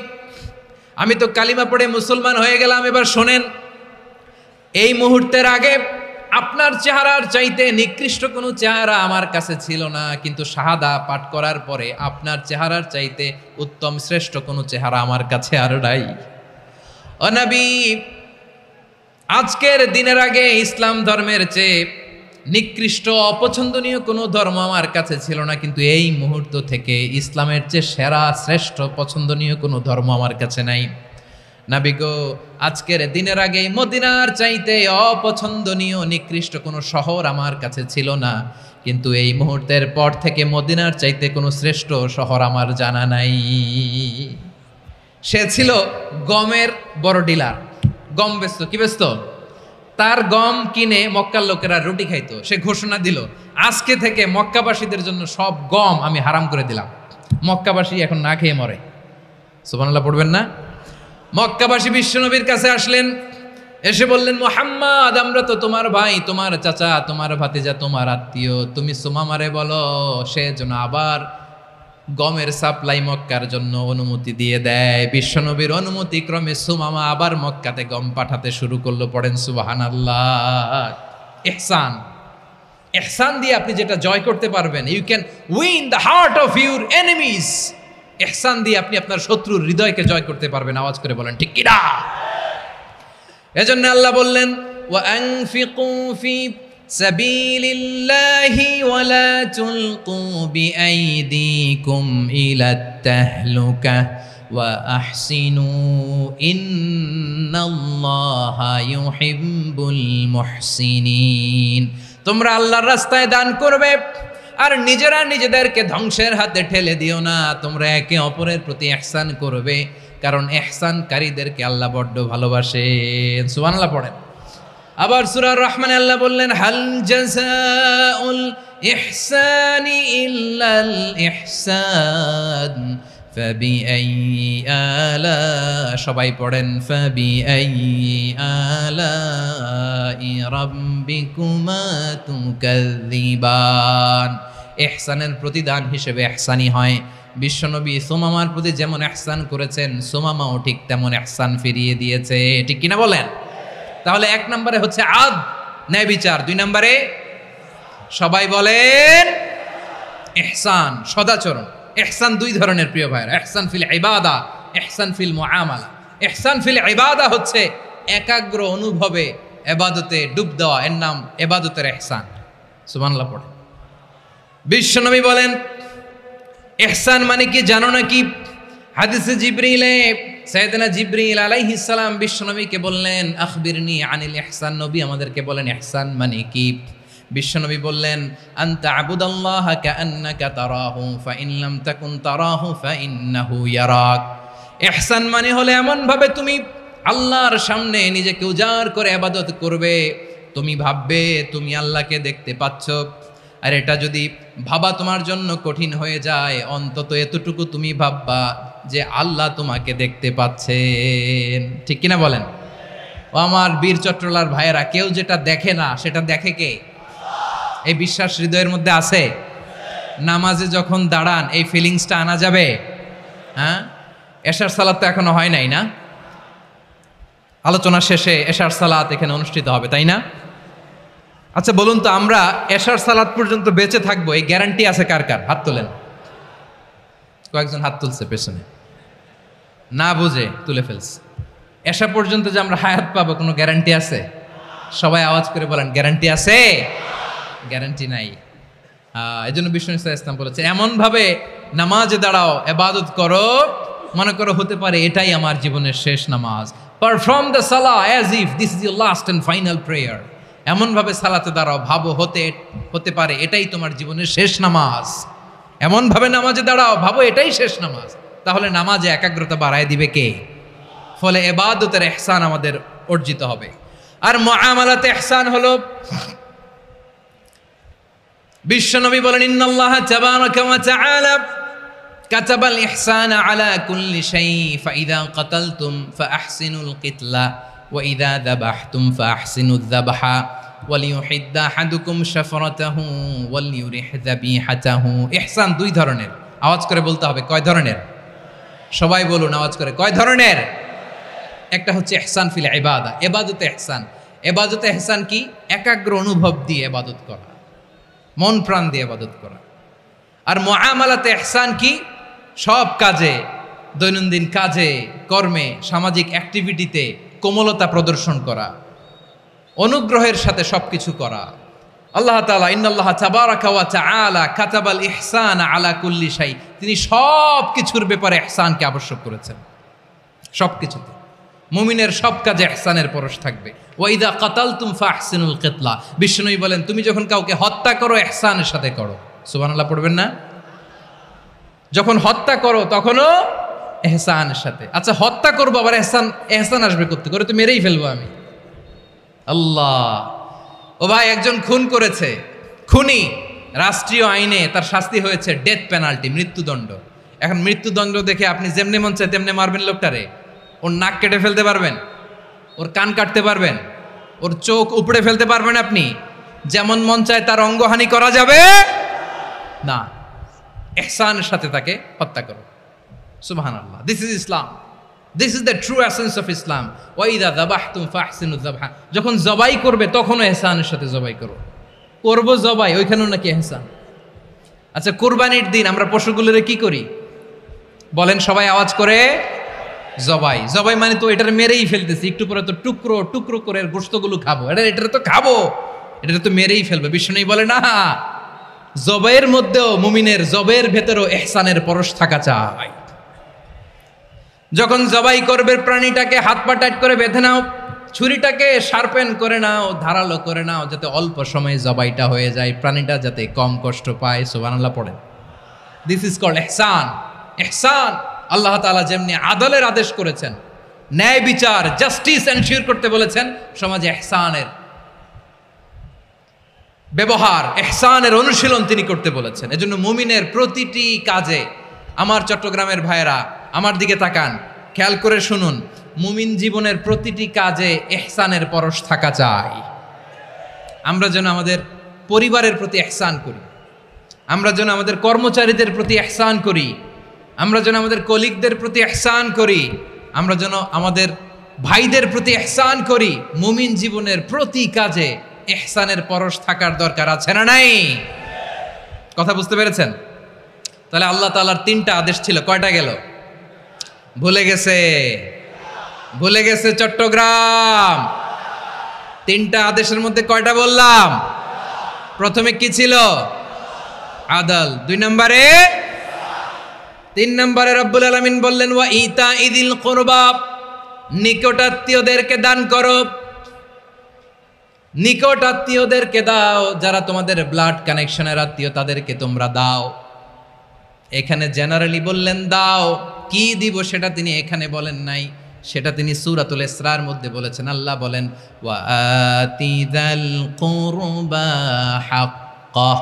আমি তো কালিমা পড়ে মুসলমান হয়ে গেলাম, এবার শোনেন, এই মুহূর্তের আগে আপনার চেহারার চাইতে নিকৃষ্ট কোনো চেহারা আমার কাছে ছিল না, কিন্তু শাহাদা পাঠ করার পরে আপনার চেহারার চাইতে উত্তম শ্রেষ্ঠ কোনো চেহারা আমার কাছে আর নাই। ও নবী, আজকের দিনের আগে ইসলাম ধর্মের চেয়ে নিকৃষ্ট অপছন্দনীয় কোনো ধর্ম আমার কাছে ছিল না, কিন্তু এই মুহূর্ত থেকে ইসলামের চেয়ে সেরা শ্রেষ্ঠ পছন্দনীয় কোনো ধর্ম আমার কাছে নাই। নবী গো, আজকের দিনের আগে মদিনার চাইতে অপছন্দনীয় নিকৃষ্ট কোনো শহর আমার কাছে ছিল না, কিন্তু এই মুহূর্তের পর থেকে মদিনার চাইতে কোনো শ্রেষ্ঠ শহর আমার জানা নাই। সে ছিল গমের বড় ডিলার, গম বেচত। কি বেচত? তার গম কিনে মক্কার লোকেরা রুটি খাইতো। সে ঘোষণা দিল, আজকে থেকে মক্কাবাসীদের জন্য সব গম আমি হারাম করে দিলাম, মক্কাবাসী এখন না খেয়ে মরে। সুবহানাল্লাহ পড়বেন না? মক্কাবাসী বিশ্বনবীর কাছে আসলেন, এসে বললেন, মুহাম্মদ, আমরা তো তোমার ভাই, তোমার চাচা, তোমার ভাতিজা, তোমার আত্মীয়, তুমি সুমামারে বলো সে যেন আবার গমের সাপ্লাই মক্কার জন্য অনুমতি দিয়ে দেয়। বিশ্বনবীর অনুমতি ক্রমে সুমামা আবার মক্কাতে গম পাঠাতে শুরু করলো। পড়েন সুবহানাল্লাহ। ইহসান, ইহসান দিয়ে আপনি যেটা জয় করতে পারবেন, you can win the heart of your enemies. ইহসান দিয়ে আপনি আপনার শত্রুর হৃদয়কে জয় করতে পারবেন। আওয়াজ করে বলেন ঠিক কিনা? এজন্য আল্লাহ বললেন, ওয়া আনফিকু ফি সাবিলিল্লাহি ওয়া লা তুলকু বিআইদিকুম ইলাত তাহলুকা ওয়া আহসিনু ইন্নাল্লাহা ইউহিব্বুল মুহসিনিন। তোমরা আল্লাহর রাস্তায় দান করবে আর নিজেরা নিজেদেরকে ধ্বংসের হাতে ঠেলে দিও না। তোমরা একে অপরের প্রতি ইহসান করবে, কারণ ইহসানকারীদেরকে আল্লাহ বড্ড ভালোবাসেন। সুবহানাল্লাহ পড়েন। আবার সূরা রহমানে আল্লাহ বললেন, হাল জাযাউল ইহসানি ইল্লাল ইহসান ফাবিআইয়ি আলা, সবাই পড়েন, ফাবিআইয়ি আলাই রাব্বিকুমা তুকাযযিবান। ইহসানের প্রতিদান হিসেবে ইহসানি হয়। বিশ্বনবী সুমামার প্রতি যেমন ইহসান করেছেন, সুমামাও ঠিক তেমন ইহসান ফিরিয়ে দিয়েছে। ঠিক কিনা বলেন? তাহলে এক নম্বরে হচ্ছে আদ, ন্যায় বিচার। দুই নম্বরে সবাই বলেন ইহসান, সদাচরণ। ইহসান দুই ধরনের প্রিয় ভাইরা, ইহসান ফিল ইবাদা, ইহসান ফিল মুআমালা। ইহসান ফিল ইবাদা হচ্ছে একাগ্র অনুভবে ইবাদতে ডুব দেওয়া, এর নাম ইবাদতের ইহসান। সুবহানাল্লাহ পড়ে। বিশ্বনবী বলেন ইহসান মানে কি জানো নাকি? হাদিসে জিবরিলে সাইয়েদনা জিবরিল আলাইহিস সালাম বিশ্বনবীকে বললেন, আখবিরনি আনিল ইহসান। নবী আমাদেরকে বলেন ইহসান মানে কি? বিশ্বনবী বললেন, আনতা আবুদাল্লাহা কাআন্নাকা তারাহু ফাইন লাম তাকুন তারাহু ফাইন্নাহু ইয়ারাক। ইহসান মানে হলো এমন ভাবে তুমি আল্লাহর সামনে নিজেকে উজাড় করে ইবাদত করবে, তুমি ভাববে তুমি আল্লাহকে দেখতে পাচ্ছ। আর এটা যদি ভাবা তোমার জন্য কঠিন হয়ে যায়, অন্তত এতটুকু তুমি ভাববা যে আল্লাহ তোমাকে দেখতে পাচ্ছেন। ঠিক কিনা বলেন? ও আমার বীর চট্টলার ভাইয়েরা, কেউ যেটা দেখে না সেটা দেখে কে? এই বিশ্বাস হৃদয়ের মধ্যে আছে? নামাজে যখন দাঁড়ান এই ফিলিংসটা আনা যাবে? হ্যাঁ, এশার সালাত তো এখনো হয় নাই না? আলোচনা শেষে এশার সালাত এখানে অনুষ্ঠিত হবে, তাই না? আচ্ছা বলুন তো, আমরা এশার সালাত পর্যন্ত বেঁচে থাকবো এই গ্যারান্টি আছে কার কার? হাত তোলেন। কয়েকজন হাত তুলছে পেছনে, না বুঝে তুলে ফেলছে। এশা পর্যন্ত যে আমরা হায়াত পাবো কোনো গ্যারান্টি আছে? সবাই আওয়াজ করে বলেন গ্যারান্টি আছে? গ্যারান্টি নাই। এই জন্য বিষ্ণু ইসলাম বলেছে, এমন ভাবে নামাজে দাঁড়াও, ইবাদত করো, মনে করো হতে পারে এটাই আমার জীবনের শেষ নামাজ। Perform the salah as if this is your last and final prayer. এমন ভাবে সালাতে দাঁড়াও, ভাবো হতে পারে এটাই তোমার জীবনের শেষ নামাজ। এমন ভাবে নামাজে দাঁড়াও, ভাবো এটাই শেষ নামাজ। তাহলে নামাজে একাগ্রতা বাড়ায় দিবে কে? ফলে ইবাদতের ইহসান আমাদের অর্জিত হবে। আর মুআমালাতে ইহসান হলো, বিশ্বনবী বলেন, ইন্নাল্লাহা তাবারাকা ওয়া তাআলা কাতাবাল ইহসানা আলা কুল্লি শাই ফাইদা কাতালতুম ফাআহসিনুল কিতলা ওয়া ইযা যাবাহতুম ফাআহসিনুয যাবহা ওয়ালিয়ুহিদ্দা আহাদুকুম শাফরাতাহু ওয়ালিয়ুরিহ যাবিহাতাহু। ইহসান দুই ধরনের। আওয়াজ করে বলতে হবে, কয় ধরনের? সবাই বলুন আওয়াজ করে, কয় ধরনের? একটা হচ্ছে ইহসান ফিল ইবাদা, ইবাদতে ইহসান। ইবাদতে ইহসান কি? একাগ্র অনুভব দিয়ে ইবাদত করা, মন প্রাণ দিয়ে ইবাদত করা। আর মুআমালাতে ইহসান কি? সব কাজে, দৈনন্দিন কাজে, কর্মে, সামাজিক অ্যাক্টিভিটিতে কোমলতা প্রদর্শন করা, অনুগ্রহের সাথে সবকিছু করা। আল্লাহ তাআলা ইন্নাল্লাহা তাবারাকা ওয়া তাআলা কাতাবাল ইহসান আলা কুল্লি শাই, তিনি সব কিছুর ব্যাপারে ইহসানকে আবশ্যক করেছেন। সব কিছুতে মুমিনের সব কাজে ইহসানের পরশ থাকবে। ওয়া ইযা কাতালতুম ফাহসিনুল কিতলা, বিষ্ণুই বলেন তুমি যখন কাউকে হত্যা করো ইহসানের সাথে করো। সুবহানাল্লাহ পড়বেন না? যখন হত্যা করো তখনও ইহসানের সাথে। আচ্ছা হত্যা করবো আবার ইহসান আসবে করতে করে, তো মেরেই ফেলবো আমি। আল্লাহ, ও ভাই একজন খুন করেছে, খুনি, রাষ্ট্রীয় আইনে তার শাস্তি হয়েছে ডেথ পেনাল্টি, মৃত্যুদণ্ড। এখন মৃত্যুদণ্ড দেখে আপনি যেমনি মন চায় তেমনি মারবেন লোকটারে? ওর নাক কেটে ফেলতে পারবেন? ওর কান কাটতে পারবেন? ওর চোখ উপড়ে ফেলতে পারবেন আপনি? যেমন মন চায় তার অঙ্গহানি করা যাবে না। ইহসানের সাথে তাকে হত্যা করো। সুবহানাল্লাহ, this is Islam, this is the true essence of Islam. ওয়া ইযা যাবাহতুম ফাহসিনু যাবহা, যখন জবাই করবে তখনও ইহসানের সাথে জবাই করো। করব জবাই, ওইখানেও নাকি ইহসান। আচ্ছা কুরবানির দিন আমরা পশুগুলোরে কি করি বলেন সবাই আওয়াজ করে? জবাই। জবাই মানে তো এটার মেরেই ফেলতেছি, একটু পরে তো টুকরো টুকরো করে গোশতগুলো খাবো, এটা তো খাবো, এটা তো মেরেই ফেলবে। বিষ্ণু বলে না, জবাইয়ের মধ্যেও মুমিনের জবের ভেতরেও ইহসানের পরশ থাকা চাই। যখন জবাই করবে প্রাণীটাকে হাত পা টাইট করে বেঁধে নাও, ছুরিটাকে শার্পেন করে নাও, ধারালো করে নাও, যাতে অল্প সময়ে জবাইটা হয়ে যায়, প্রাণীটা যাতে কম কষ্ট পায়। সুবহানাল্লাহ পড়েন। দিস ইজ কল্ড ইহসান। ইহসান আল্লাহ তাআলা যেমনি আদলের আদেশ করেছেন, ন্যায় বিচার, জাস্টিস এনশিওর করতে বলেছেন, সমাজে ইহসানের ব্যবহার, ইহসানের অনুশীলন তিনি করতে বলেছেন। এজন্য মুমিনের প্রতিটি কাজে, আমার চট্টগ্রামের ভাইয়েরা আমার দিকে তাকান, খেয়াল করে শুনুন, মুমিন জীবনের প্রতিটি কাজে ইহসানের পরশ থাকা চাই। আমরা যেন আমাদের পরিবারের প্রতি ইহসান করি, আমরা যেন আমাদের কর্মচারীদের প্রতি ইহসান করি, আমরা যেন আমাদের কলিগদের প্রতি ইহসান করি, আমরা যেন আমাদের ভাইদের প্রতি ইহসান করি। মুমিন জীবনের প্রতি কাজে ইহসানের পরশ থাকার দরকার আছে না নাই? কথা বুঝতে পেরেছেন? তাহলে আল্লাহ তাআলার তিনটা আদেশ ছিল, কয়টা গেল? ভুলে গেছে, ভুলে গেছে চট্টগ্রাম। তিনটা আদেশের মধ্যে কয়টা বললাম? প্রথমে কি ছিল? আদল। 2 নম্বরে, 3 নম্বরে রব্বুল আলামিন বললেন ওয়া ইতা ইদিল কুরবা, নিকটাত্মীয়দেরকে দান করো। নিকট আত্মীয়দেরকে দাও, যারা তোমাদের ব্লাড কানেকশনের আত্মীয় তাদেরকে তোমরা দাও। এখানে জেনারেলি বললেন দাও, কি দিব সেটা তিনি এখানে বলেন নাই, সেটা তিনি সূরাতুল ইসরার মধ্যে বলেছেন। আল্লাহ বলেন ওয়া আতিযাল কুরবা হাক্কাহ,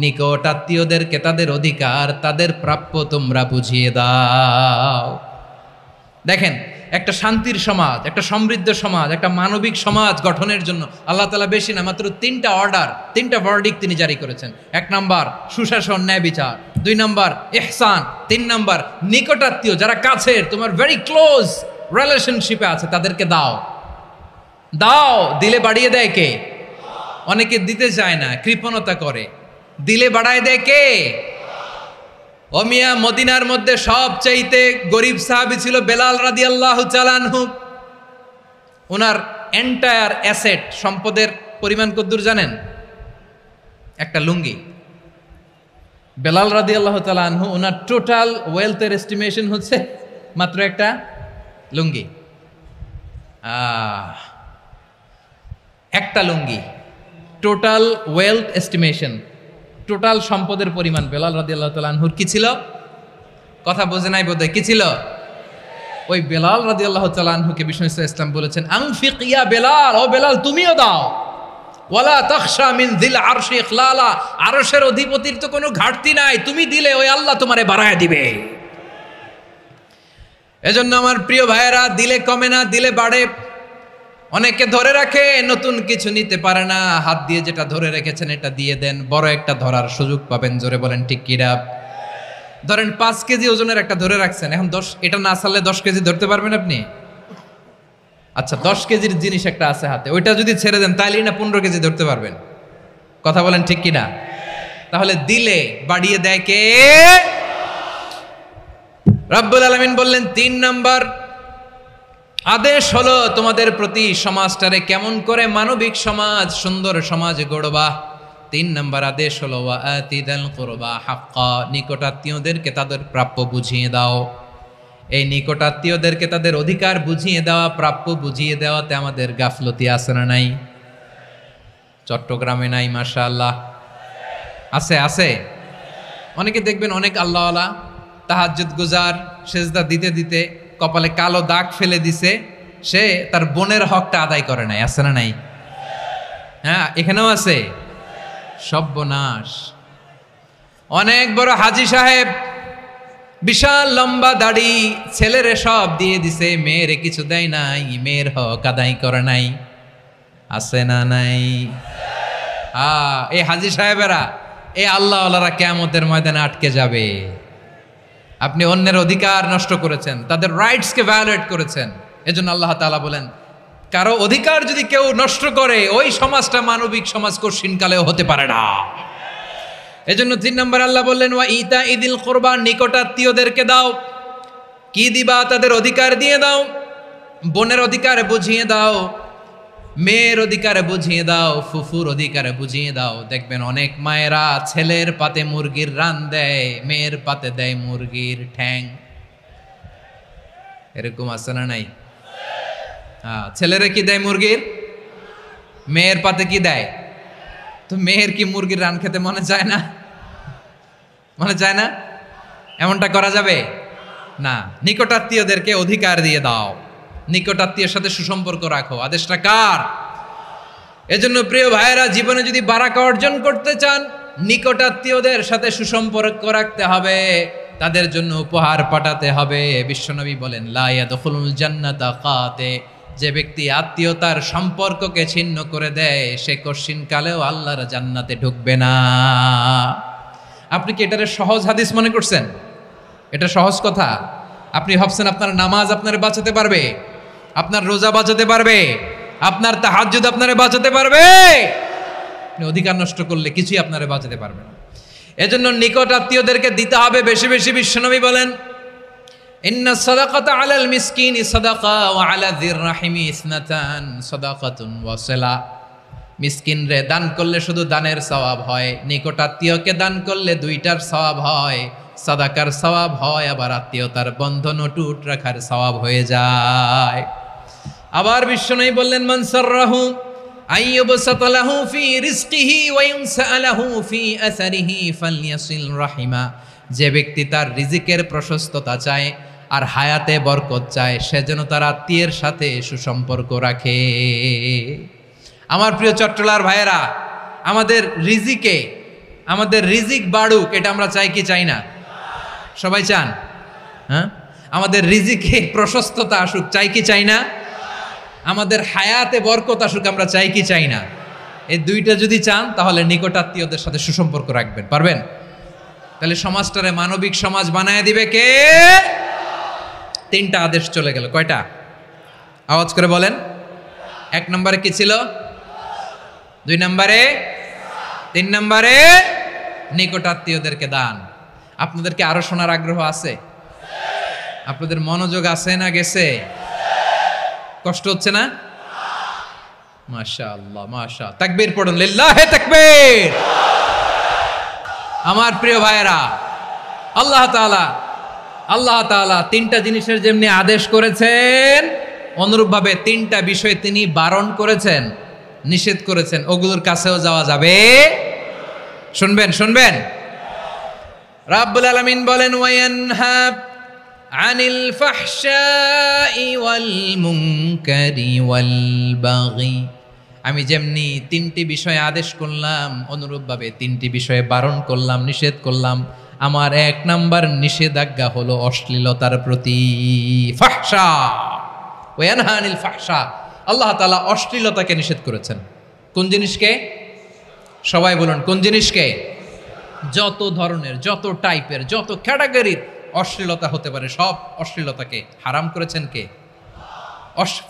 নিকট আত্মীয়দেরকে তাদের অধিকার, তাদের প্রাপ্য তোমরা বুঝিয়ে দাও। দেখেন, একটা শান্তির সমাজ, একটা সমৃদ্ধ সমাজ, একটা মানবিক সমাজ গঠনের জন্য আল্লাহ তাআলা বেশি না, মাত্র 3টা অর্ডার, 3টা ভার্ডিক্ট তিনি জারি করেছেন। 1 নাম্বার সুশাসন, ন্যায় বিচার। 2 নাম্বার ইহসান। 3 নাম্বার নিকটাত্মীয়, যারা কাছের, তোমার ভেরি ক্লোজ রিলেশনশিপে আছে, তাদেরকে দাও। দাও, দিলে বাড়িয়ে দেয় কে? অনেকে দিতে চায় না, কৃপণতা করে। দিলে বাড়ায় দেয় কে? ও মিয়া, মদিনার মধ্যে সবচাইতে গরিব সাহাবী ছিল বেলাল রাদিয়াল্লাহু তাআলা আনহু। ওনার এন্টায়ার অ্যাসেট, সম্পদের পরিমাণ কতদূর জানেন? একটা লুঙ্গি। বেলাল রাদিয়াল্লাহু তাআলা আনহু, ওনার টোটাল ওয়েলথের এস্টিমেশন হচ্ছে মাত্র একটা লুঙ্গি। একটা লুঙ্গি, টোটাল ওয়েলথ এস্টিমেশন, টোটাল সম্পদের পরিমাণ বেলাল রাদিয়াল্লাহু তাআলা আনহুর কি ছিল? কথা বোঝে নাই বোধহয়, কি ছিল? ওই বেলাল রাদিয়াল্লাহু তাআলা আনহুকে বিষ্ণু ইসলাম বলেছেন আনফিক ইয়া বেলাল, ও বেলাল তুমিও দাও। ওয়ালা তাখশা মিন যিল আরশি ইখলালা, আরশের অধিপতির তো কোনো ঘাটতি নাই, তুমি দিলে ওই আল্লাহ তোমারে বাড়ায় দিবে। এজন্য আমার প্রিয় ভাইয়েরা, দিলে কমে না, দিলে বাড়ে। অনেকে ধরে রাখে, নতুন কিছু নিতে পারে না, হাত দিয়ে যেটা ধরে রেখেছেন এটা দিয়ে দেন, বড় একটা ধরার সুযোগ পাবেন। জোরে বলেন ঠিক কিনা? ধরেন 5 কেজি ওজনের একটা ধরে রাখছেন, এখন 10 এটা না ছাড়লে 10 কেজি ধরতে পারবেন আপনি? আচ্ছা 10 কেজির জিনিস একটা আছে হাতে, ওইটা যদি ছেড়ে দেন তাইলেই না 15 কেজি ধরতে পারবেন? কথা বলেন ঠিক কিনা? তাহলে দিলে বাড়িয়ে দেয় কে? রব্বুল আলামিন বললেন 3 নাম্বার আদেশ হলো তোমাদের প্রতি সমাজটারে কেমন করে মানবিক সমাজ, সুন্দর সমাজ গড়বা। 3 নাম্বার আদেশ হলো ওয়া আতিদাল কুরবা হাক্কা, নিকটাত্মীয়দেরকে তাদের প্রাপ্য বুঝিয়ে দাও। এই নিকটাত্মীয়দেরকে তাদের অধিকার বুঝিয়ে দেওয়া, প্রাপ্য বুঝিয়ে দেওয়াতে আমাদের গাফলতি আছে না নাই? চট্টগ্রামে নাই? মাশাআল্লাহ আছে, আছে। অনেকে দেখবেন অনেক আল্লাহওয়ালা তাহাজ্জুদ গুজার, সেজদা দিতে দিতে কপালে কালো দাগ ফেলে দিছে, সে তার বোনের হকটা আদায় করে নাই। আছে না নাই? হ্যাঁ, এখানেও আছে। সর্বনাশ। অনেক বড় হাজী সাহেব, বিশাল লম্বা দাড়ি, ছেলেরে সব দিয়ে দিছে, মেয়েরে কিছু দেয় নাই, মেয়ের হক আদায় করে নাই। আছে না নাই? এই হাজী সাহেবেরা, এই আল্লাহওয়ালারা কিয়ামতের ময়দানে আটকে যাবে। আপনি অন্যের অধিকার নষ্ট করেছেন, তাদের রাইটসকে ভায়োলেট করেছেন। এজন্য আল্লাহ তাআলা বলেন, কারো অধিকার যদি কেউ নষ্ট করে, ওই সমাজটা মানবিক সমাজ কঠিনকালেও হতে পারে না। এজন্য 3 নম্বর আল্লাহ বললেন ওয়া ইতা ইদিল কুরবা, নিকটাত্মীয়দেরকে দাও। কি দিবা? তাদের অধিকার দিয়ে দাও। বোনের অধিকার বুঝিয়ে দাও, মেয়ের অধিকার বুঝিয়ে দাও, ফুফুর অধিকার বুঝিয়ে দাও। দেখবেন অনেক মায়েরা ছেলের পাতে মুরগির রান দেয়, মেয়ের পাতে দেয় মুরগির ঠ্যাং। এরকম আছে না নাই? ছেলেরা কি দেয়? মুরগির। মেয়ের পাতে কি দেয়? তো মেয়ের কি মুরগির রান খেতে মনে চায় না? মনে চায় না? এমনটা করা যাবে না। নিকটাত্মীয়দেরকে অধিকার দিয়ে দাও, নিকটাত্মীয়ের সাথে সুসম্পর্ক রাখো। আদেশটা কার? এজন্য প্রিয় ভাইয়েরা, জীবনে যদি বারাকা অর্জন করতে চান, নিকটাত্মীয়দের সাথে সুসম্পর্ক রাখতে হবে, তাদের জন্য উপহার পাঠাতে হবে। বিশ্বনবী বলেন লা ইয়াদখুলুল জান্নাতা কাতে, যে ব্যক্তি আত্মীয়তার সম্পর্ককে ছিন্ন করে দেয়, সে কশিনকালেও আল্লাহর জান্নাতে ঢুকবে না। আপনি কি এটারে সহজ হাদিস মনে করছেন? এটা সহজ কথা? আপনি ভাবছেন আপনার নামাজ আপনারে বাঁচাতে পারবে, আপনার রোজা বাঁচাতে পারবে, আপনার তাহাজ্জুদ আপনারে বাঁচাতে পারবে? আপনি অধিকার নষ্ট করলে কিছুই আপনারে বাঁচাতে পারবে না। এজন্য নিকট আত্মীয়দেরকে দিতে হবে বেশি বেশি। বিশ্বনবী বলেন ইন্না সাদাকাতা আলাল মিসকিনি সাদাকা ওয়া আলা যির রাহিমি ইসনাতান সাদাকাতুন ওয়া সিলা। মিসকিন রে দান করলে শুধু দানের সওয়াব হয়, নিকট আত্মীয়কে দান করলে 2টার সওয়াব হয়। সাদাকার সওয়াব হয়, আবার আত্মীয়তার বন্ধন অটুট রাখার সওয়াব হয়ে যায়। আবার বিশ্বনবী বললেন মান সাররাহু আইয়ুবসাতা লাহু ফি রিজকিহি ওয়া ইউনসালাহু ফি আসারিহি ফালইয়াসিল রাহিমা। যে ব্যক্তি তার রিজিকের প্রশস্ততা চায় আর হায়াতে বরকত চায়, সে যেন তার আত্মীয়ের সাথে সুসম্পর্ক রাখে। আমার প্রিয় চট্টলার ভাইয়েরা, আমাদের রিজিক বাড়ুক, এটা আমরা চাই কি চাই না? সবাই চান? হ্যাঁ, আমাদের রিজিকে প্রশস্ততা আসুক, চাই কি চাই না? আমাদের হায়াতে বরকত আসুক, আমরা চাই কি চাই না? এই 2টা যদি চান, তাহলে নিকটাত্মীয়দের সাথে সুসম্পর্ক রাখবেন। পারবেন? তাহলে সমাজটারে মানবিক সমাজ বানায় দিবে কে? 3টা আদেশ চলে গেল। কয়টা? আওয়াজ করে বলেন। 1 নম্বরে কি ছিল? 2 নম্বরে, 3 নম্বরে নিকটাত্মীয়দেরকে দান। আপনাদেরকে আরো শোনার আগ্রহ আছে? আপনাদের মনোযোগ আছে না গেছে? কষ্ট হচ্ছে না? মাশাআল্লাহ, মাশাআল্লাহ। তাকবীর পড়ুন, লিল্লাহে তাকবীর। আমার প্রিয় ভাইয়েরা, আল্লাহ তাআলা 3টা জিনিসের যেমনি আদেশ করেছেন, অনুরূপভাবে 3টা বিষয় তিনি বারণ করেছেন, নিষেধ করেছেন। ওগুলোর কাছেও যাওয়া যাবে? শুনবেন। রাব্বুল আলামিন বলেন ওয়ায়ানহা আনিল ফাহশাই ওয়াল মুনকারি ওয়াল বাগি। আমি যেমনি 3টি বিষয়ে আদেশ করলাম, অনুরূপভাবে 3টি বিষয়ে বারণ করলাম, নিষেধ করলাম। আমার 1 নাম্বার নিষেধাজ্ঞা হলো অশ্লীলতার প্রতি। ফাহশা, ওয়ায়ানহা আনিল ফাহশা, আল্লাহ তাআলা অশ্লীলতাকে নিষেধ করেছেন। কোন জিনিসকে? সবাই বলুন, কোন জিনিসকে? যত ধরনের, যত টাইপের, যত ক্যাটাগরির অশ্লীলতা হতে পারে সব অশ্লীলতাকে হারাম করেছেন কে?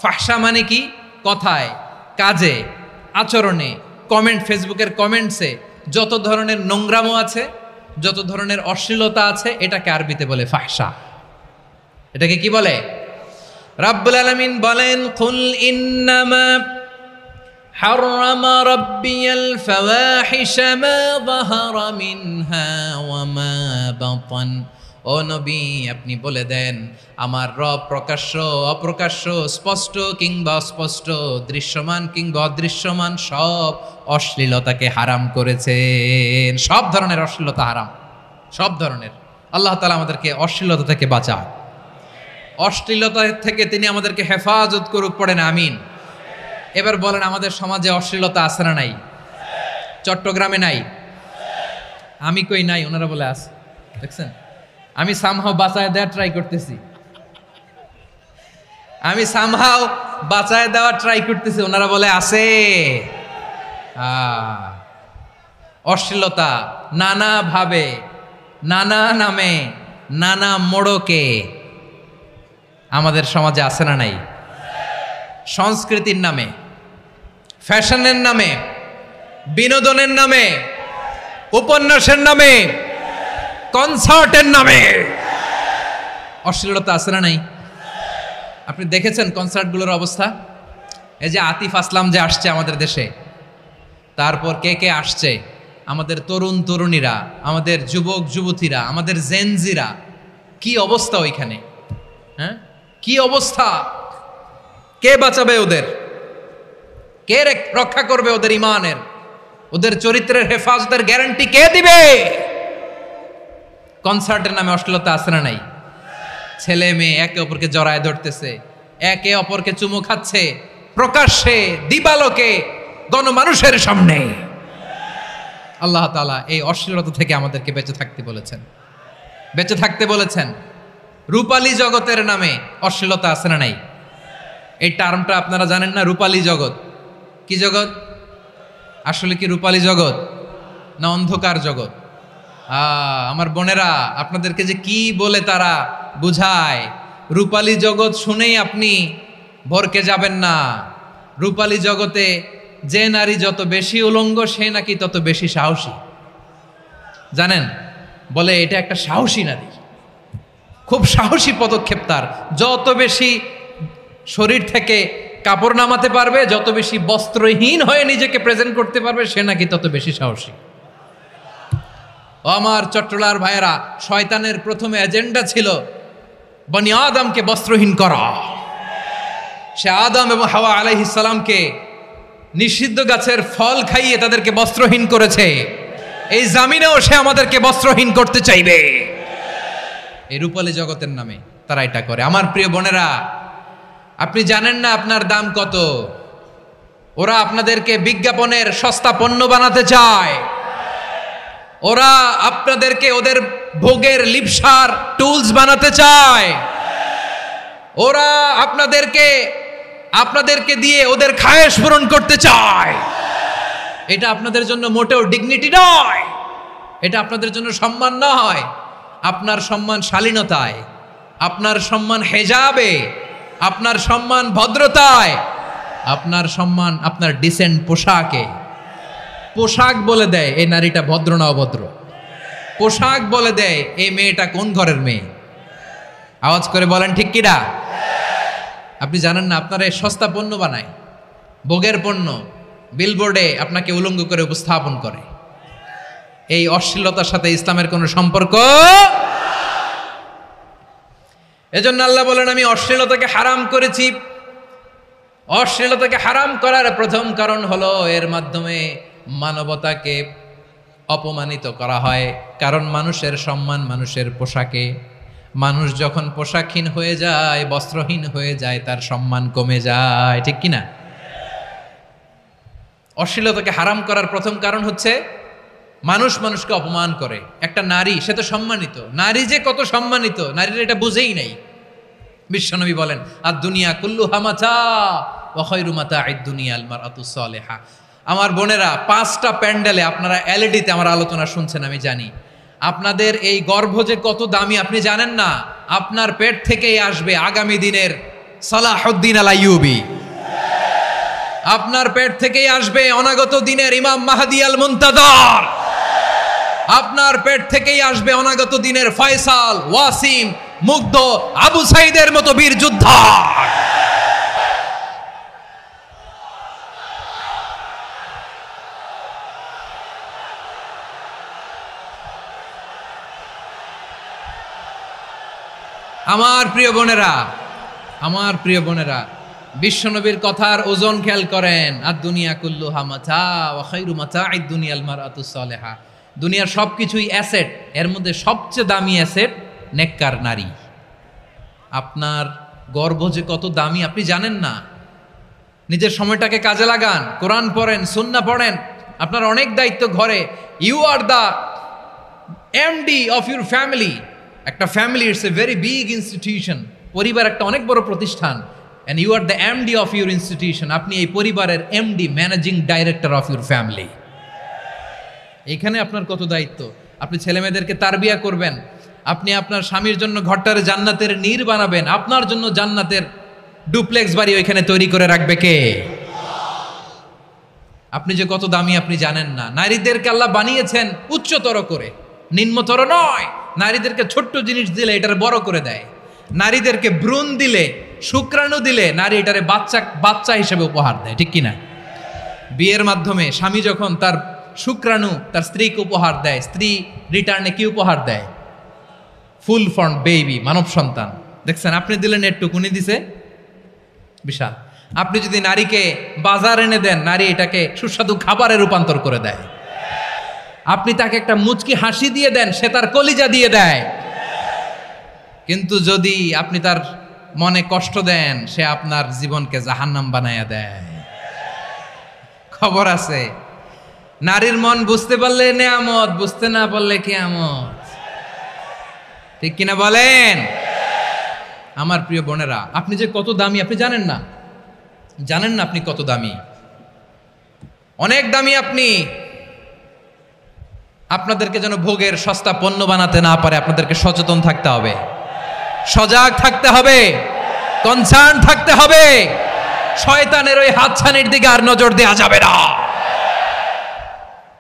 ফাহশা মানে কি? কথায়, কাজে, আচরণে, কমেন্ট, ফেসবুকের কমেন্টসে যত ধরনের নোংরামো আছে, যত ধরনের অশ্লীলতা আছে, এটাকে আরবিতে বলে ফাহশা। এটাকে কি বলে? রাব্বুল আলামিন বলেন, কুল ইন্নামা হাররামা রাব্বিয়াল ফাওয়াহিশা মা যাহারা মিনহা ওয়া মা বাতান। ও নবী, আপনি বলে দেন, আমার রব প্রকাশ্য অপ্রকাশ্য, স্পষ্ট কিংবা অস্পষ্ট, দৃশ্যমান কিংবা অদৃশ্যমান সব অশ্লীলতাকে হারাম করেছেন। সব ধরনের অশ্লীলতা হারাম, সব ধরনের। আল্লাহ তাআলা আমাদেরকে অশ্লীলতা থেকে বাঁচান, অশ্লীলতা থেকে তিনি আমাদেরকে হেফাজত করুক, পড়েন আমিন। এবার বলেন, আমাদের সমাজে অশ্লীলতা আছে না নাই? চট্টগ্রামে নাই? আমি কই নাই, ওনারা বলে আছে। দেখছেন, আমি সামহাও বাঁচায় দেওয়ার ট্রাই করতেছি, আমি সামহাও বাঁচায় দেওয়ার ট্রাই করতেছি, ওনারা বলে আছে। অশ্লীলতা নানা ভাবে, নানা নামে, নানা মোড়কে আমাদের সমাজে আছে না নাই? সংস্কৃতির নামে, ফ্যাশনের নামে, বিনোদনের নামে, উপন্যাসের নামে, কনসার্টের নামে অশ্লীলতা আছে না নাই? আপনি দেখেছেন কনসার্টগুলোর অবস্থা? এই যে আতিফ আসলাম যে আসছে আমাদের দেশে, তারপর কে কে আসছে, আমাদের তরুণ তরুণীরা, আমাদের যুবক যুবতীরা, আমাদের জেনজিরা, কি অবস্থা ওইখানে? হ্যাঁ, কি অবস্থা? কে বাঁচাবে ওদের? কে রক্ষা করবে ওদের ইমানের, ওদের চরিত্রের হেফাজতের গ্যারান্টি কে দিবে? কনসার্টের নামে অশ্লীলতা আছে না নাই? ছেলে মেয়ে একে অপরকে জড়ায় ধরতেছে, একে অপরকে চুমু খাচ্ছে, প্রকাশ্যে দিবালোকে গণমানুষের সামনে। আল্লাহ তাআলা এই অশ্লীলতা থেকে আমাদেরকে বেঁচে থাকতে বলেছেন, বেঁচে থাকতে বলেছেন। রূপালী জগতের নামে অশ্লীলতা আছে না নাই? এই টার্মটা আপনারা জানেন না? রূপালী জগৎ কি জগৎ? আসলে কি রূপালী জগৎ না অন্ধকার জগৎ? আমার বোনেরা, আপনাদেরকে যে কি বলে তারা বুঝায়, রূপালী জগৎ শুনেই আপনি ভরকে যাবেন না। রূপালী জগতে যে নারী যত বেশি উলঙ্গ, সে নাকি তত বেশি সাহসী। জানেন, বলে এটা একটা সাহসী নারী, খুব সাহসী পদক্ষেপ তার। যত বেশি শরীর থেকে কাপড় নামাতে পারবে, যত বেশি বস্ত্রহীন হয়ে নিজেকে প্রেজেন্ট করতে পারবে, সে নাকি তত বেশি সাহসী। আমার চট্টলার ভাইয়েরা, শয়তানের প্রথমে এজেন্ডা ছিল বনি আদমকে বস্ত্রহীন করা। সে আদম এবং হাওয়া আলাইহিস সালামকে নিষিদ্ধ গাছের ফল খাইয়ে তাদেরকে বস্ত্রহীন করেছে। এই জামিনেও সে আমাদেরকে বস্ত্রহীন করতে চাইবে। এই রূপালী জগতের নামে তারা এটা করে। আমার প্রিয় বোনেরা, আপনি জানেন না আপনার দাম কত। ওরা আপনাদেরকে বিজ্ঞাপনের সস্তা পণ্য বানাতে চায়। ওরা আপনাদেরকে ওদের ভোগের লিপসার টুলস বানাতে চায়। ওরা আপনাদেরকে দিয়ে ওদের খায়েশ পূরণ করতে চায়। এটা আপনাদের জন্য মোটেও ডিগনিটি নয়, এটা আপনাদের জন্য সম্মান নয়। আপনার সম্মান শালীনতায়, আপনার সম্মান হেজাবে, আপনার সম্মান ভদ্রতায়, আপনার সম্মান আপনার ডিসেন্ট পোশাকে। পোশাক বলে দেয় এই নারীটা ভদ্র না অভদ্র। পোশাক বলে দেয় এই মেয়েটা কোন ঘরের মেয়ে। আওয়াজ করে বলেন ঠিক কিনা? আপনি জানেন না, আপনারা এই সস্তা পণ্য বানায়, ভোগের পণ্য, বিলবোর্ডে আপনাকে উলঙ্গ করে উপস্থাপন করে। এই অশ্লীলতার সাথে ইসলামের কোনো সম্পর্ক। এজন্য আল্লাহ বলেন, আমি অশ্লীলতাকে হারাম করেছি। অশ্লীলতাকে হারাম করার প্রথম কারণ হলো এর মাধ্যমে মানবতাকে অপমানিত করা হয়। কারণ মানুষের সম্মান মানুষের পোশাকে। মানুষ যখন পোশাকহীন হয়ে যায়, বস্ত্রহীন হয়ে যায়, তার সম্মান কমে যায়, ঠিক কিনা? অশ্লীলতাকে হারাম করার প্রথম কারণ হচ্ছে মানুষ মানুষকে অপমান করে। একটা নারী, সে তো সম্মানিত, নারী যে কত সম্মানিত নারীরা এটা বুঝেই নাই। বিশ্বনবী বলেন, আদ দুনিয়া কুল্লুহা মাতা ওয়া খায়রু মাতা'আদ দুনিয়া আল মারআতুস সালিহা। আমার বোনেরা 5টা প্যান্ডেলে আপনারা এলইডিতে আমার আলোচনা শুনছেন আমি জানি। আপনাদের এই গর্ভ যে কত দামি আপনি জানেন না। আপনার পেট থেকেই আসবে আগামী দিনের সালাহুদ্দিন আল আইয়ুবী। আপনার পেট থেকেই আসবে অনাগত দিনের ইমাম মাহদি আল মুনতাজার। আপনার পেট থেকেই আসবে অনাগত দিনের ফয়সাল, ওয়াসিম, মুগ্ধ, আবু সাইদের মতো বীর যোদ্ধা। আমার প্রিয় বোনেরা, আমার প্রিয় বোনেরা, বিশ্বনবীর কথার ওজন খেয়াল করেন। আর দুনিয়া কুল্লুহা মাতা ওয়া খায়রু মাতা'আদ দুনিয়াল মারআতুস সালিহা। দুনিয়ার সবকিছুই অ্যাসেট, এর মধ্যে সবচেয়ে দামি অ্যাসেট নেককার নারী। আপনার গর্ভ যে কত দামি আপনি জানেন না। নিজের সময়টাকে কাজে লাগান, কোরআন পড়েন, সুন্নাহ পড়েন। আপনার অনেক দায়িত্ব ঘরে। You are the MD of your family. একটা family it's a very big institution. পরিবার একটা অনেক বড় প্রতিষ্ঠান। And you are the MD of your institution. আপনি এই পরিবারের MD, managing director of your family. এখানে আপনার কত দায়িত্ব। আপনি ছেলেমেয়েদেরকে তারবিয়া করবেন। আপনি আপনার স্বামীর জন্য ঘরটারে জান্নাতের নীর বানাবেন। আপনার জন্য জান্নাতের ডুপ্লেক্স বাড়ি ওইখানে তৈরি করে রাখবে কে? আপনি যে কত দামি আপনি জানেন না। নারীদেরকে আল্লাহ বানিয়েছেন উচ্চতর করে, নিম্নতর নয়। নারীদেরকে ছোট্ট জিনিস দিলে এটারে বড় করে দেয়। নারীদেরকে ভ্রূণ দিলে, শুক্রাণু দিলে নারী এটারে বাচ্চা হিসেবে উপহার দেয়, ঠিক কিনা? বিয়ের মাধ্যমে স্বামী যখন তার শুক্রাণু তার স্ত্রীকে উপহার দেয়, স্ত্রী রিটার্নে কি উপহার দেয়? ফুল ফর্ম বেবি, মানব সন্তান। দেখছেন, আপনি দিলেন একটুক, উনি দিছে বিশাল। আপনি যদি নারীকে বাজার এনে দেন, নারী এটাকে সুস্বাদু খাবারে রূপান্তর করে দেয়। আপনি তাকে একটা মুচকি হাসি দিয়ে দেন, সে তার কলিজা দিয়ে দেয়। কিন্তু যদি আপনি তার মনে কষ্ট দেন, সে আপনার জীবনকে জাহান্নাম বানায়া দেয়। খবর আছে, নারীর মন বুঝতে পারলে নেয়ামত, বুঝতে না পারলে কিয়ামত। ঠিক কিনা বলেন? আমার প্রিয় বোনেরা, আপনি যে কত দামি আপনি জানেন না। জানেন না আপনি কত দামি, অনেক দামি আপনি। আপনাদেরকে যেন ভোগের সস্তা পণ্য বানাতে না পারে আপনাদেরকে সচেতন থাকতে হবে, সজাগ থাকতে হবে, কনসার্ন থাকতে হবে। শয়তানের ওই হাতছানির দিকে আর নজর দেওয়া যাবে না।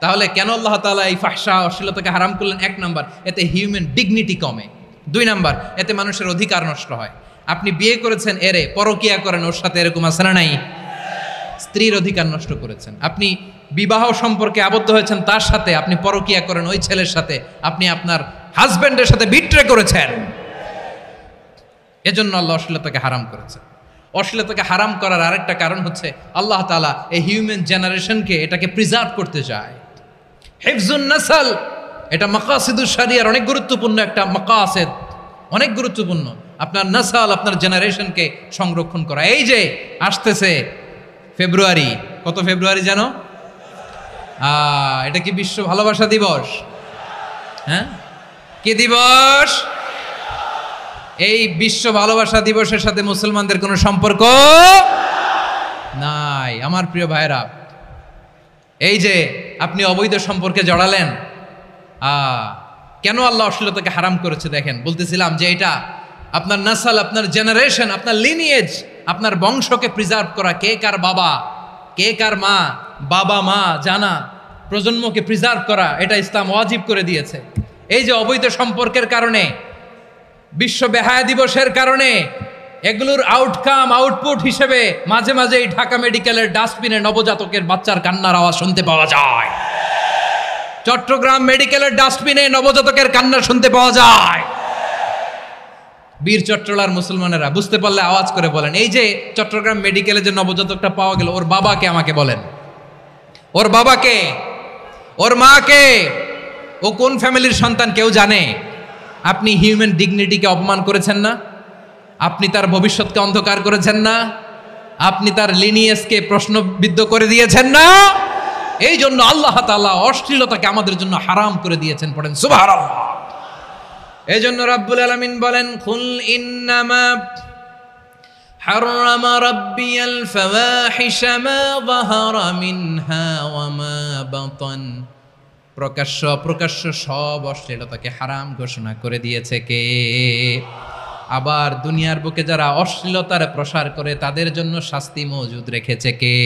তাহলে কেন আল্লাহ তাআলা এই ফাহশা অশ্লীলতাকে হারাম করলেন? 1 নাম্বার, এতে হিউম্যান ডিগনিটি কমে। 2 নাম্বার, এতে মানুষের অধিকার নষ্ট হয়। আপনি বিয়ে করেছেন, এরে পরকিয়া করেন, ওর সাথে এরকম আছে না নাই? স্ত্রীর অধিকার নষ্ট করেছেন। আপনি বিবাহ সম্পর্কে আবদ্ধ হয়েছেন তার সাথে, আপনি পরকিয়া করেন ওই ছেলের সাথে, আপনি আপনার হাজবেন্ডের সাথে বিট্রে করেছেন। এজন্য আল্লাহ অশ্লীলতাকে হারাম করেছেন। অশ্লীলতাকে হারাম করার আরেকটা কারণ হচ্ছে আল্লাহ তাআলা এই হিউম্যান জেনারেশনকে এটাকে প্রিজার্ভ করতে চায়। হিফজুন নাসল, এটা মাকাসিদুশ শরিয়ার অনেক গুরুত্বপূর্ণ একটা মাকাসিদ, অনেক গুরুত্বপূর্ণ। আপনার নাসল, আপনার জেনারেশনকে সংরক্ষণ করা। এই যে আসতেছে ফেব্রুয়ারি, কত ফেব্রুয়ারি জানো? এটা কি বিশ্ব ভালোবাসা দিবস? হ্যাঁ, কি দিবস? এই বিশ্ব ভালোবাসা দিবসের সাথে মুসলমানদের কোনো সম্পর্ক নাই। আমার প্রিয় ভাইরা, এই যে আপনি অবৈধ সম্পর্কে জড়ালেন, কেন আল্লাহ অশ্লীলতাকে হারাম করেছে দেখেন। বলতেছিলাম যে এটা আপনার নাসল, আপনার জেনারেশন, আপনার লিনিয়েজ, আপনার বংশকে প্রিজার্ভ করা। কে কার বাবা, কে কার মা, বাবা মা জানা, প্রজন্মকে প্রিজার্ভ করা, এটা ইসলাম ওয়াজিব করে দিয়েছে। এই যে অবৈধ সম্পর্কের কারণে, বিশ্ব বেহায়া দিবসের কারণে, এগুলোর আউটকাম, আউটপুট হিসেবে মাঝে মাঝে এই ঢাকা মেডিকেলের ডাস্টবিনে নবজাতকের বাচ্চার কান্নার আওয়াজ শুনতে পাওয়া যায়। চট্টগ্রাম মেডিকেলের ডাস্টবিনে নবজাতকের কান্না শুনতে পাওয়া যায়। বীর চট্টলার মুসলমানেরা বুঝতে পারলে আওয়াজ করে বলেন, এই যে চট্টগ্রাম মেডিকেলে যে নবজাতকটা পাওয়া গেল, ওর বাবাকে আমাকে বলেন, ওর বাবাকে, ওর মাকে, ও কোন ফ্যামিলির সন্তান কেউ জানে? আপনি হিউম্যান ডিগনিটিকে অপমান করেছেন না? আপনি তার ভবিষ্যৎকে অন্ধকার করেছেন না? আপনি তার লিনিয়েজকে প্রশ্নবিদ্ধ করে দিয়েছেন না? এই জন্য আল্লাহ তাআলা অশ্লীলতাকে আমাদের জন্য হারাম করে দিয়েছেন। পড়েন সুবহানাল্লাহ। এই জন্য রাব্বুল আলামিন বলেন, কুল ইন্নামা حرم ربي الفواحش ما ظهر منها وما بطن প্রকাশ্য সব অশ্লীলতাকে হারাম ঘোষণা করে দিয়েছে কে? আবার দুনিয়ার বুকে যারা অশ্লীলতার প্রসার করে তাদের জন্য শাস্তি মজুদ রেখেছে কে?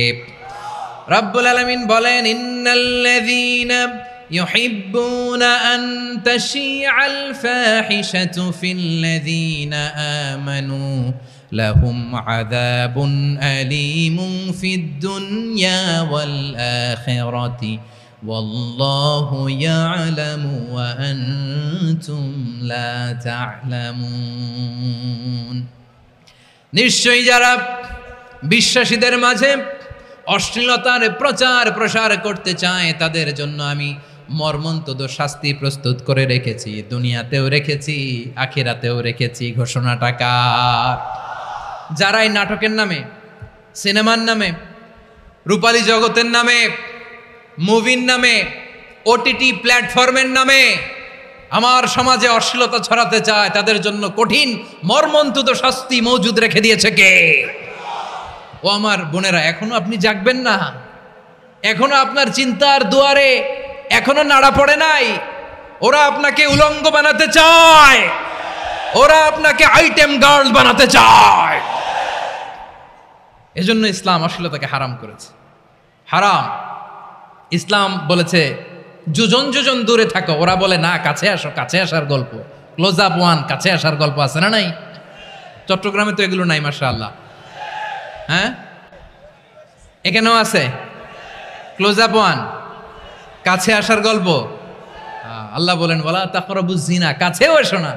রব্বুল আলামিন বলেন, ইন্নাল্লাযীনা ইউহিব্বুনা আন তাশিআল ফাহিশাতু ফিল্লাযীনা আমানু লাহুম আযাবুন আলীমুন ফিদ দুনিয়া ওয়াল আখিরাতি ওয়াল্লাহু ইয়ালামু ওয়া আনতুম লা তা'লামুন। নিশ্চয়ই যারা বিশ্বাসীদের মাঝে অশ্লীলতার প্রসার করতে চায় তাদের জন্য আমি মর্মন্তুদ শাস্তি প্রস্তুত করে রেখেছি, দুনিয়াতেও রেখেছি, আখিরাতেও রেখেছি। ঘোষণাটা কার? যারাই নাটকের নামে, সিনেমার নামে, রূপালী জগতের নামে, মুভির নামে, ওটিটি প্ল্যাটফর্মের নামে আমার সমাজে অশ্লীলতা ছড়াতে চায় তাদের জন্য কঠিন মর্মন্তুদ শাস্তি মজুদ রেখে দিয়েছে কে? ও আমার বোনেরা, এখনো আপনি জাগবেন না? এখনো আপনার চিন্তার দুয়ারে এখনো নাড়া পড়ে নাই? ওরা আপনাকে উলঙ্গ বানাতে চায়, ওরা আপনাকে আইটেম গার্ল বানাতে চায়। এজন্য ইসলাম অশ্লীলতাকে হারাম করেছে। হারাম। ইসলাম বলেছে যোজন যোজন দূরে থাকো, ওরা বলে না কাছে আসো, কাছে আসার গল্প, ক্লোজ আপ ওয়ান, কাছে আসার গল্প আছে না নাই? চট্টগ্রামে তো এগুলো নাই মাশাআল্লাহ। হ্যাঁ, এখানেও আছে ক্লোজ আপ ওয়ান, কাছে আসার গল্প। আল্লাহ বলেন ওয়ালা তাকরাবুজ জিনা, কাছেও এসো না,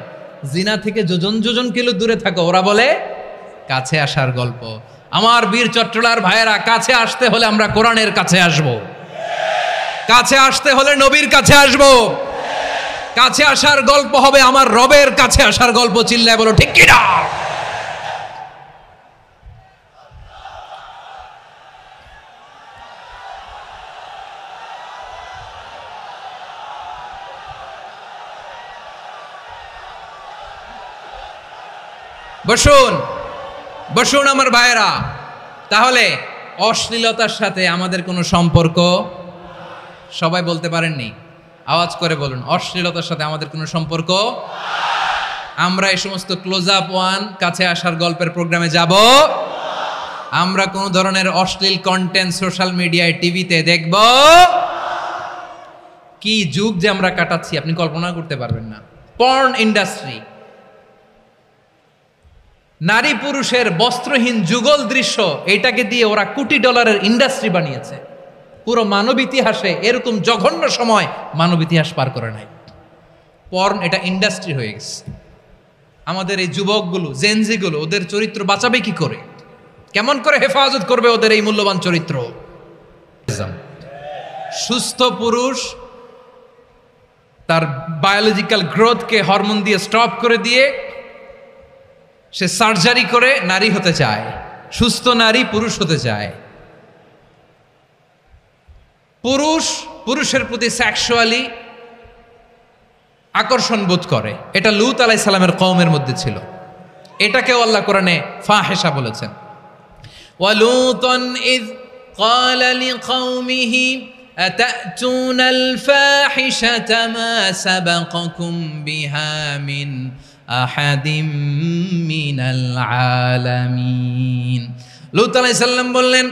জিনা থেকে যোজন যোজন কিলো দূরে থাকো, ওরা বলে কাছে আসার গল্প। আমার বীর চট্টলার ভাইয়েরা, কাছে আসতে হলে আমরা কোরআনের কাছে আসব, কাছে আসতে হলে নবীর কাছে আসব, কাছে আসার গল্প হবে আমার রবের কাছে আসার গল্প। চিল্লায় বলো ঠিক কিনা? বসুন বসুন আমার ভাইয়েরা। তাহলে অশ্লীলতার সাথে আমাদের কোনো সম্পর্ক? সবাই বলতে পারেননি, আওয়াজ করে বলুন, অশ্লীলতার সাথে আমাদের কোনো সম্পর্ক? আমরা এই সমস্ত ক্লোজ আপ ওয়ান, কাছে আসার গল্পের প্রোগ্রামে যাব? আমরা কোনো ধরনের অশ্লীল কন্টেন্ট সোশ্যাল মিডিয়ায়, টিভিতে দেখব? কি যুগ যে আমরা কাটাচ্ছি আপনি কল্পনা করতে পারবেন না। পর্ন ইন্ডাস্ট্রি, নারী পুরুষের বস্ত্রহীন যুগল দৃশ্য, এটাকে দিয়ে ওরা কোটি ডলারের ইন্ডাস্ট্রি বানিয়েছে। পুরো মানব ইতিহাসে এরকম জঘন্য সময় মানব ইতিহাস পার করে নাই। পর্ন এটা ইন্ডাস্ট্রি হয়ে গেছে। আমাদের এই যুবকগুলো, জেনজিগুলো, ওদের চরিত্র বাঁচাবে কি করে? কেমন করে হেফাজত করবে ওদের এই মূল্যবান চরিত্র? সুস্থ পুরুষ তার বায়োলজিক্যাল গ্রোথকে হরমোন দিয়ে স্টপ করে দিয়ে সে সার্জারি করে নারী হতে চায়, সুস্থ নারী পুরুষ হতে চায়। পুরুষের প্রতি সেক্সুয়ালি আকর্ষণ বোধ করে। এটা লূত আলাইহিস সালামের কওমের মধ্যে ছিল। এটাকেও আল্লাহ কোরআনে ফাহিশা বলেছেন। ওয়ালুতান ইয ক্বালা লিকাওমিহি আতাতুনাল ফাহিশাতা মা সাবাকাকুম বিহা মিন আহাদিম মিনাল আলামিন। লূত আলাইহিস সালাম বললেন,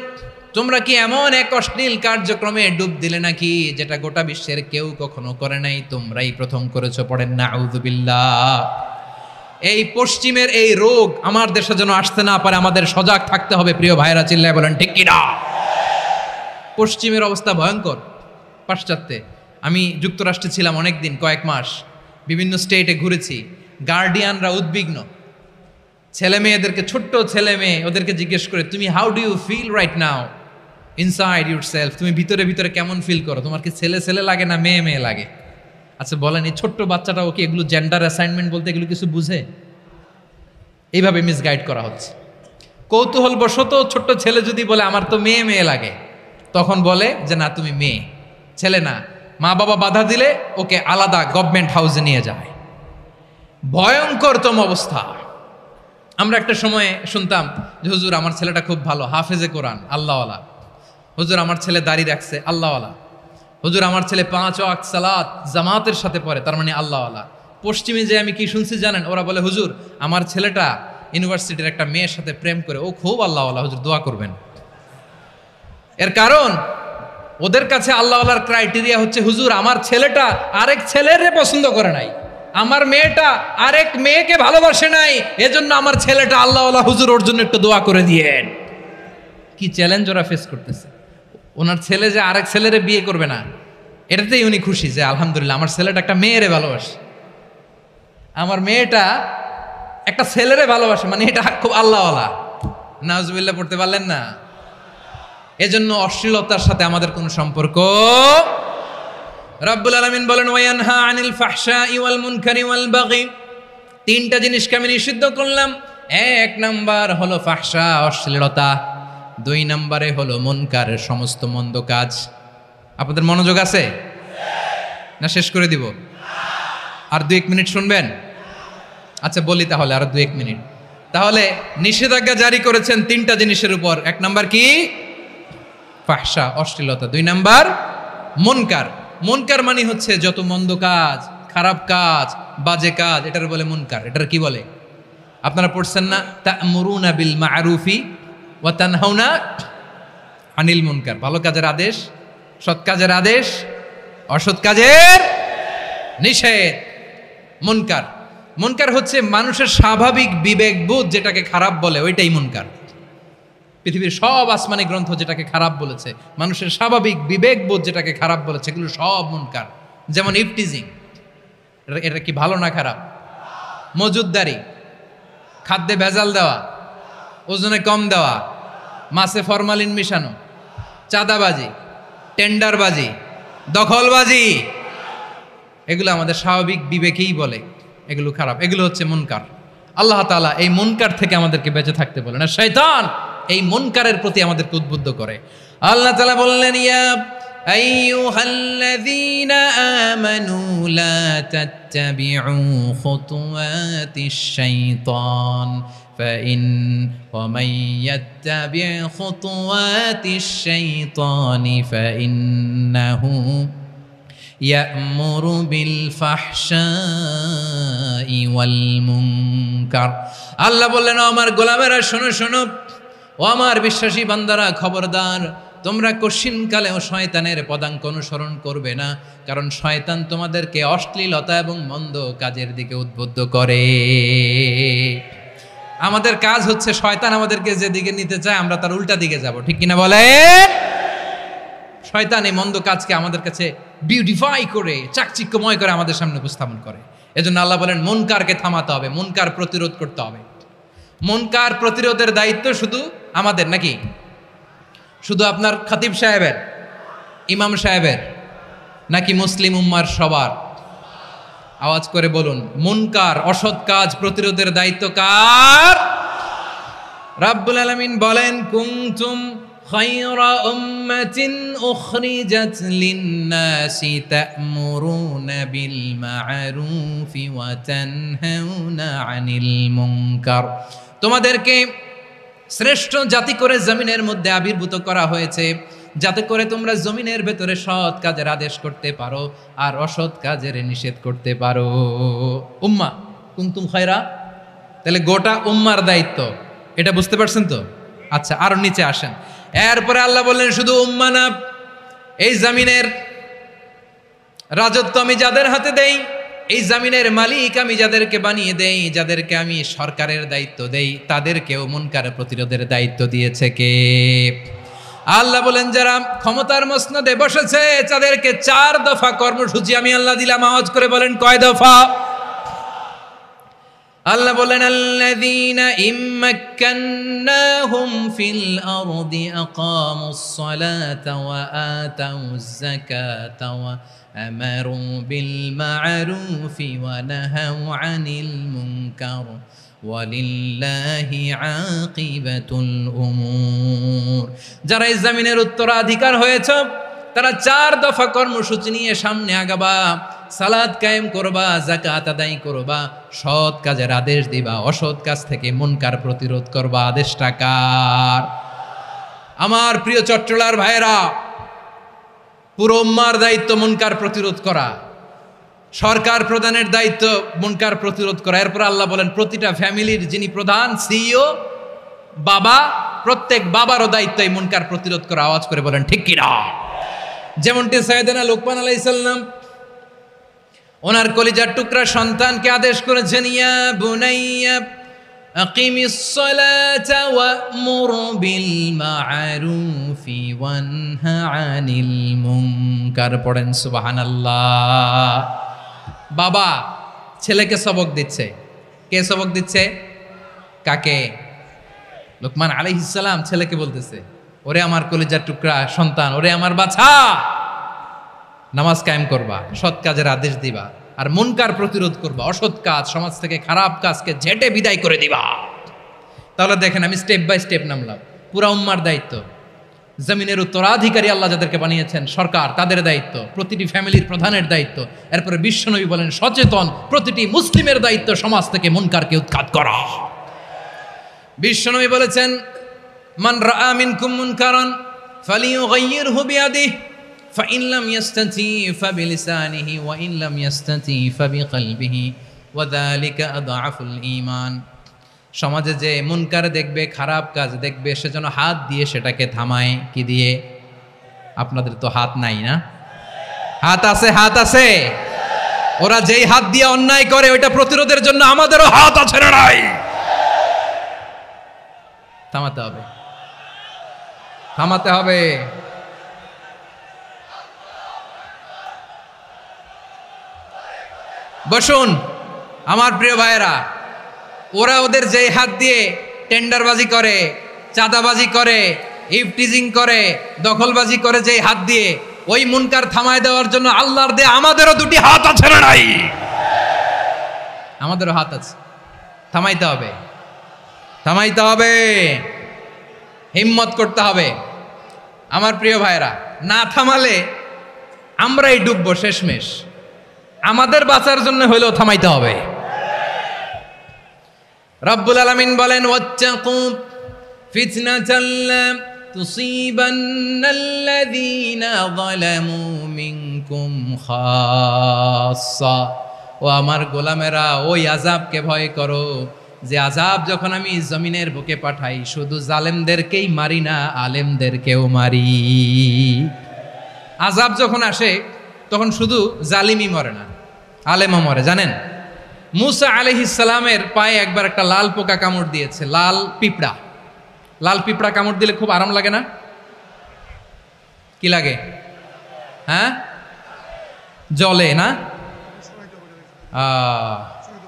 তোমরা কি এমন এক অশ্লীল কার্যক্রমে ডুব দিলে নাকি যেটা গোটা বিশ্বের কেউ কখনো করে নাই? তোমরাই প্রথম করেছো। পড়েন নাউযুবিল্লাহ। এই পশ্চিমের এই রোগ আমার দেশে যেন আসতে না পারে, আমাদের সজাগ থাকতে হবে। প্রিয় ভাইরা, চিল্লায় বলেন ঠিক কিনা? পশ্চিমের অবস্থা ভয়ঙ্কর। পাশ্চাত্যে আমি যুক্তরাষ্ট্রে ছিলাম অনেকদিন, কয়েক মাস, বিভিন্ন স্টেটে ঘুরেছি। গার্ডিয়ানরা উদ্বিগ্ন, ছেলে মেয়েদেরকে, ছোট্ট ছেলে মেয়ে, ওদেরকে জিজ্ঞেস করে, তুমি how do you feel right now inside yourself? তুমি ভিতরে ভিতরে কেমন ফিল করো? তোমার কি ছেলে ছেলে লাগে না মেয়ে মেয়ে লাগে? আচ্ছা বলেন, এই ছোট্ট বাচ্চাটাও কি এগুলো জেন্ডার অ্যাসাইনমেন্ট বলতে এগুলো কিছু বুঝে? এইভাবে মিসগাইড করা হচ্ছে। কৌতূহলবশত ছোট্ট ছেলে যদি বলে আমার তো মেয়ে মেয়ে লাগে, তখন বলে যে না তুমি মেয়ে, ছেলে না। মা বাবা বাধা দিলে ওকে আলাদা গভর্নমেন্ট হাউসে নিয়ে যায়। ভয়ঙ্করতম অবস্থা। আমরা একটা সময়ে শুনতাম যে হুজুর আমার ছেলেটা খুব ভালো, হাফেজে কোরআন, আল্লাহওয়ালা। হুজুর আমার ছেলে দাড়ি রাখছে, আল্লাহওয়ালা। হুজুর আমার ছেলে 5 ওয়াক্ত সালাত জামাতের সাথে পড়ে, তার মানে আল্লাহওয়ালা। পশ্চিমে যে আমি কি শুনছি জানেন? ওরা বলে হুজুর আমার ছেলেটা ইউনিভার্সিটির একটা মেয়ের সাথে প্রেম করে, ও খুব আল্লাহওয়ালা, হুজুর দোয়া করবেন। এর কারণ ওদের কাছে আল্লাহওয়ালার ক্রাইটেরিয়া হচ্ছে হুজুর আমার ছেলেটা আরেক ছেলেরে পছন্দ করে নাই, আমার মেয়েটা আরেক মেয়েকে ভালোবাসে নাই, এজন্য আমার ছেলেটা আল্লাহওয়ালা, হুজুর ওর জন্য একটু দোয়া করে দিয়েন। কি চ্যালেঞ্জ ওরা ফেস করতেছে। ওনার ছেলে যে আরেক ছেলেরে বিয়ে করবে না, এটাতেই উনি খুশি যে আলহামদুলিল্লাহ আমার ছেলেটা একটা মেয়েরে ভালোবাসে, আমার মেয়েটা একটা ছেলেরে ভালোবাসে, মানে এটা খুব আল্লাহওয়ালা। নাউজুবিল্লাহ পড়তে পারলেন না? এজন্য অশ্লীলতার সাথে আমাদের কোনো সম্পর্ক। রব্বুল আলামিন বলেন ওয়ায়ানহা আনিল ফাহশাই ওয়াল মুনকারি ওয়াল বাগি, তিনটা জিনিসকে আমি নিষিদ্ধ করলাম। এক নাম্বার হলো ফাহশা, অশ্লীলতা। 2 নম্বরে হলো মুনকার, সমস্ত মন্দ কাজ। আপনাদের মনোযোগ আছে না? শেষ করে দিব? আর 2-1 মিনিট শুনবেন? আচ্ছা বলি তাহলে, আর 2-1 মিনিট। তাহলে নিষেধাজ্ঞা জারি করেছেন 3টা জিনিসের উপর। 1 নাম্বার কি? ফাহশা, অশ্লীলতা। 2 নাম্বার মুনকার। মুনকার মানে হচ্ছে যত মন্দ কাজ, খারাপ কাজ, বাজে কাজ, এটার বলে মুনকার। এটার কি বলে? আপনারা পড়ছেন না? তা'মুরুনা বিল মা'রুফি ওয়া তানহাউনা আনিল মুনকার। ভালো কাজের আদেশ, সৎ কাজের আদেশ, অসৎ কাজের নিষেধ। মুনকার, মুনকার হচ্ছে মানুষের স্বাভাবিক বিবেকবোধ যেটাকে খারাপ বলে, ওইটাই মুনকার। পৃথিবীর সব আসমানি গ্রন্থ যেটাকে খারাপ বলেছে, মানুষের স্বাভাবিক বিবেকবোধ যেটাকে খারাপ বলেছে, এগুলো সব মুনকার। যেমন ইফটিজিং, এটা কি ভালো না খারাপ? মজুদদারি, খাদ্যে ভেজাল দেওয়া, ওজনে কম দেওয়া, মাছে ফরমালিন মিশানো, চাঁদাবাজি, টেন্ডারবাজি, দখলবাজি, এগুলো আমাদের স্বাভাবিক বিবেকেই বলে এগুলো খারাপ, এগুলো হচ্ছে মুনকার। আল্লাহ তাআলা এই মুনকার থেকে আমাদেরকে বেঁচে থাকতে বলেন, আর শয়তান এই মুনকারের প্রতি আমাদেরকে উদ্বুদ্ধ করে। আল্লাহ তাআলা বললেন ইয়া আইয়ুহাল্লাযীনা আমানু লা তাত্তাবিউ খুতুওয়াতিশ শাইতান ومن يتبع خطوات الشيطان فإنه يأمر بالفحشاء والمنكر। আল্লাহ বললেন আমার গোলামেরা শোনো শোনো, ও আমার বিশ্বাসী বান্দারা খবরদার, তোমরা কশিনকালেও শয়তানের পদাঙ্ক অনুসরণ করবে না, কারণ শয়তান তোমাদেরকে অশ্লীলতা এবং মন্দ কাজের দিকে উদ্বুদ্ধ করে। আমাদের কাজ হচ্ছে শয়তান আমাদেরকে যেদিকে নিতে চায় আমরা তার উল্টা দিকে যাব, ঠিক কিনা বলে? শয়তান এই মন্দ কাজকে আমাদের কাছে বিউটিফাই করে, চাকচিক্যময় করে আমাদের সামনে উপস্থাপন করে। এজন্য আল্লাহ বলেন মুনকারকে থামাতে হবে, মুনকার প্রতিরোধ করতে হবে। মুনকার প্রতিরোধের দায়িত্ব শুধু আমাদের নাকি? শুধু আপনার খতিব সাহেবের, ইমাম সাহেবের, নাকি মুসলিম উম্মার সবার? আওয়াজ করে বলুন, মুনকার অসৎ কাজ প্রতিরোধের দায়িত্ব কার? রাব্বুল আলামিন বলেন কুনতুম খায়রা উম্মাতিন উখরিজাত লিন-নাসি তা'মুরুনা বিল মা'রুফি ওয়া তানহাউনা আনিল মুনকার। তোমাদেরকে শ্রেষ্ঠ জাতি করে জমিনের মধ্যে আবির্ভূত করা হয়েছে, যাতে করে তোমরা জমিনের ভেতরে সৎ কাজের আদেশ করতে পারো আর অসৎ কাজের নিষেধ করতে পারো। উম্মাহ কুনতুম খায়রা, তাহলে গোটা উম্মার দায়িত্ব, এটা বুঝতে পারছেন তো? আচ্ছা, আরো নিচে আসেন। এরপরে আল্লাহ বললেন শুধু উম্মাহ না, এই জমিনের রাজত্ব আমি যাদের হাতে দেই, এই জমিনের মালিক আমি যাদেরকে বানিয়ে দেই, যাদেরকে আমি সরকারের দায়িত্ব দেই, তাদেরকেও মুনকার প্রতিরোধের দায়িত্ব দিয়েছে কে? আল্লাহ বলেন যারা ক্ষমতার মসনদে বসেছে তাদেরকে 4 দফা কর্মসূচি আমি আল্লাহ দিলাম। আওয়াজ করে বলেন কয় দফা? আল্লাহ বলেন আল্লাযীনা ইম্মাক্কান্নাহুম ফিল আরদি আকামুস সালাতা ওয়া আতাউয যাকাতা ওয়া আমারু বিল মা'রুফি ওয়া নাহাউ আনিল মুনকার ওয়ালিল্লাহি আকিবাতুল উমুর। যারা এই জমিনের উত্তরাধিকার হয়েছে তারা 4 দফা কর্মসূচি নিয়ে সামনে আগাবা। সালাত কায়েম করবা, যাকাত আদায় করবা, সৎ কাজের আদেশ দিবা, অসৎ কাজ থেকে মুনকার প্রতিরোধ করবা। আদেশটা কার? আমার প্রিয় চট্টলার ভাইরা, পুরো উম্মার দায়িত্ব মুনকার প্রতিরোধ করা, সরকার প্রধানের দায়িত্ব মুনকার প্রতিরোধ করা। এরপর আল্লাহ বলেন প্রতিটা ফ্যামিলির যিনি প্রধান সিইও বাবা, প্রত্যেক বাবারও দায়িত্ব এই মুনকার প্রতিরোধ করা। আওয়াজ করে বলেন ঠিক কিনা? যেমনটি সাইয়েদনা লোকমান আলাইহিস সালাম ওনার কলিজার টুকরা সন্তানকে আদেশ করেছেন, ইয়া বুনাইয়া আকিমিস সালাতা ওয়া'মুর বিল মা'রুফি ওয়ানহা আনিল মুনকার। পড়েন সুবহানাল্লাহ। বাবা ছেলেকে সবক দিচ্ছে। কে সবক দিচ্ছে? কাকে? লোকমান আলাইহিস সালাম ছেলেকে বলতেছে, ওরে আমার কলিজার টুকরা সন্তান, ওরে আমার বাছা, নামাজ কায়েম করবা, সৎ কাজের আদেশ দিবা, আর মুনকার প্রতিরোধ করবা, অসৎ কাজ, সমাজ থেকে খারাপ কাজকে ঝেঁটে বিদায় করে দিবা। তাহলে দেখেন আমি স্টেপ বাই স্টেপ নামলাম। পুরা উম্মার দায়িত্ব, জমিনের উত্তরাধিকারী আল্লাহ যাদেরকে বানিয়েছেন সরকার, তাদের দায়িত্ব, প্রতিটি ফ্যামিলির প্রধানের দায়িত্ব। এরপরে বিশ্বনবী বলেন সচেতন প্রতিটি মুসলিমের দায়িত্ব সমাজ থেকে মুনকারকে উৎখাত করা। বিশ্বনবী বলেছেন, মান রাআ মিনকুম মুনকারান ফালিয়ুগাইয়িরহু বিয়াদিহি ফাইন লাম ইয়াস্তাতি ফাবিলিসানিহি ওয়া ইন লাম ইয়াস্তাতি ফাবিকলবিহি ওয়া যালিকা আযআফুল ঈমান। সমাজে যে মুনকার দেখবে, খারাপ কাজ দেখবে, সে যেন হাত দিয়ে সেটাকে থামায়। কি দিয়ে? আপনাদের তো হাত নাই না? হাত আছে, হাত আছে। ওরা যেই হাত দিয়ে অন্যায় করে ওইটা প্রতিরোধের জন্য আমাদেরও হাত আছে না নাই? থামাতে হবে, থামাতে হবে। বসুন আমার প্রিয় ভাইয়েরা, ওরা ওদের যেই হাত দিয়ে টেন্ডারবাজি করে, চাঁদাবাজি করে, ইফটিজিং করে, দখলবাজি করে, যেই হাত দিয়ে, ওই মুনকার থামায় দেওয়ার জন্য আল্লাহর দেয়া আমাদেরও দুটি হাত আছে না নাই? আমাদেরও হাত আছে। থামাইতে হবে, থামাইতে হবে, হিম্মত করতে হবে। আমার প্রিয় ভাইরা, না থামালে আমরাই ডুববো শেষমেশ। আমাদের বাঁচার জন্য হইলেও থামাইতে হবে। রব্বুল আলামিন বলেন, ওয়াত্তাকু ফিতনাতাল লা তুসিবান্নাল্লাযীনা যালামু মিনকুম খাসসা। ও আমার গোলামেরা, ওই আযাবকে ভয় করো যে আযাব যখন আমি জমিনের বুকে পাঠাই শুধু জালেমদেরকেই মারি না, আলেমদেরকেও মারি। আযাব যখন আসে তখন শুধু জালিমই মরে না, আলেমও মরে। জানেন, মুসা আলাইহিস সালামের পায়ে একবার একটা লাল পোকা কামড় দিয়েছে, লাল পিঁপড়া। লাল পিঁপড়া কামড় দিলে খুব আরাম লাগে না? কি লাগে? হ্যাঁ, জলে না?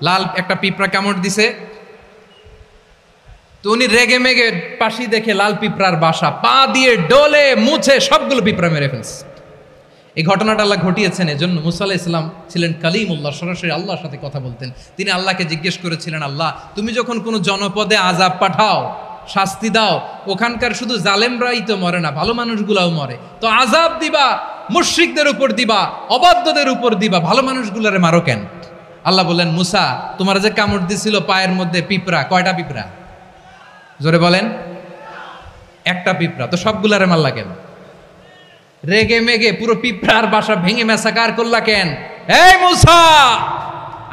লাল একটা পিঁপড়া কামড় দিছে, তো উনি রেগে মেগে পাশি দেখে লাল পিঁপড়ার বাসা, পা দিয়ে ডলে মুছে সবগুলো পিঁপড়া মেরে ফেলছে। এই ঘটনাটা আল্লাহ ঘটিয়েছেন এজন্য মুসা আলাইহিস সালাম ছিলেন কালিমুল্লাহ, সরাসরি আল্লাহর সাথে কথা বলতেন। তিনি আল্লাহকে জিজ্ঞেস করেছিলেন, আল্লাহ তুমি যখন কোনো জনপদে আযাব পাঠাও, শাস্তি দাও, ওখানকার শুধু জালেমরাই তো মরে না, ভালো মানুষগুলাও মরে, তো আযাব দিবা মুশরিকদের উপর দিবা, অবাধ্যদের উপর দিবা, ভালো মানুষগুলারে মারো কেন? আল্লাহ বললেন, মুসা তোমার যে কামড় দিছিল পায়ের মধ্যে পিঁপড়া, কয়টা পিঁপড়া? জোরে বলেন। একটা পিঁপড়া, তো সবগুলারে মারলা কেন? রেগে মেগে পুরো পিঁপড়ার বাসা ভেঙে মেসাকার করলা কেন? এই মুসা,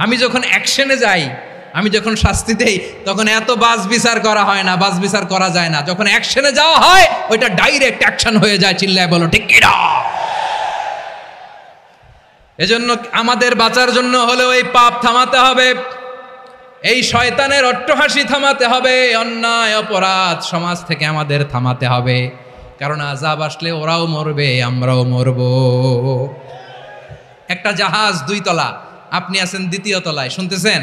আমি যখন অ্যাকশনে যাই, আমি যখন শাস্তি দেই, তখন এত বাস বিচার করা হয় না, বাস বিচার করা যায় না। যখন অ্যাকশনে যাওয়া হয় ওইটা ডাইরেক্ট অ্যাকশন হয়ে যায়। চিল্লায় বলো ঠিক কি না? এজন্য আমাদের বাঁচার জন্য হলেও এই পাপ থামাতে হবে, এই শয়তানের অট্টহাসি থামাতে হবে, অন্যায় অপরাধ সমাজ থেকে আমাদের থামাতে হবে। কারণ আযাব আসলে ওরাও মরবে, আমরাও মরব। একটা জাহাজ 2 তলা, আপনি আছেন 2য় তলায়, শুনতেছেন?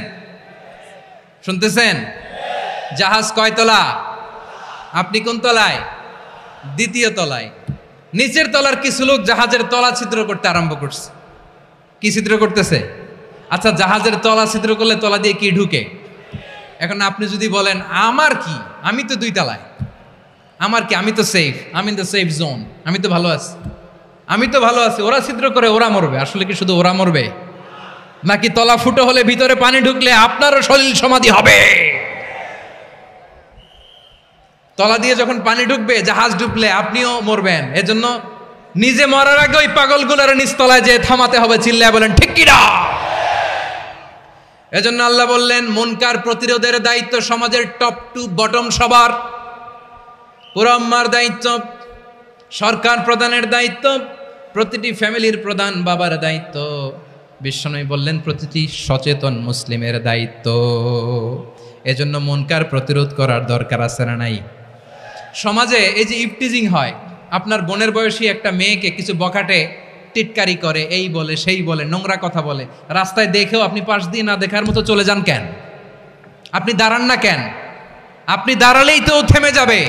শুনতেছেন? জাহাজ কয় তলা? আপনি কোন তলায়? 2য় তলায়। নিচের তলার কিছু লোক জাহাজের তলা ছিদ্র করতে আরম্ভ করছে। কি ছিদ্র করতেছে? আচ্ছা, জাহাজের তলা ছিদ্র করলে তলা দিয়ে কি ঢুকে? এখন আপনি যদি বলেন আমার কি, আমি তো 2 তলায়, আমার কি, আমি তো সেফ, আমি ইন দ্য সেফ জোন, আমি তো ভালো আছি, আমি তো ভালো আছি, ওরা ছিদ্র করে ওরা মরবে। আসলে কি শুধু ওরা মরবে? নাকি তলা ফুটো হলে ভিতরে পানি ঢুকলে আপনারও সলিল সমাধি হবে? তলা দিয়ে যখন পানি ঢুকবে, জাহাজ ডুবলে আপনিও মরবেন। এজন্য নিজে মরার আগে ওই পাগলগুলোর নিচতলায় যে থামাতে হবে, চিল্লায় বলেন ঠিক কিনা? এজন্য আল্লাহ বললেন মুনকার প্রতিরোধের দায়িত্ব সমাজের টপ টু বটম সবার। পুরো আম্মার দায়িত্ব, সরকার প্রধানের দায়িত্ব, প্রতিটি ফ্যামিলির প্রধান বাবার দায়িত্ব, বিশ্বনবী বললেন প্রতিটি সচেতন মুসলিমের দায়িত্ব। এজন্য মুনকার প্রতিরোধ করার দরকার আছে না নাই? সমাজে এই যে ইফটিজিং হয়, আপনার বোনের বয়সী একটা মেয়েকে কিছু বখাটে টিটকারি করে, এই বলে সেই বলে, নোংরা কথা বলে, রাস্তায় দেখেও আপনি পাশ দিয়ে না দেখার মতো চলে যান কেন? আপনি দাঁড়ান না কেন? আপনি দাঁড়ালেই তো থেমে যাবে,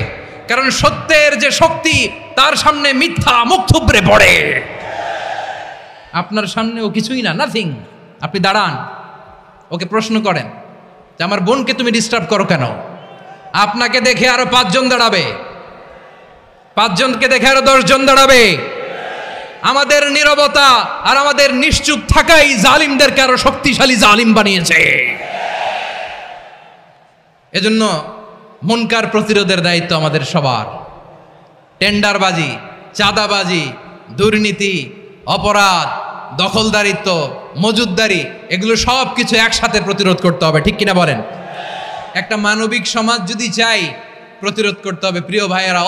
কারণ সত্যের যে শক্তি তার সামনে মিথ্যা মুখ থুবড়ে পড়ে। আপনার সামনে ও কিছুই না, নাথিং। আপনি দাঁড়ান, ওকে প্রশ্ন করেন যে আমার বোনকে তুমি ডিস্টার্ব করো কেন? আপনাকে দেখে আরো 5 জন দাঁড়াবে, 5 জনকে দেখে আরো 10 জন দাঁড়াবে। আমাদের নীরবতা আর আমাদের নিশ্চুপ থাকাই জালিমদেরকে আরো শক্তিশালী জালিম বানিয়েছে। এজন্য মুনকার প্রতিরোধের দায়িত্ব আমাদের সবার। টেন্ডারবাজি, চাঁদাবাজি, দুর্নীতি, অপরাধ, দখলদারিত্ব, মজুদদারি, এগুলো সব কিছু একসাথে প্রতিরোধ করতে হবে, ঠিক কিনা বলেন? একটা মানবিক সমাজ যদি চাই, প্রতিরোধ করতে হবে। প্রিয় ভাইয়েরা,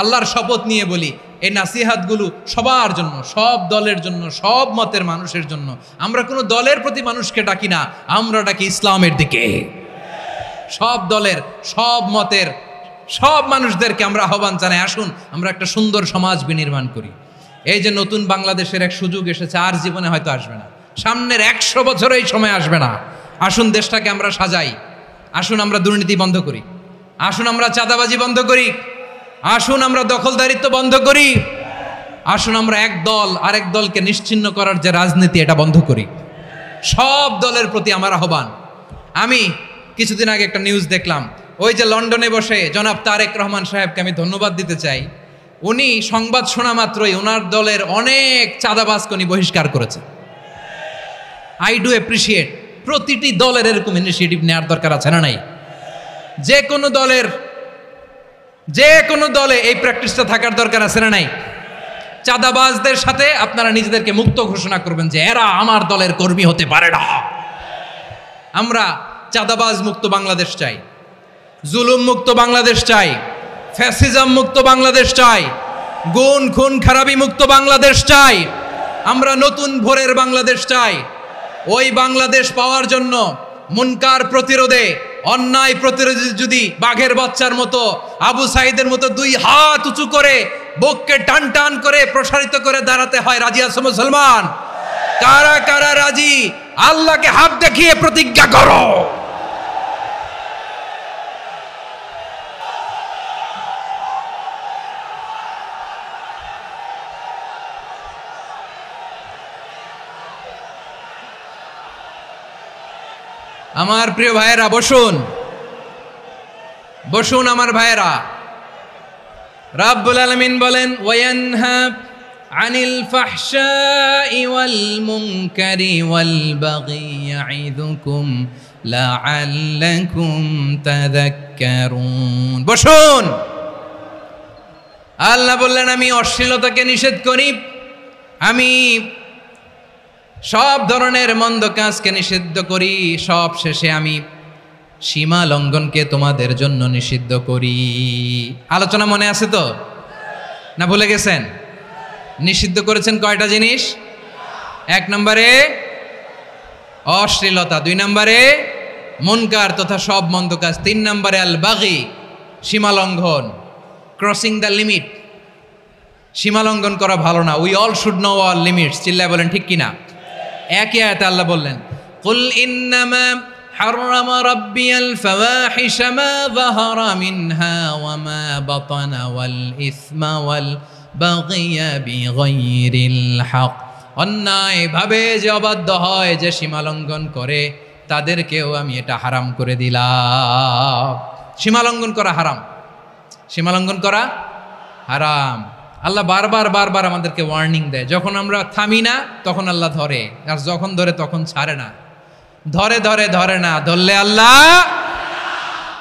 আল্লাহর শপথ নিয়ে বলি, এই নাসিহাতগুলো সবার জন্য, সব দলের জন্য, সব মতের মানুষের জন্য। আমরা কোনো দলের প্রতি মানুষকে ডাকি না, আমরা ডাকি ইসলামের দিকে। সব দলের, সব মতের, সব মানুষদেরকে আমরা আহ্বান জানাই, আসুন আমরা একটা সুন্দর সমাজ বিনির্মাণ করি। এই যে নতুন বাংলাদেশের এক সুযোগ এসেছে, আর জীবনে হয়তো আসবে না, সামনের 100 বছরে এই সময় আসবে না। আসুন দেশটাকে আমরা সাজাই, আসুন আমরা দুর্নীতি বন্ধ করি, আসুন আমরা চাঁদাবাজি বন্ধ করি, আসুন আমরা দখলদারিত্ব বন্ধ করি, আসুন আমরা এক দল আরেক দলকে নিশ্চিহ্ন করার যে রাজনীতি, এটা বন্ধ করি। সব দলের প্রতি আমার আহ্বান। আমি কিছুদিন আগে একটা নিউজ দেখলাম, ওই যে লন্ডনে বসে জনাব তারেক রহমান সাহেবকে আমি ধন্যবাদ দিতে চাই। উনি সংবাদ শোনা মাত্রই ওনার দলের অনেক চাঁদাবাজকে উনি বহিষ্কার করেছে। I do appreciate. প্রতিটি দলের এরকম ইনিশিয়েটিভ নেওয়ার দরকার আছে না নাই? যে কোনো দলে এই প্র্যাকটিসটা থাকার দরকার আছে না নাই? চাঁদাবাজদের সাথে আপনারা নিজেদেরকে মুক্ত ঘোষণা করবেন যে এরা আমার দলের কর্মী হতে পারে না। আমরা চাঁদাবাজ মুক্ত বাংলাদেশ চাই, জুলুম মুক্ত বাংলাদেশ চাই, ফ্যাসিজম মুক্ত বাংলাদেশ চাই, গুণ খুন খারাপি মুক্ত বাংলাদেশ চাই। আমরা নতুন ভোরের বাংলাদেশ চাই। ওই বাংলাদেশ পাওয়ার জন্য মুনকার প্রতিরোধে, অন্যায় প্রতিরোধে যদি বাঘের বাচ্চার মতো, আবু সাইদের মতো 2 হাত উঁচু করে বুককে টান টান করে প্রসারিত করে দাঁড়াতে হয়, রাজি আছো মুসলমান? কারা কারা রাজি? আল্লাহকে হাত দেখিয়ে প্রতিজ্ঞা করো। আমার প্রিয় ভাইয়েরা, বসুন বসুন আমার ভাইয়েরা। রাব্বুল আলামিন বলেন, ওয়ায়ানহা আনিল ফাহশাই ওয়াল মুনকারি ওয়াল বাগি ইয়াইদুকুম লাআল্লাকুম তাযাক্কারুন। বসুন। আল্লাহ বললেন, আমি অশ্লীলতাকে নিষেধ করি, আমি সব ধরনের মন্দ কাজকে নিষিদ্ধ করি, সব শেষে আমি সীমা লঙ্ঘনকে তোমাদের জন্য নিষিদ্ধ করি। আলোচনা মনে আছে তো, না ভুলে গেছেন? নিষিদ্ধ করেছেন কয়টা জিনিস? 1 নম্বরে অশ্লীলতা, 2 নম্বরে মুনকার তথা সব মন্দ কাজ, 3 নম্বরে আল বাগি, সীমা লঙ্ঘন, ক্রসিং দ্য লিমিট। সীমা লঙ্ঘন করা ভালো না। We all should know our limits. চিল্লায় বলেন ঠিক কিনা? একই আয়াতে আল্লাহ বললেন, কুল ইন্নামা হাররামা রাব্বিয়াল ফাওয়াহিশা মা যাহারা মিনহা ওয়া মা বাতানা ওয়াল ইসমা ওয়াল বাগিয়া বিগাইরিল হক। অন্যায়ভাবে যে অবাধ্য হয়, যে সীমা লঙ্ঘন করে, তাদেরকেও আমি এটা হারাম করে দিলাম। সীমা লঙ্ঘন করা হারাম, সীমা লঙ্ঘন করা হারাম। আল্লাহ বারবার বারবার আমাদেরকে ওয়ার্নিং দেয়। যখন আমরা থামি না তখন আল্লাহ ধরে, আর যখন ধরে তখন ছাড়ে না। ধরে ধরে ধরে না, ধরলে আল্লাহ।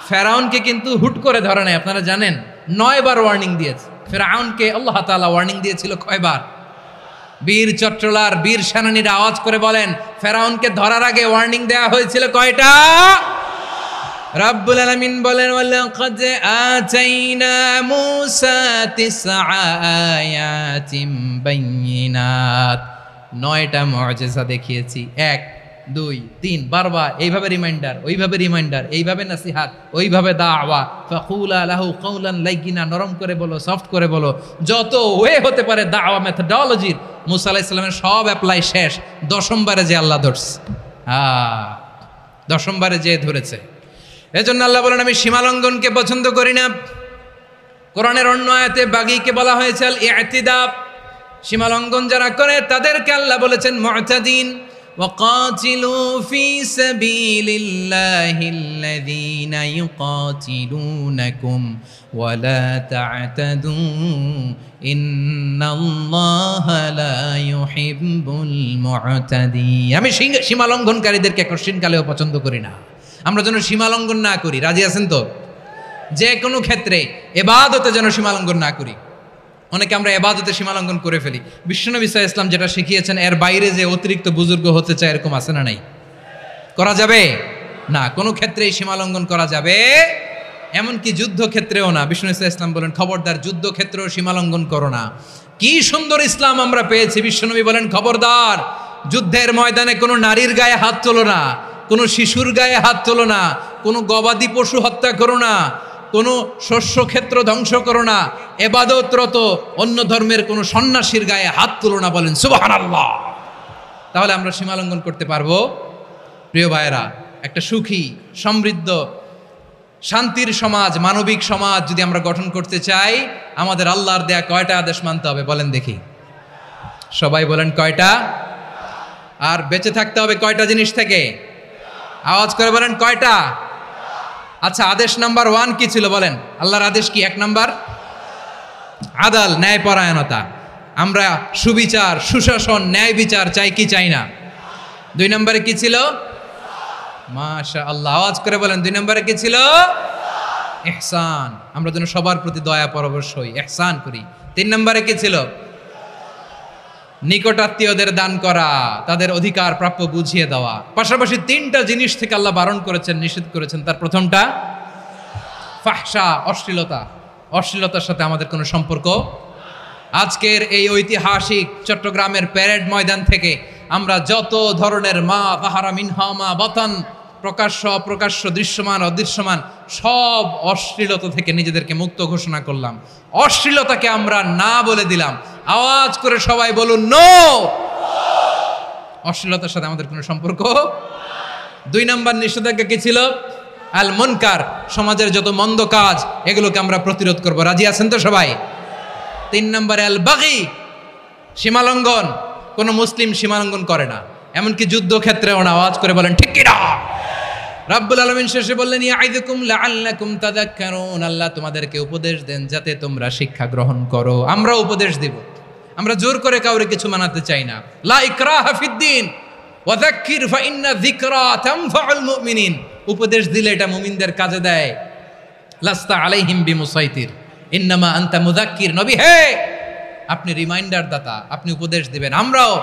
ফেরাউনকে কিন্তু হুট করে ধরে নাই, আপনারা জানেন 9 বার ওয়ার্নিং দিয়েছে। ফেরাউনকে আল্লাহ তাআলা ওয়ার্নিং দিয়েছিল কয়বার? বীর চট্টলার বীর সেনানীরা আওয়াজ করে বলেন, ফেরাউনকে ধরার আগে ওয়ার্নিং দেওয়া হয়েছিল কয়টা? রাব্বুল আলামিন বলেন, ওয়ালাকাদ আতাইনা মূসা 9 আয়াতিন বাইয়িনাত, 9টা মুআজিজা দেখিয়েছি। 1 2 3 বারবার এইভাবে রিমাইন্ডার, ওইভাবে রিমাইন্ডার, এইভাবে নসিহাত, ওইভাবে দাওয়া। ফাকুলা লাহু কাওলান লাইয়িনা, নরম করে বলো, সফট করে বলো, যত ওয়ে হতে পারে দাওয়া মেথডোলজির। মূসা আলাইহিস সালামের সব অ্যাপ্লাই শেষ, 10ম বারে যে আল্লাহ ধরছে। 10ম বারে যে ধরেছে। এজন্য আল্লাহ বলেন, আমি সীমালঙ্ঘনকে পছন্দ করি না। কোরআনের অন্য আয়াতে বাগীকে বলা হয়েছে আল ইতিদা, সীমালঙ্ঘন যারা করে তাদেরকে আল্লাহ বলেছেন মুতাদিন। وقاتلوا في سبيل الله الذين يقاتلونكم ولا تعتدوا إن الله لا يحب المعتدين। আমি সীমালঙ্ঘনকারীদেরকে কোশ্চেন কালেও পছন্দ করি না। আমরা যেন সীমালঙ্ঘন না করি, রাজি আছেন তো? যে কোনো ক্ষেত্রে ইবাদতে যেন সীমালঙ্ঘন না করি। অনেকে আমরা ইবাদতে সীমালঙ্ঘন করে ফেলি। বিশ্বনবী সাল্লাল্লাহু আলাইহি ওয়াসাল্লাম যেটা শিখিয়েছেন এর বাইরে যে অতিরিক্ত বুজুর্গ হতে চায়, এরকম আছে না নাই? করা যাবে না, কোনো ক্ষেত্রেই সীমালঙ্ঘন করা যাবে, এমনকি যুদ্ধক্ষেত্রেও না। বিশ্বনবী সাল্লাল্লাহু আলাইহি ওয়াসাল্লাম বলেন, খবরদার যুদ্ধক্ষেত্রেও সীমালঙ্ঘন করো না। কি সুন্দর ইসলাম আমরা পেয়েছি। বিশ্বনবী বলেন, খবরদার যুদ্ধের ময়দানে কোনো নারীর গায়ে হাত তোলো না, কোনো শিশুর গায়ে হাত তোলো না, কোনো গবাদি পশু হত্যা করো না, কোনো শস্যক্ষেত্র ধ্বংস করো না, ইবাদতরত অন্য ধর্মের কোনো সন্ন্যাসীর গায়ে হাত তুলো না। বলেন সুবহানাল্লাহ। তাহলে আমরা সীমালঙ্ঘন করতে পারবো? প্রিয় ভাইয়েরা, একটা সুখী, সমৃদ্ধ, শান্তির সমাজ, মানবিক সমাজ যদি আমরা গঠন করতে চাই, আমাদের আল্লাহর দেয়া কয়টা আদেশ মানতে হবে বলেন দেখি? সবাই বলেন কয়টা? আর বেঁচে থাকতে হবে কয়টা জিনিস থেকে? আওয়াজ করে বলেন কয়টা? আচ্ছা, আদেশ নাম্বার 1 কি ছিল বলেন? আল্লাহর আদেশ কি? 1 নাম্বার আদাল, ন্যায়পরায়ণতা। আমরা সুবিচার, সুশাসন, ন্যায় বিচার চাই কি চাই না? 2 নম্বরে কি ছিল? মাশাআল্লাহ, আওয়াজ করে বলেন 2 নম্বরে কি ছিল? ইহসান, আমরা যেন সবার প্রতি দয়া পরবশ হই, ইহসান করি। 3 নম্বরে কি ছিল? নিকটাত্মীয়দের দান করা, তাদের অধিকার প্রাপ্য বুঝিয়ে দেওয়া। পাশাপাশি 3টা জিনিস থেকে আল্লাহ বারণ করেছেন, নিষেধ করেছেন। তার প্রথমটা ফাহশা, অশ্লীলতা। অশ্লীলতার সাথে আমাদের কোনো সম্পর্ক। আজকের এই ঐতিহাসিক চট্টগ্রামের প্যারেড ময়দান থেকে আমরা যত ধরনের মা তাহারা মিনহা মা বাতান, প্রকাশ্য অপ্রকাশ্য, দৃশ্যমান অদৃশ্যমান, সব অশ্লীলতা থেকে নিজেদেরকে মুক্ত ঘোষণা করলাম। অশ্লীলতাকে আমরা না বলে দিলাম। আওয়াজ করে সবাই বলুন নো। অশ্লীলতার সাথে আমাদের কোনো সম্পর্ক। 2 নম্বর নিষেধাজ্ঞা কি ছিল? আল মুনকার, সমাজের যত মন্দ কাজ এগুলোকে আমরা প্রতিরোধ করব। রাজি আছেন তো সবাই? 3 নম্বরে আল বাগী, সীমালঙ্ঘন। কোন মুসলিম সীমালঙ্ঘন করে না, এমনকি যুদ্ধক্ষেত্রেও না। আওয়াজ করে বলেন ঠিক কি না? রাব্বুল আলামিন শেষে বললেন, ইয়াইদুকুম লাআল্লাকুম তাযাক্কারুন, আল্লাহ তোমাদেরকে উপদেশ দেন যাতে তোমরা শিক্ষা গ্রহণ করো। আমরা উপদেশ দেব, আমরা জোর করে কাউরে কিছু মানাতে চাই না। লা ইকরাহা ফিদ্দিন ওয়া যাক্কির ফাইন্না যিকরা তানফাউল মুমিনিন। উপদেশ দিলে এটা মুমিনদের কাজে দেয়। লাস্তা আলাইহিম বিমুসাইতির ইন্নামা আনতা মুযাক্কির। নবী হে, আপনি রিমাইন্ডার দাতা, আপনি উপদেশ দিবেন। আমরাও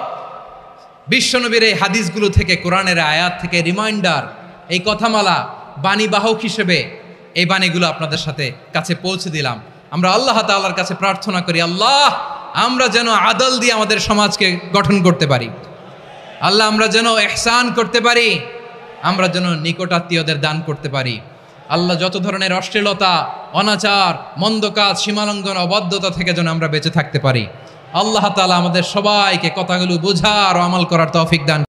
বিশ্বনবীর এই হাদিসগুলো থেকে, কোরআনের আয়াত থেকে রিমাইন্ডার, এই কথামালা, বাণীবাহক হিসেবে এই বাণীগুলো আপনাদের সাথে কাছে পৌঁছে দিলাম। আমরা আল্লাহ তাআলার কাছে প্রার্থনা করি, আল্লাহ আমরা যেন আদল দিয়ে আমাদের সমাজকে গঠন করতে পারি। আল্লাহ আমরা যেন ইহসান করতে পারি, আমরা যেন নিকটাত্মীয়দের দান করতে পারি। আল্লাহ যত ধরনের অশ্লীলতা, অনাচার, মন্দ কাজ, সীমালঙ্ঘন, অবাধ্যতা থেকে যেন আমরা বেঁচে থাকতে পারি। আল্লাহ তাআলা আমাদের সবাইকে কথাগুলো বোঝার ও আমল করার তৌফিক দান